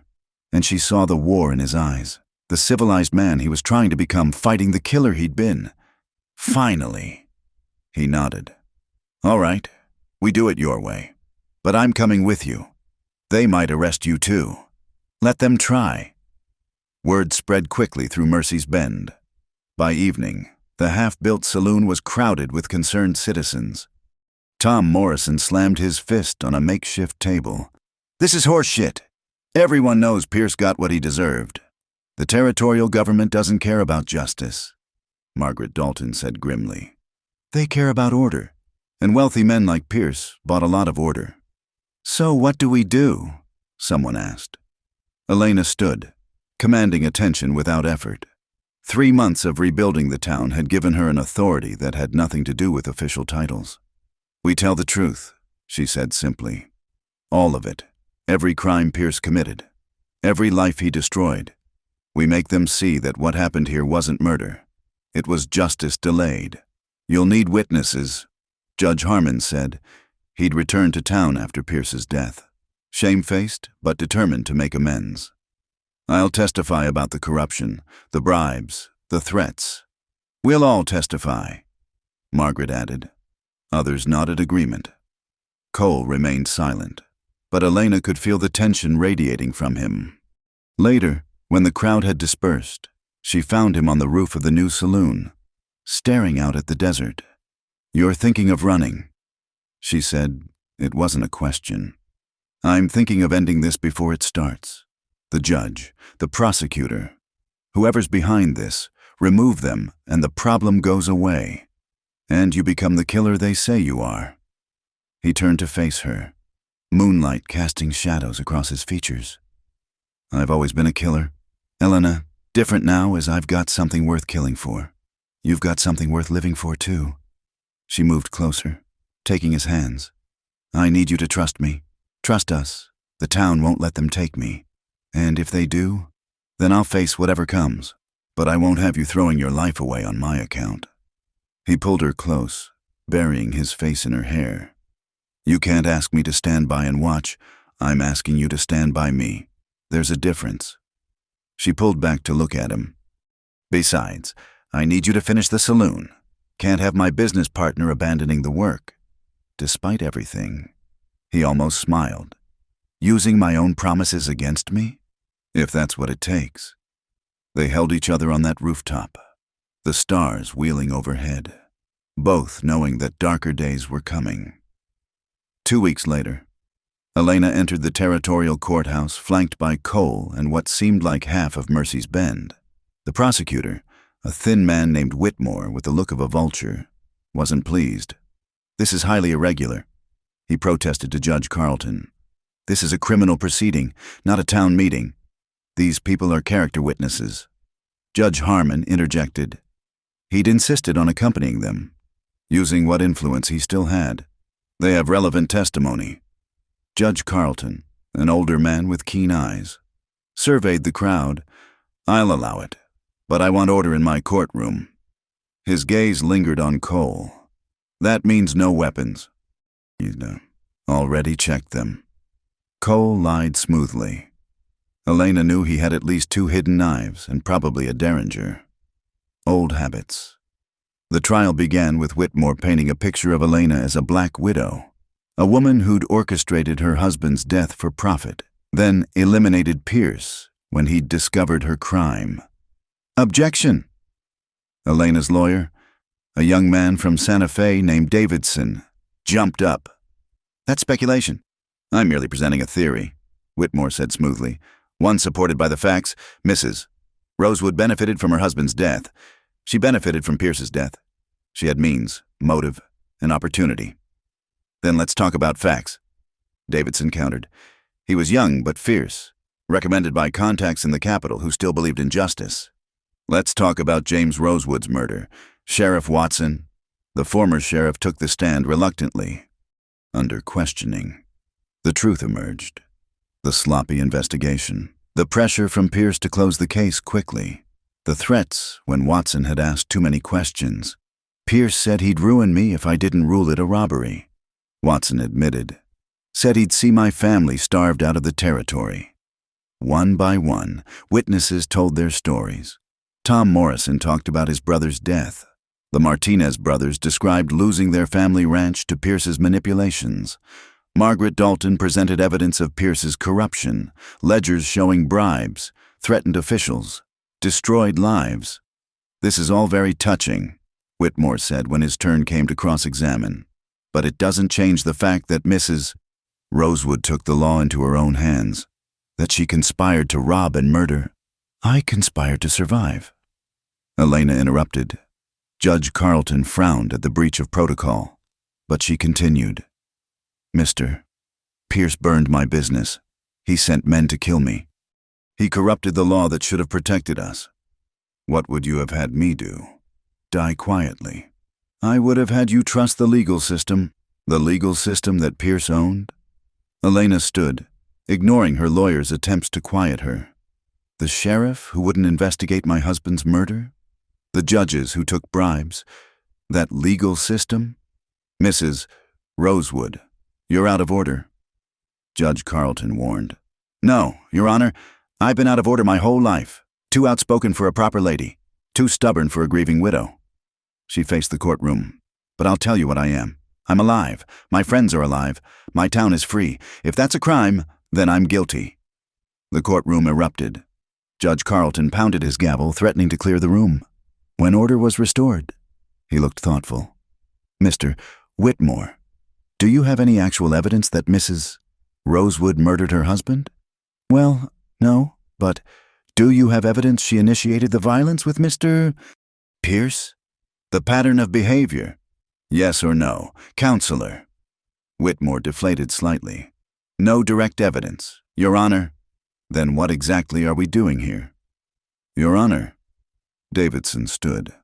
and she saw the war in his eyes. The civilized man he was trying to become, fighting the killer he'd been. Finally. He nodded. All right, we do it your way. But I'm coming with you. They might arrest you too. Let them try. Word spread quickly through Mercy's Bend. By evening, the half-built saloon was crowded with concerned citizens. Tom Morrison slammed his fist on a makeshift table. This is horse shit. Everyone knows Pierce got what he deserved. The territorial government doesn't care about justice, Margaret Dalton said grimly. They care about order, and wealthy men like Pierce bought a lot of order. So what do we do? Someone asked. Elena stood, commanding attention without effort. 3 months of rebuilding the town had given her an authority that had nothing to do with official titles. We tell the truth, she said simply. All of it. Every crime Pierce committed. Every life he destroyed. We make them see that what happened here wasn't murder. It was justice delayed. You'll need witnesses, Judge Harmon said. He'd returned to town after Pierce's death, shamefaced but determined to make amends. I'll testify about the corruption, the bribes, the threats. We'll all testify, Margaret added. Others nodded agreement. Cole remained silent, but Elena could feel the tension radiating from him. Later, when the crowd had dispersed, she found him on the roof of the new saloon, staring out at the desert. You're thinking of running, she said. It wasn't a question. I'm thinking of ending this before it starts. The judge, the prosecutor, whoever's behind this, remove them and the problem goes away. And you become the killer they say you are. He turned to face her, moonlight casting shadows across his features. I've always been a killer. Elena, different now as I've got something worth killing for. You've got something worth living for too. She moved closer, taking his hands. I need you to trust me. Trust us. The town won't let them take me. And if they do, then I'll face whatever comes. But I won't have you throwing your life away on my account. He pulled her close, burying his face in her hair. You can't ask me to stand by and watch. I'm asking you to stand by me. There's a difference. She pulled back to look at him. Besides, I need you to finish the saloon. Can't have my business partner abandoning the work. Despite everything, he almost smiled. Using my own promises against me? If that's what it takes. They held each other on that rooftop, the stars wheeling overhead, both knowing that darker days were coming. 2 weeks later, Elena entered the territorial courthouse flanked by Cole and what seemed like half of Mercy's Bend. The prosecutor, a thin man named Whitmore with the look of a vulture, wasn't pleased. This is highly irregular, he protested to Judge Carlton. This is a criminal proceeding, not a town meeting. These people are character witnesses. Judge Harmon interjected. He'd insisted on accompanying them, using what influence he still had. They have relevant testimony. Judge Carlton, an older man with keen eyes, surveyed the crowd. I'll allow it, but I want order in my courtroom. His gaze lingered on Cole. That means no weapons. You'd already checked them. Cole lied smoothly. Elena knew he had at least 2 hidden knives and probably a derringer. Old habits. The trial began with Whitmore painting a picture of Elena as a black widow, a woman who'd orchestrated her husband's death for profit, then eliminated Pierce when he'd discovered her crime. Objection! Elena's lawyer, a young man from Santa Fe named Davidson, jumped up. That's speculation. I'm merely presenting a theory, Whitmore said smoothly. One supported by the facts. Mrs. Rosewood benefited from her husband's death. She benefited from Pierce's death. She had means, motive, and opportunity. Then let's talk about facts. Davidson countered. He was young but fierce, recommended by contacts in the capital who still believed in justice. Let's talk about James Rosewood's murder. Sheriff Watson. The former sheriff took the stand reluctantly. Under questioning, the truth emerged. The sloppy investigation. The pressure from Pierce to close the case quickly. The threats when Watson had asked too many questions. Pierce said he'd ruin me if I didn't rule it a robbery. Watson admitted. Said he'd see my family starved out of the territory. One by one, witnesses told their stories. Tom Morrison talked about his brother's death. The Martinez brothers described losing their family ranch to Pierce's manipulations. Margaret Dalton presented evidence of Pierce's corruption, ledgers showing bribes, threatened officials, destroyed lives. This is all very touching, Whitmore said when his turn came to cross-examine. But it doesn't change the fact that Mrs. Rosewood took the law into her own hands, that she conspired to rob and murder. I conspired to survive. Elena interrupted. Judge Carlton frowned at the breach of protocol, but she continued. Mr. Pierce burned my business. He sent men to kill me. He corrupted the law that should have protected us. What would you have had me do? Die quietly. I would have had you trust the legal system that Pierce owned. Elena stood, ignoring her lawyer's attempts to quiet her. The sheriff who wouldn't investigate my husband's murder? The judges who took bribes? That legal system? Mrs. Rosewood, you're out of order. Judge Carlton warned. No, Your Honor, I've been out of order my whole life. Too outspoken for a proper lady. Too stubborn for a grieving widow. She faced the courtroom. But I'll tell you what I am. I'm alive. My friends are alive. My town is free. If that's a crime, then I'm guilty. The courtroom erupted. Judge Carlton pounded his gavel, threatening to clear the room. When order was restored, he looked thoughtful. Mr. Whitmore, do you have any actual evidence that Mrs. Rosewood murdered her husband? Well, no, but do you have evidence she initiated the violence with Mr. Pierce? The pattern of behavior? Yes or no, Counselor? Whitmore deflated slightly. No direct evidence, Your Honor. Then what exactly are we doing here? Your Honor. Davidson stood.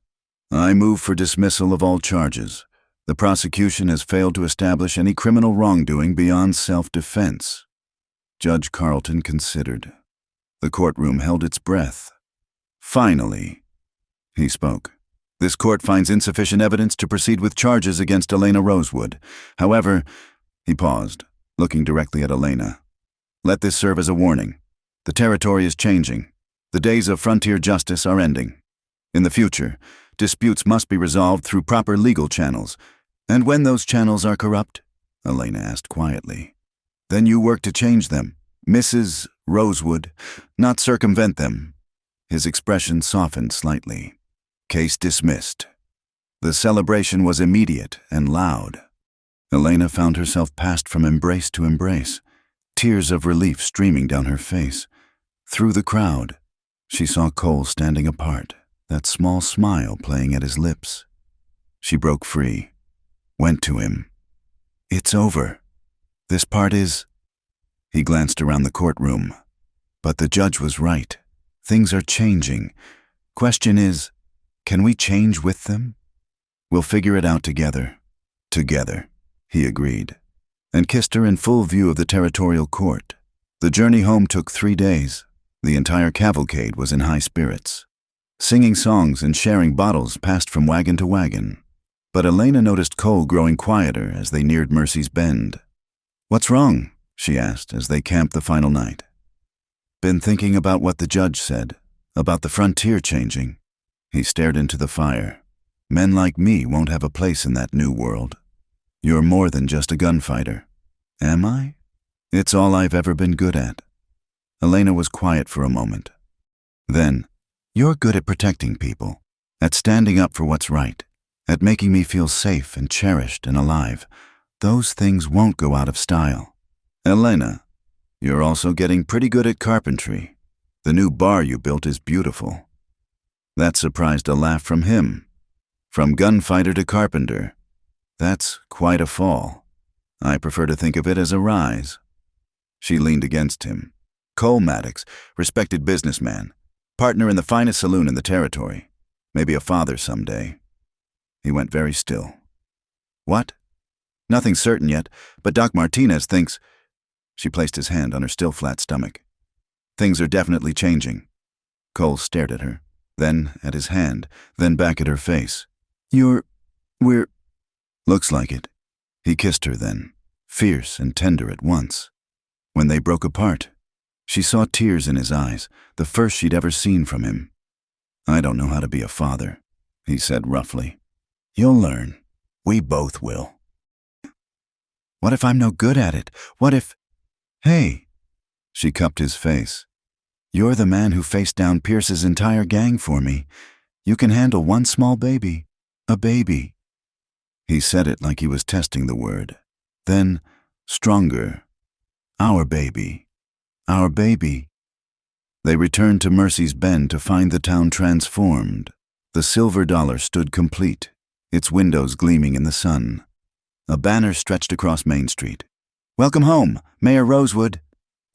I move for dismissal of all charges. The prosecution has failed to establish any criminal wrongdoing beyond self-defense. Judge Carlton considered. The courtroom held its breath. Finally, he spoke. This court finds insufficient evidence to proceed with charges against Elena Rosewood. However, he paused, looking directly at Elena. Let this serve as a warning. The territory is changing. The days of frontier justice are ending. In the future, disputes must be resolved through proper legal channels. And when those channels are corrupt, Elena asked quietly, then you work to change them, Mrs. Rosewood, not circumvent them. His expression softened slightly. Case dismissed. The celebration was immediate and loud. Elena found herself passed from embrace to embrace, tears of relief streaming down her face. Through the crowd, she saw Cole standing apart, that small smile playing at his lips. She broke free, went to him. It's over. This part is... He glanced around the courtroom. But the judge was right. Things are changing. Question is, can we change with them? We'll figure it out together. Together, he agreed, and kissed her in full view of the territorial court. The journey home took 3 days. The entire cavalcade was in high spirits. Singing songs and sharing bottles passed from wagon to wagon. But Elena noticed Cole growing quieter as they neared Mercy's Bend. What's wrong? She asked as they camped the final night. Been thinking about what the judge said, about the frontier changing. He stared into the fire. Men like me won't have a place in that new world. You're more than just a gunfighter. Am I? It's all I've ever been good at. Elena was quiet for a moment. Then, you're good at protecting people, at standing up for what's right, at making me feel safe and cherished and alive. Those things won't go out of style. Elena, you're also getting pretty good at carpentry. The new bar you built is beautiful. That surprised a laugh from him. From gunfighter to carpenter. That's quite a fall. I prefer to think of it as a rise. She leaned against him. Cole Maddox, respected businessman, partner in the finest saloon in the territory, maybe a father someday. He went very still. What? Nothing certain yet, but Doc Martinez thinks... She placed his hand on her still flat stomach. Things are definitely changing. Cole stared at her, then at his hand, then back at her face. We're... Looks like it. He kissed her then, fierce and tender at once. When they broke apart, she saw tears in his eyes, the first she'd ever seen from him. I don't know how to be a father, he said roughly. You'll learn. We both will. What if I'm no good at it? What if... Hey, she cupped his face. You're the man who faced down Pierce's entire gang for me. You can handle one small baby. A baby. He said it like he was testing the word. Then, stronger. Our baby. Our baby. They returned to Mercy's Bend to find the town transformed. The Silver Dollar stood complete, its windows gleaming in the sun. A banner stretched across Main Street. Welcome home, Mayor Rosewood.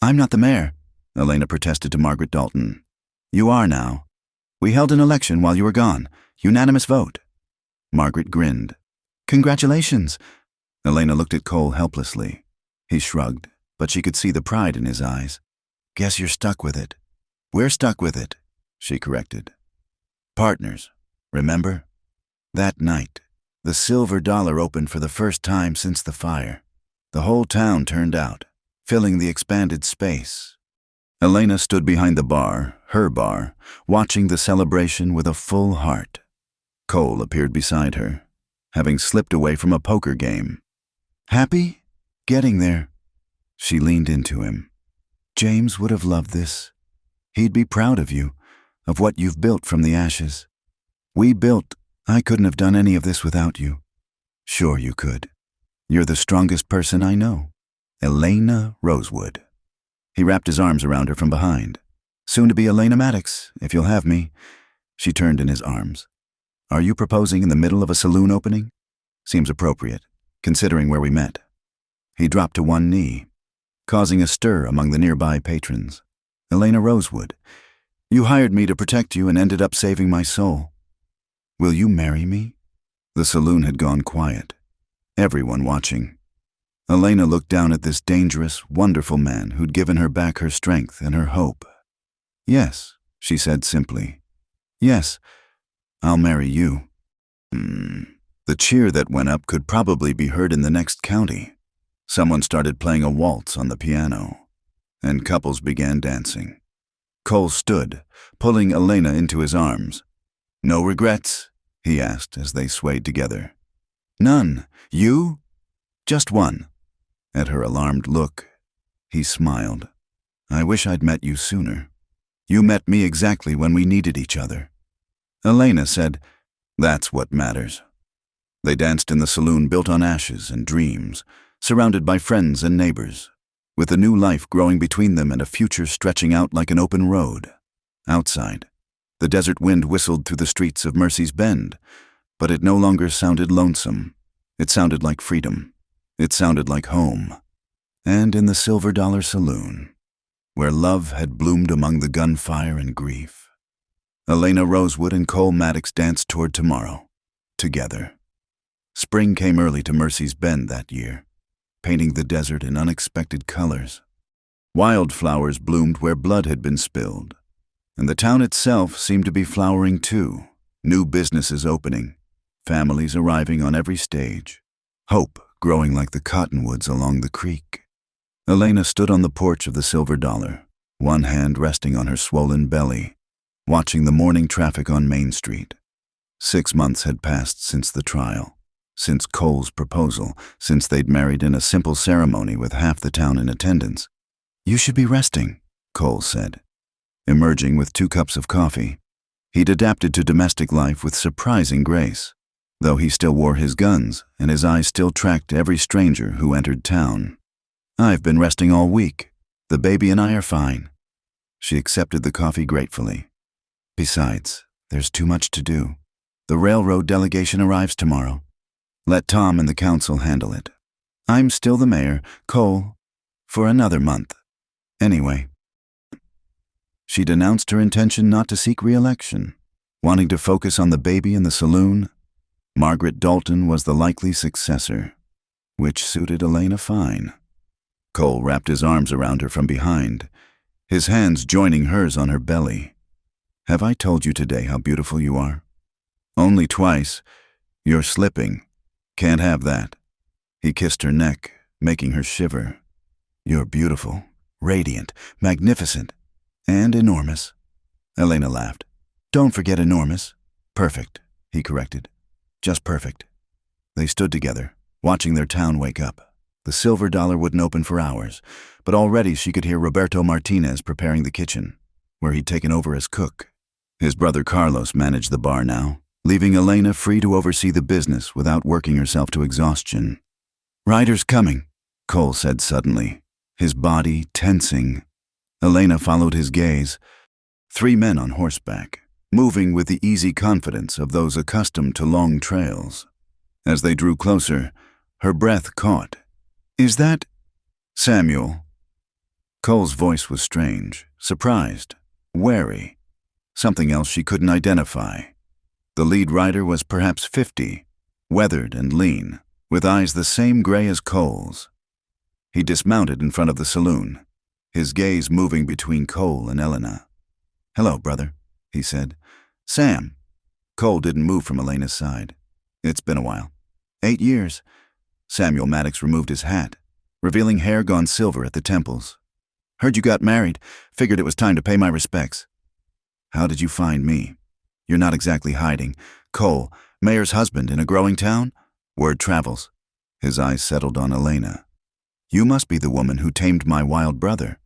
I'm not the mayor, Elena protested to Margaret Dalton. You are now. We held an election while you were gone. Unanimous vote. Margaret grinned. Congratulations. Elena looked at Cole helplessly. He shrugged, but she could see the pride in his eyes. Guess you're stuck with it. We're stuck with it, she corrected. Partners, remember? That night, the Silver Dollar opened for the first time since the fire. The whole town turned out, filling the expanded space. Elena stood behind the bar, her bar, watching the celebration with a full heart. Cole appeared beside her, having slipped away from a poker game. Happy? Getting there. She leaned into him. James would have loved this. He'd be proud of you, of what you've built from the ashes. We built. I couldn't have done any of this without you. Sure you could. You're the strongest person I know. Elena Rosewood. He wrapped his arms around her from behind. Soon to be Elena Maddox, if you'll have me. She turned in his arms. Are you proposing in the middle of a saloon opening? Seems appropriate, considering where we met. He dropped to one knee, causing a stir among the nearby patrons. Elena Rosewood, you hired me to protect you and ended up saving my soul. Will you marry me? The saloon had gone quiet. Everyone watching. Elena looked down at this dangerous, wonderful man who'd given her back her strength and her hope. Yes, she said simply. Yes, I'll marry you. The cheer that went up could probably be heard in the next county. Someone started playing a waltz on the piano, and couples began dancing. Cole stood, pulling Elena into his arms. No regrets? He asked as they swayed together. None. You? Just one. At her alarmed look, he smiled. I wish I'd met you sooner. You met me exactly when we needed each other. Elena said, That's what matters. They danced in the saloon built on ashes and dreams, surrounded by friends and neighbors, with a new life growing between them and a future stretching out like an open road. Outside, the desert wind whistled through the streets of Mercy's Bend, but it no longer sounded lonesome. It sounded like freedom. It sounded like home. And in the Silver Dollar Saloon, where love had bloomed among the gunfire and grief, Elena Rosewood and Cole Maddox danced toward tomorrow, together. Spring came early to Mercy's Bend that year, painting the desert in unexpected colors. Wildflowers bloomed where blood had been spilled, and the town itself seemed to be flowering too, new businesses opening, families arriving on every stage, hope growing like the cottonwoods along the creek. Elena stood on the porch of the Silver Dollar, one hand resting on her swollen belly, watching the morning traffic on Main Street. 6 months had passed since the trial, since Cole's proposal, since they'd married in a simple ceremony with half the town in attendance. You should be resting, Cole said, emerging with 2 cups of coffee. He'd adapted to domestic life with surprising grace, though he still wore his guns and his eyes still tracked every stranger who entered town. I've been resting all week. The baby and I are fine. She accepted the coffee gratefully. Besides, there's too much to do. The railroad delegation arrives tomorrow. Let Tom and the council handle it. I'm still the mayor, Cole, for another month. Anyway. She'd announced her intention not to seek re-election, wanting to focus on the baby in the saloon. Margaret Dalton was the likely successor, which suited Elena fine. Cole wrapped his arms around her from behind, his hands joining hers on her belly. Have I told you today how beautiful you are? Only twice. You're slipping. Can't have that. He kissed her neck, making her shiver. You're beautiful, radiant, magnificent, and enormous. Elena laughed. Don't forget enormous. Perfect, he corrected. Just perfect. They stood together, watching their town wake up. The silver dollar wouldn't open for hours, but already she could hear Roberto Martinez preparing the kitchen, where he'd taken over as cook. His brother Carlos managed the bar now, leaving Elena free to oversee the business without working herself to exhaustion. Riders coming, Cole said suddenly, his body tensing. Elena followed his gaze. 3 men on horseback, moving with the easy confidence of those accustomed to long trails. As they drew closer, her breath caught. Is that Samuel? Cole's voice was strange, surprised, wary, something else she couldn't identify. The lead rider was perhaps 50, weathered and lean, with eyes the same gray as Cole's. He dismounted in front of the saloon, his gaze moving between Cole and Elena. Hello, brother, he said. Sam. Cole didn't move from Elena's side. It's been a while. 8 years. Samuel Maddox removed his hat, revealing hair gone silver at the temples. Heard you got married. Figured it was time to pay my respects. How did you find me? You're not exactly hiding. Cole, mayor's husband in a growing town? Word travels. His eyes settled on Elena. You must be the woman who tamed my wild brother.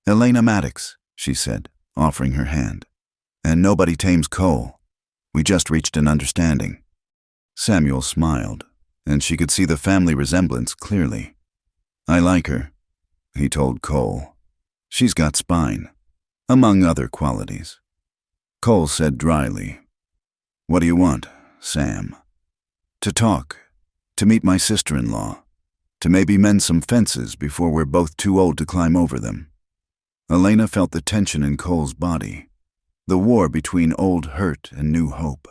Elena Maddox, she said, offering her hand. And nobody tames Cole. We just reached an understanding. Samuel smiled, and she could see the family resemblance clearly. I like her, he told Cole. She's got spine, among other qualities. Cole said dryly, What do you want, Sam? To talk, to meet my sister-in-law, to maybe mend some fences before we're both too old to climb over them. Elena felt the tension in Cole's body, the war between old hurt and new hope.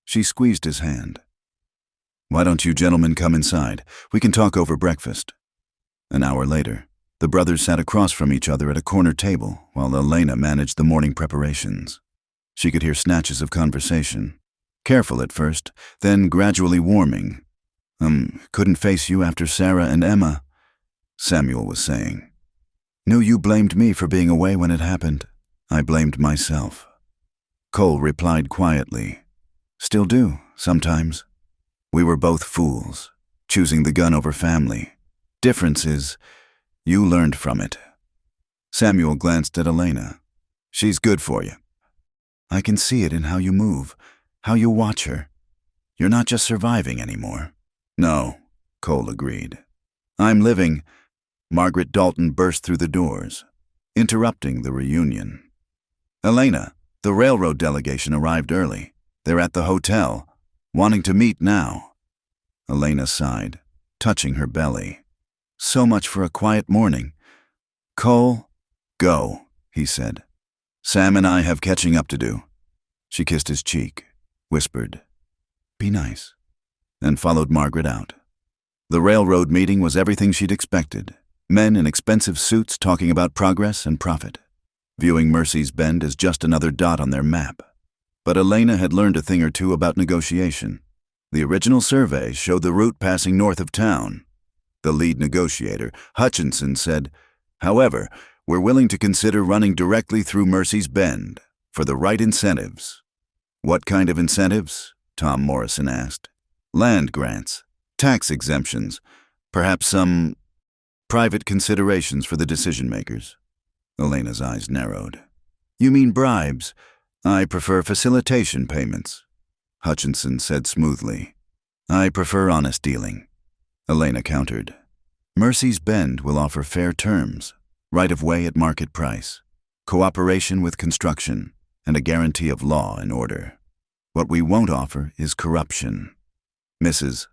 She squeezed his hand. Why don't you gentlemen come inside? We can talk over breakfast. An hour later, the brothers sat across from each other at a corner table while Elena managed the morning preparations. She could hear snatches of conversation, careful at first, then gradually warming. Couldn't face you after Sarah and Emma, Samuel was saying. Knew you blamed me for being away when it happened. I blamed myself. Cole replied quietly. Still do, sometimes. We were both fools, choosing the gun over family. Difference is, you learned from it. Samuel glanced at Elena. She's good for you. I can see it in how you move, how you watch her. You're not just surviving anymore. No, Cole agreed. I'm living. Margaret Dalton burst through the doors, interrupting the reunion. Elena, the railroad delegation arrived early. They're at the hotel, wanting to meet now. Elena sighed, touching her belly. So much for a quiet morning. Cole, go, he said. Sam and I have catching up to do. She kissed his cheek, whispered, Be nice, and followed Margaret out. The railroad meeting was everything she'd expected. Men in expensive suits talking about progress and profit, viewing Mercy's Bend as just another dot on their map. But Elena had learned a thing or two about negotiation. The original survey showed the route passing north of town. The lead negotiator, Hutchinson, said, However, we're willing to consider running directly through Mercy's Bend for the right incentives. What kind of incentives? Tom Morrison asked. Land grants, tax exemptions, perhaps some private considerations for the decision-makers. Elena's eyes narrowed. You mean bribes? I prefer facilitation payments, Hutchinson said smoothly. I prefer honest dealing, Elena countered. Mercy's Bend will offer fair terms, right-of-way at market price, cooperation with construction, and a guarantee of law and order. What we won't offer is corruption. Mrs.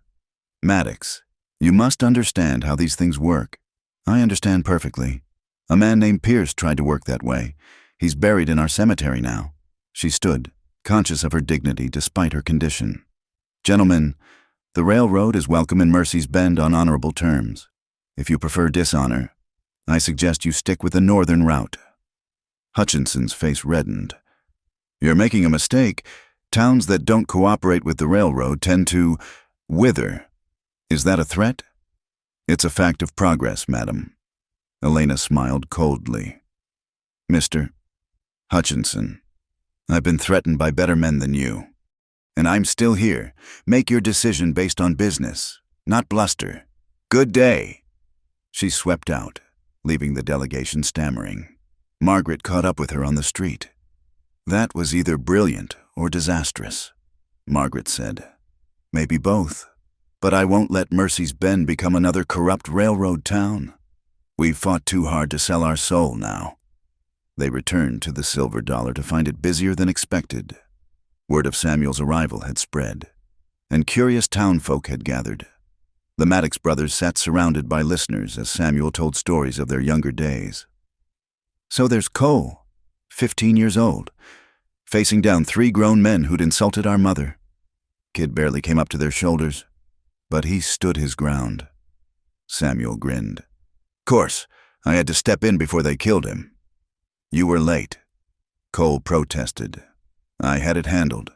Maddox, You must understand how these things work. I understand perfectly. A man named Pierce tried to work that way. He's buried in our cemetery now. She stood, conscious of her dignity despite her condition. Gentlemen, the railroad is welcome in Mercy's Bend on honorable terms. If you prefer dishonor, I suggest you stick with the northern route. Hutchinson's face reddened. You're making a mistake. Towns that don't cooperate with the railroad tend to wither. Is that a threat? It's a fact of progress, madam. Elena smiled coldly. Mr. Hutchinson, I've been threatened by better men than you. And I'm still here. Make your decision based on business, not bluster. Good day. She swept out, leaving the delegation stammering. Margaret caught up with her on the street. That was either brilliant or disastrous, Margaret said. Maybe both. But I won't let Mercy's Bend become another corrupt railroad town. We've fought too hard to sell our soul now. They returned to the Silver Dollar to find it busier than expected. Word of Samuel's arrival had spread, and curious townfolk had gathered. The Maddox brothers sat surrounded by listeners as Samuel told stories of their younger days. So there's Cole, 15 years old, facing down 3 grown men who'd insulted our mother. Kid barely came up to their shoulders, but he stood his ground. Samuel grinned. Course, I had to step in before they killed him. You were late, Cole protested. I had it handled.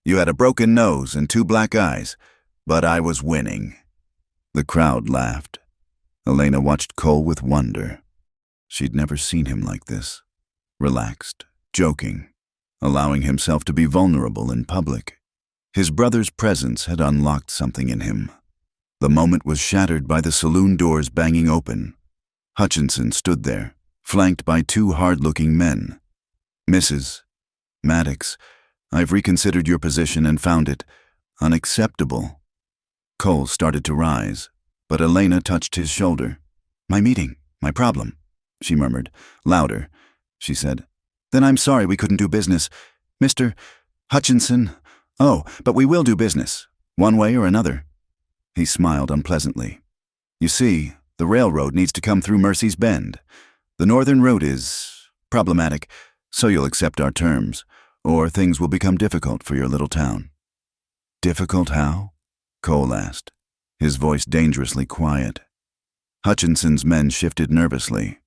You had a broken nose and 2 black eyes, but I was winning. The crowd laughed. Elena watched Cole with wonder. She'd never seen him like this. Relaxed, joking, allowing himself to be vulnerable in public. His brother's presence had unlocked something in him. The moment was shattered by the saloon doors banging open. Hutchinson stood there, flanked by 2 hard-looking men. Mrs. Maddox, I've reconsidered your position and found it unacceptable. Cole started to rise, but Elena touched his shoulder. My meeting, my problem, she murmured. Louder, she said. Then I'm sorry we couldn't do business. Mr. Hutchinson, oh, but we will do business, one way or another. He smiled unpleasantly. You see, the railroad needs to come through Mercy's Bend. The northern route is problematic, so you'll accept our terms, or things will become difficult for your little town. Difficult how? Cole asked, his voice dangerously quiet. Hutchinson's men shifted nervously,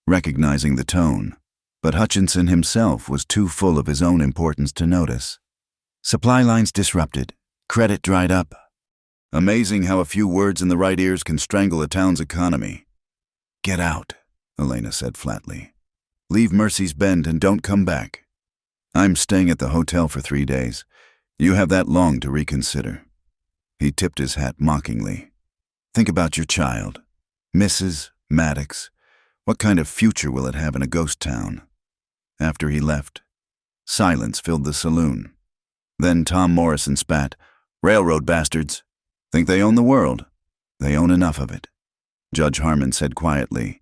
recognizing the tone, but Hutchinson himself was too full of his own importance to notice. Supply lines disrupted, credit dried up. Amazing how a few words in the right ears can strangle a town's economy. Get out, Elena said flatly. Leave Mercy's Bend and don't come back. I'm staying at the hotel for 3 days. You have that long to reconsider. He tipped his hat mockingly. Think about your child. Mrs. Maddox. What kind of future will it have in a ghost town? After he left, silence filled the saloon. Then Tom Morrison spat. Railroad bastards. Think they own the world? They own enough of it. Judge Harmon said quietly.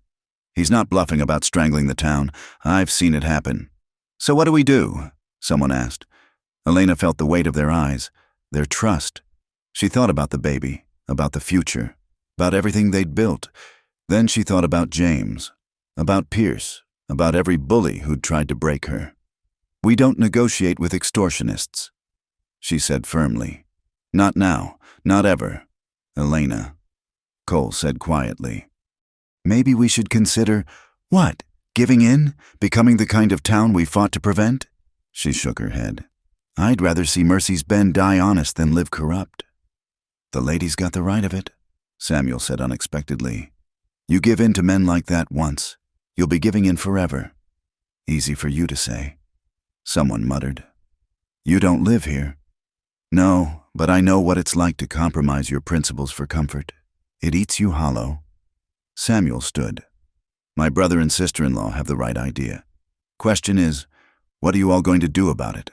He's not bluffing about strangling the town. I've seen it happen. So what do we do? Someone asked. Elena felt the weight of their eyes, their trust. She thought about the baby, about the future, about everything they'd built. Then she thought about James, about Pierce, about every bully who'd tried to break her. We don't negotiate with extortionists, she said firmly. Not now, not ever. Elena, Cole said quietly. Maybe we should consider, what, giving in, becoming the kind of town we fought to prevent? She shook her head. I'd rather see Mercy's Bend die honest than live corrupt. The lady's got the right of it, Samuel said unexpectedly. You give in to men like that once, you'll be giving in forever. Easy for you to say. Someone muttered. You don't live here. No, but I know what it's like to compromise your principles for comfort. It eats you hollow. Samuel stood. My brother and sister-in-law have the right idea. Question is, what are you all going to do about it?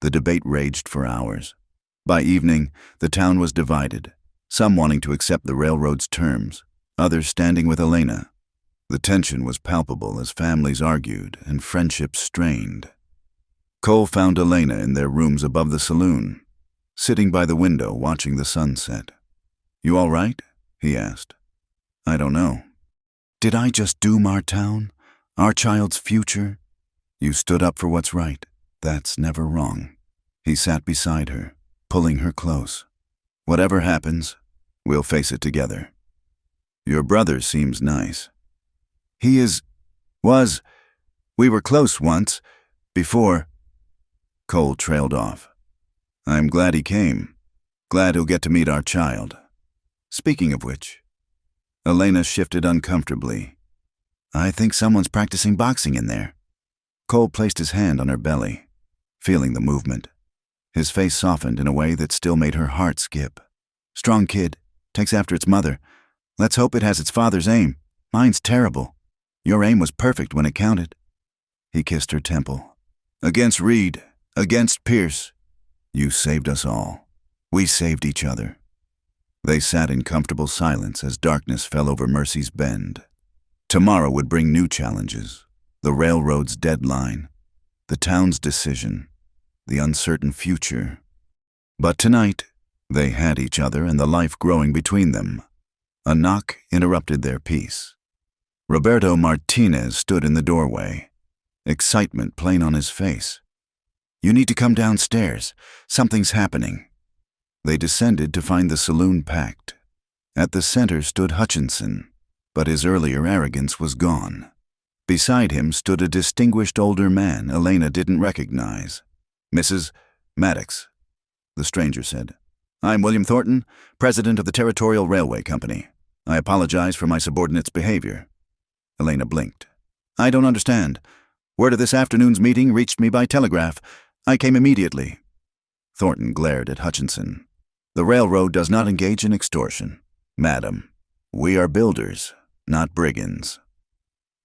The debate raged for hours. By evening, the town was divided, some wanting to accept the railroad's terms, others standing with Elena. The tension was palpable as families argued and friendships strained. Cole found Elena in their rooms above the saloon, sitting by the window watching the sunset. You all right? he asked. I don't know. Did I just doom our town? Our child's future? You stood up for what's right. That's never wrong. He sat beside her, pulling her close. Whatever happens, we'll face it together. Your brother seems nice. He was. We were close once, before. Cole trailed off. I'm glad he came. Glad he'll get to meet our child. Speaking of which, Elena shifted uncomfortably. I think someone's practicing boxing in there. Cole placed his hand on her belly, feeling the movement. His face softened in a way that still made her heart skip. Strong kid, takes after its mother. Let's hope it has its father's aim. Mine's terrible. Your aim was perfect when it counted. He kissed her temple. Against Reed, against Pierce. You saved us all. We saved each other. They sat in comfortable silence as darkness fell over Mercy's Bend. Tomorrow would bring new challenges. The railroad's deadline, the town's decision, the uncertain future. But tonight, they had each other and the life growing between them. A knock interrupted their peace. Roberto Martinez stood in the doorway, excitement plain on his face. You need to come downstairs. Something's happening. They descended to find the saloon packed. At the center stood Hutchinson, but his earlier arrogance was gone. Beside him stood a distinguished older man Elena didn't recognize. Mrs. Maddox, the stranger said. I'm William Thornton, president of the Territorial Railway Company. I apologize for my subordinate's behavior. Elena blinked. I don't understand. Word of this afternoon's meeting reached me by telegraph. I came immediately. Thornton glared at Hutchinson. The railroad does not engage in extortion. Madam, we are builders, not brigands.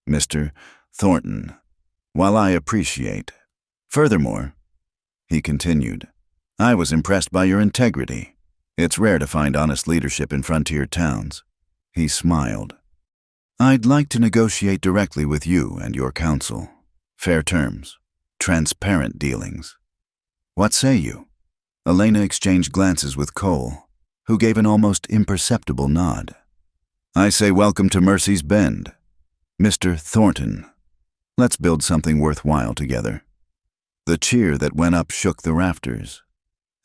Mr. Thornton, while I appreciate. Furthermore, he continued, I was impressed by your integrity. It's rare to find honest leadership in frontier towns. He smiled. I'd like to negotiate directly with you and your counsel. Fair terms, transparent dealings. What say you? Elena exchanged glances with Cole, who gave an almost imperceptible nod. I say welcome to Mercy's Bend. Mr. Thornton, let's build something worthwhile together. The cheer that went up shook the rafters.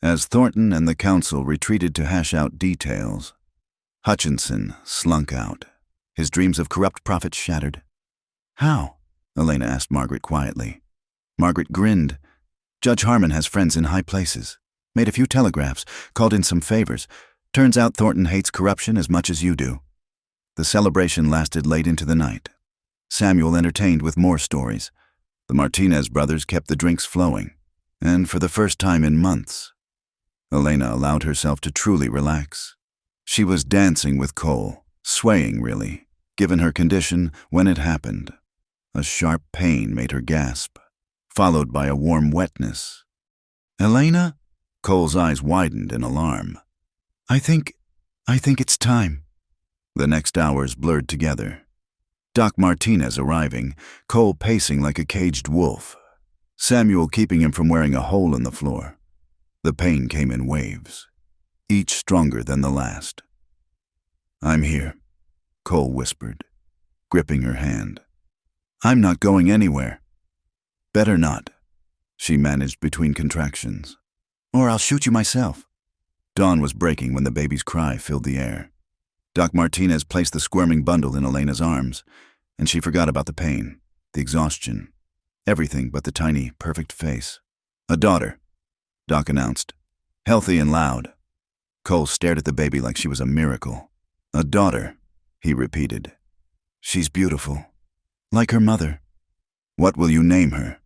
As Thornton and the council retreated to hash out details, Hutchinson slunk out, his dreams of corrupt profit shattered. How? Elena asked Margaret quietly. Margaret grinned. Judge Harmon has friends in high places. Made a few telegraphs, called in some favors. Turns out Thornton hates corruption as much as you do. The celebration lasted late into the night. Samuel entertained with more stories. The Martinez brothers kept the drinks flowing, and for the first time in months, Elena allowed herself to truly relax. She was dancing with Cole, swaying really, given her condition when it happened. A sharp pain made her gasp, followed by a warm wetness. Elena? Cole's eyes widened in alarm. I think it's time. The next hours blurred together. Doc Martinez arriving, Cole pacing like a caged wolf, Samuel keeping him from wearing a hole in the floor. The pain came in waves, each stronger than the last. I'm here, Cole whispered, gripping her hand. I'm not going anywhere. Better not, she managed between contractions. Or I'll shoot you myself. Dawn was breaking when the baby's cry filled the air. Doc Martinez placed the squirming bundle in Elena's arms, and she forgot about the pain, the exhaustion, everything but the tiny, perfect face. A daughter, Doc announced, healthy and loud. Cole stared at the baby like she was a miracle. A daughter, he repeated. She's beautiful, like her mother. What will you name her?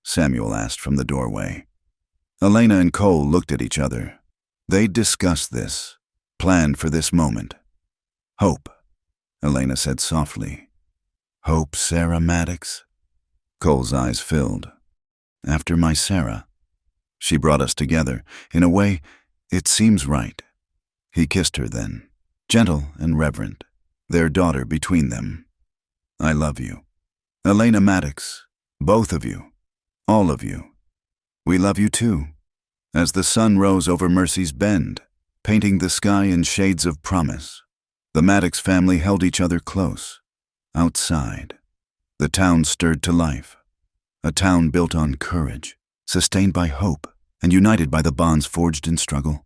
Samuel asked from the doorway. Elena and Cole looked at each other. They'd discussed this, planned for this moment. Hope, Elena said softly. Hope Sarah Maddox? Cole's eyes filled. After my Sarah. She brought us together. In a way, it seems right. He kissed her then, gentle and reverent, their daughter between them. I love you. Elena Maddox, both of you, all of you. We love you too. As the sun rose over Mercy's Bend, painting the sky in shades of promise, The Maddox family held each other close. Outside, the town stirred to life. A town built on courage, sustained by hope, and united by the bonds forged in struggle.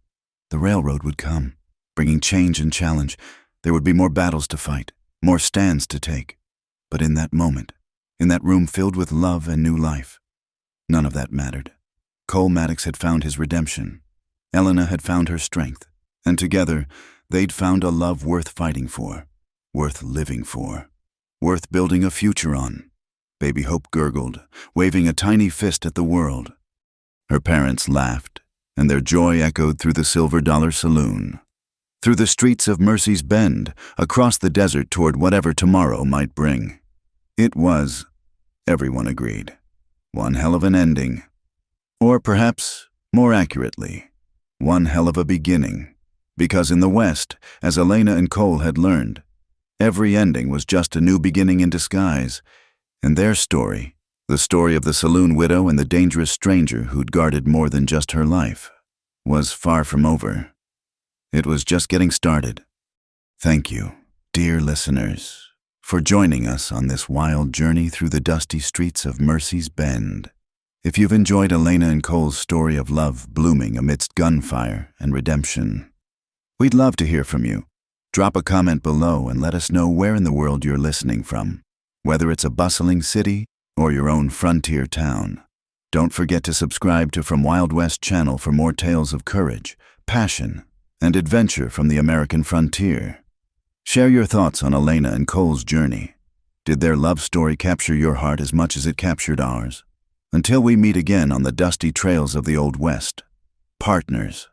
The railroad would come, bringing change and challenge. There would be more battles to fight, more stands to take. But in that moment, in that room filled with love and new life, none of that mattered. Cole Maddox had found his redemption. Elena had found her strength. And together, they'd found a love worth fighting for, worth living for, worth building a future on. Baby Hope gurgled, waving a tiny fist at the world. Her parents laughed, and their joy echoed through the Silver Dollar Saloon, through the streets of Mercy's Bend, across the desert toward whatever tomorrow might bring. It was, everyone agreed, one hell of an ending. Or perhaps, more accurately, one hell of a beginning. Because in the West, as Elena and Cole had learned, every ending was just a new beginning in disguise, and their story, the story of the saloon widow and the dangerous stranger who'd guarded more than just her life, was far from over. It was just getting started. Thank you, dear listeners, for joining us on this wild journey through the dusty streets of Mercy's Bend. If you've enjoyed Elena and Cole's story of love blooming amidst gunfire and redemption, we'd love to hear from you. Drop a comment below and let us know where in the world you're listening from, whether it's a bustling city or your own frontier town. Don't forget to subscribe to From Wild West channel for more tales of courage, passion, and adventure from the American frontier. Share your thoughts on Elena and Cole's journey. Did their love story capture your heart as much as it captured ours? Until we meet again on the dusty trails of the Old West, partners,